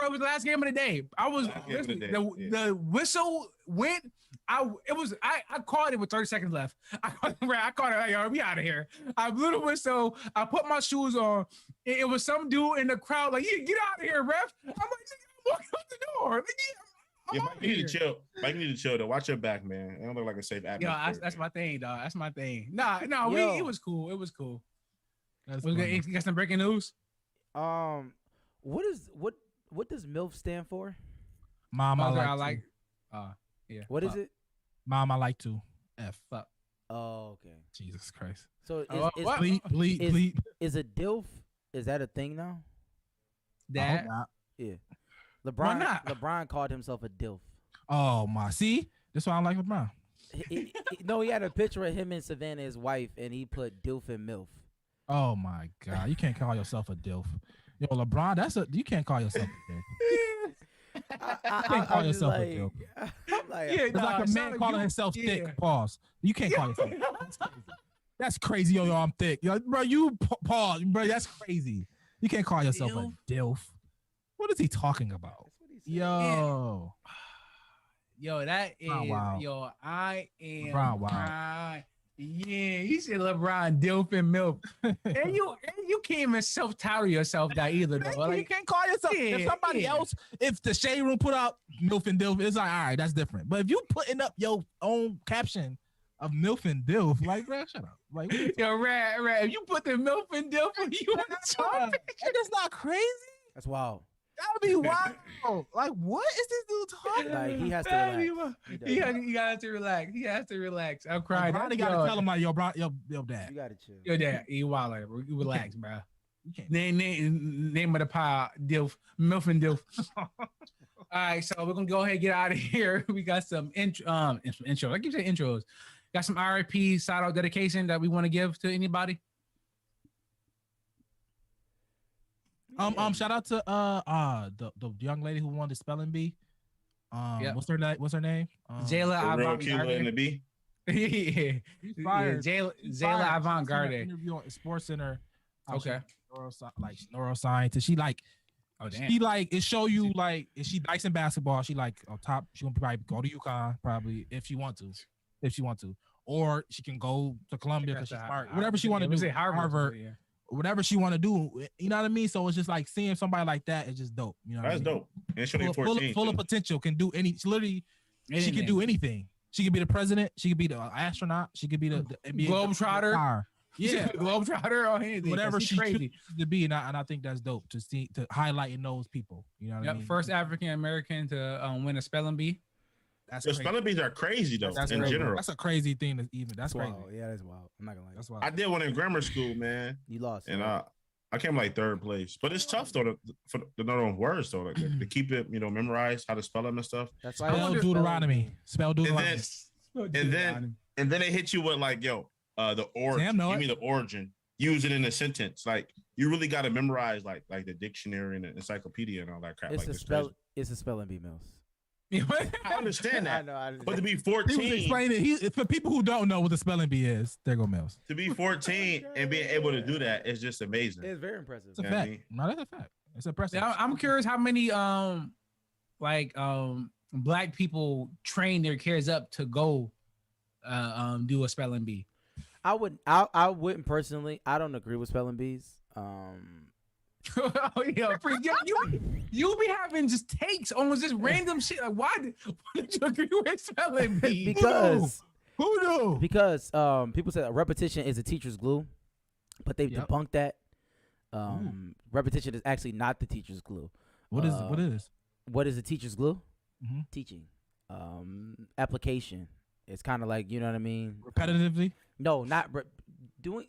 it was the last game of the day. The whistle went. I called it with 30 seconds left. I called it. Yo, we out of here. I blew the whistle. I put my shoes on. It was some dude in the crowd like, "Yeah, get out of here, ref." I'm like, "I'm walking out the door." Mike, you need to chill. Mike, you need to chill though. Watch your back, man. It don't look like a safe atmosphere. Yeah, that's my thing, dog. That's my thing. Nah, it was cool. It was cool. You got some breaking news? What does MILF stand for? Mom, I like. Yeah. What is it? Mom, I like to. F. Fuck. Oh, okay. Jesus Christ. So bleep. Is a DILF? Is that a thing now? That. Yeah. LeBron called himself a DILF. Oh my! See, that's why I like LeBron. No, he had a picture of him and Savannah, his wife, and he put DILF and MILF. Oh my God! You can't call yourself a DILF. Yo, LeBron, you can't call yourself a DILF. You can't call yourself a DILF. I'm like, it's like a man calling himself thick. Pause. You can't call yourself. That's crazy. Yo, I'm thick. Yo, bro, you pause, bro. That's crazy. You can't call yourself a DILF. What is he talking about? Yo. Yo, that is wow. Yo, I am wow. Yeah, he said LeBron Dilf and Milf. and you can't even self-title yourself that either though. You Like, can't call yourself if somebody else, if the Shade Room put up Milf and Dilf, it's like, all right, that's different. But if you putting up your own caption of Milf and Dilf, like, bro, shut up. Like, yo, Rad, if you put the Milf and Dilf on you on the top, that's not crazy. That's wild. That would be wild. Like, what is this dude talking about? Like, he has to relax. He has to relax. He has to relax. I'm crying. Like, Bronny gotta tell him like, yo, bro, yo, dad. You gotta chill. Yo, dad, you wild, you relax, bro. Name of the pie, Dilf, Milf and Dilf. All right, so we're gonna go ahead and get out of here. We got some intro. I keep saying intros. Got some RIP side out dedication that we want to give to anybody. Shout out to the young lady who won the spelling bee. What's her name? Jayla Avant-Garde. Jayla Avant-Garde. Interview on Sports Center. Okay. Neuroscience. She like, she like it show you like if she likes in basketball. She like on top. She gonna probably go to UConn probably if she want to, or she can go to Columbia because she's smart. Whatever she want to do. Harvard. Yeah. Whatever she want to do, you know what I mean? So it's just like seeing somebody like that is just dope. You know what That's I mean? dope. And she's 14. Full of potential, can do she can do anything. She could be the president. She could be the astronaut. She could be the NBA Globetrotter. Yeah, Globetrotter or anything. Whatever she crazy to be, and I think that's dope to see, to highlighting those people. You know what I mean? First African American to win a spelling bee. The spelling bees are crazy though. In general, that's a crazy thing. That's crazy. Wild. Yeah, that's wild. I'm not gonna lie. That's wild. I did one in grammar school, man. You lost, and I came like third place. But it's tough though to know those words though, like to keep it, memorize how to spell them and stuff. That's why Spell Deuteronomy. Spell Deuteronomy. And then they hit you with like, the origin. Give me the origin. Use it in a sentence. Like you really got to memorize like the dictionary and the encyclopedia and all that crap. It's a spelling bee, Mills. I understand that. I know. But to be 14, explain it. For people who don't know what the spelling bee is, there go Mills. To be 14 and being able to do that is just amazing. It's very impressive. It's a fact. No, that's a fact. It's impressive. Now, I'm curious how many black people train their kids up to go do a spelling bee. I wouldn't personally. I don't agree with spelling bees. Oh yeah, you be having just takes on just random shit. Like, why did you agree with spelling bee? Because who knew? Because people say that repetition is a teacher's glue, but they've debunked that. Repetition is actually not the teacher's glue. What is? What is the teacher's glue? Mm-hmm. Teaching, application. It's kind of like, you know what I mean. Repetitively? No, not doing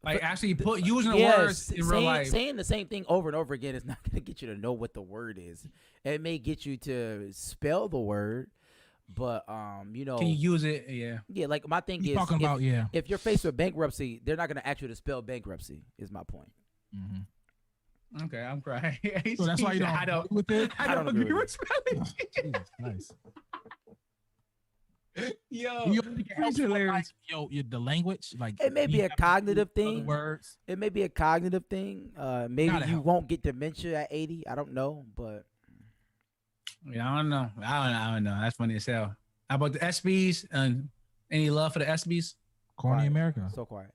like actually using the words in real life. Saying the same thing over and over again is not going to get you to know what the word is. It may get you to spell the word, but can you use it? Yeah. Like my thing is, if you're faced with bankruptcy, they're not going to ask you to spell bankruptcy. Is my point. Mm-hmm. Okay, I'm crying. So that's why you don't agree with it. I don't agree with spelling. Nice. Yo, the language, like it may be a cognitive thing. Words. It may be a cognitive thing. Maybe you won't get dementia at 80. I don't know, but I don't know. I don't know. That's funny as hell. How about the SBs? Any love for the SBs? Corny America. So quiet.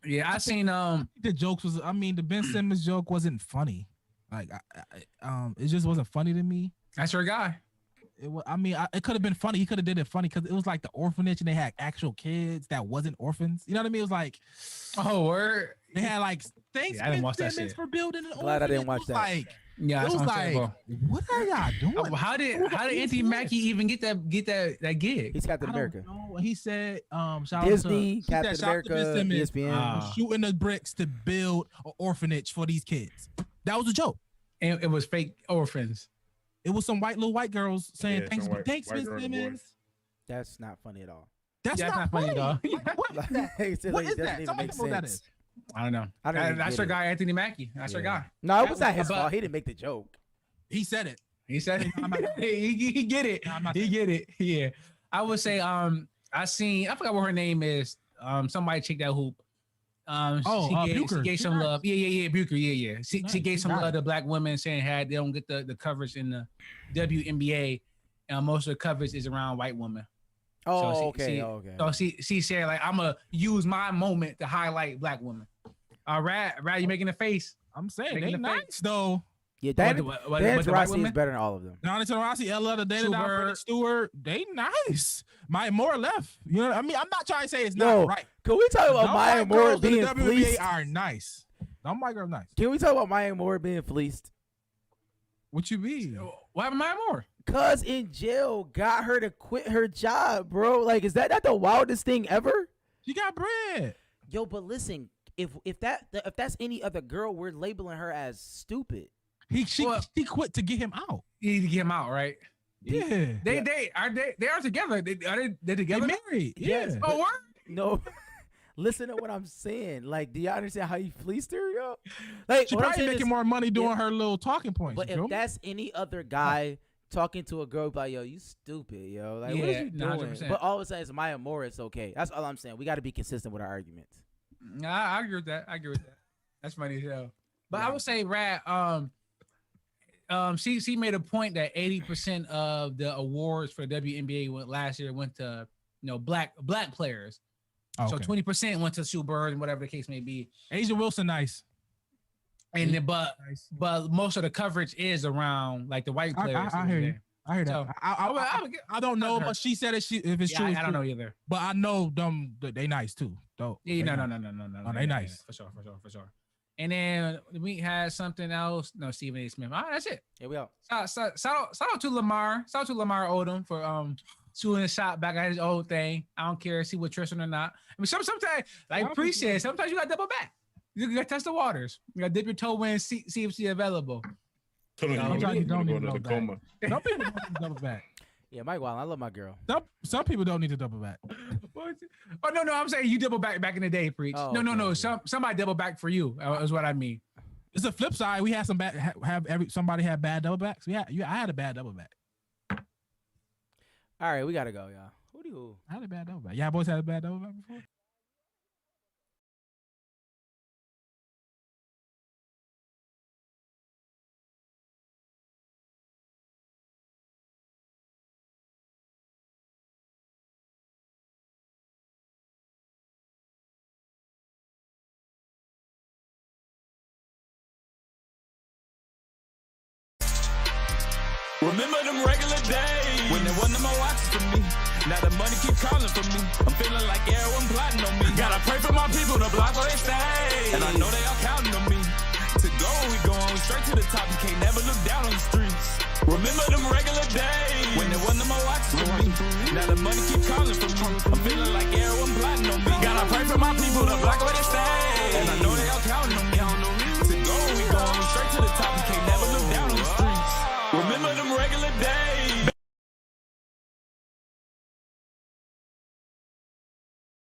Yeah, I seen the jokes was. I mean, the Ben Simmons joke wasn't funny. Like, it just wasn't funny to me. That's your guy. It could have been funny. He could have did it funny because it was like the orphanage and they had actual kids that wasn't orphans. You know what I mean? It was like, oh, word. They had like, thanks Ben Simmons for building an orphanage. Glad I didn't watch that. Like, yeah, it was like, what are y'all doing? How did Anthony Mackie even get that gig? He's Captain America. He said, Disney, Captain America, ESPN, shooting the bricks to build an orphanage for these kids. That was a joke. And it was fake orphans. It was some little white girls saying thanks, Ben Simmons. That's not funny at all. That's not funny at all. What is that? Tell me what that is. I don't know. That's your guy, Anthony Mackie. That's your guy. No, it was not his fault. He didn't make the joke. He said it. He said it. he get it. He get it. Yeah. I would say I forgot what her name is. Somebody check that hoop. She gave some love. Yeah, Bucher. Yeah. She gave some love to black women, saying they don't get the coverage in the WNBA, and most of the coverage is around white women. Oh, So she said like, I'm gonna use my moment to highlight black women. Rad, you making a face? I'm saying Making they a nice face. though. Yeah, Diana Taurasi is better than all of them. Donnie Taurasi, Ella, the Data Stewart, they nice. Maya Moore left. You know what I mean? I'm not trying to say it's not right. Can we talk about Maya Moore being fleeced? Are nice. Some white girls nice. Can we talk about Maya Moore being fleeced? What you mean? What happened to Maya Moore? Cuz in jail got her to quit her job, bro. Like, is that not the wildest thing ever? She got bread. Yo, but listen, if that's any other girl, we're labeling her as stupid. She quit to get him out. You need to get him out, right? Yeah. They are together. They together. They married. Yes, Yeah. Oh, word? No. Listen to what I'm saying. Like, do y'all understand how you fleeced her, yo? Like, She probably making more money doing her little talking points. But if that's any other guy talking to a girl like, yo, you stupid, yo. Like, what are you doing? 100%. But all of a sudden, it's Maya Moore, it's okay. That's all I'm saying. We got to be consistent with our arguments. I agree with that. That's funny as hell. But I would say, Rad, she made a point that 80% of the awards for WNBA last year went to black players. Okay. So 20% went to Sue Bird and whatever the case may be. Asia Wilson, nice. And then, but most of the coverage is around like the white players. I hear you. I hear that. So, I don't know, but she said if it's true. I don't know either. But I know them. They nice too. Though. Yeah, no. Oh, they nice. For sure. And then we had something else. No, Stephen A. Smith. All right, that's it. Here we go. Shout out to Lamar. Shout out to Lamar Odom for shooting a shot back at his old thing. I don't care if he with Tristan or not. I mean, sometimes like Pre said, sometimes you got to double back. You got to test the waters. You got to dip your toe in, see if she's available. Sometimes you don't need to double back. Some people don't need to double back. Yeah, Mike Wild, I love my girl. Some people don't need to double back. Oh no, I'm saying you double back in the day, Preach. Oh, no. okay. Somebody double back for you is what I mean. It's a flip side. We had some bad. Somebody had bad double backs. I had a bad double back. All right, we gotta go, y'all. Who do you? I had a bad double back. Y'all boys had a bad double back before? Remember them regular days when there wasn't more options for me. Now the money keep calling for me. I'm feeling like everyone plotting on me. Gotta pray for my people to block where they stay. And I know they all counting on me. To go, we going straight to the top. You can't never look down on the streets. Remember them regular days when there wasn't more options for me. Now the money keep calling for me. I'm feeling like everyone plotting on me. Gotta pray for my people to block where they stay. And I know they all counting on me.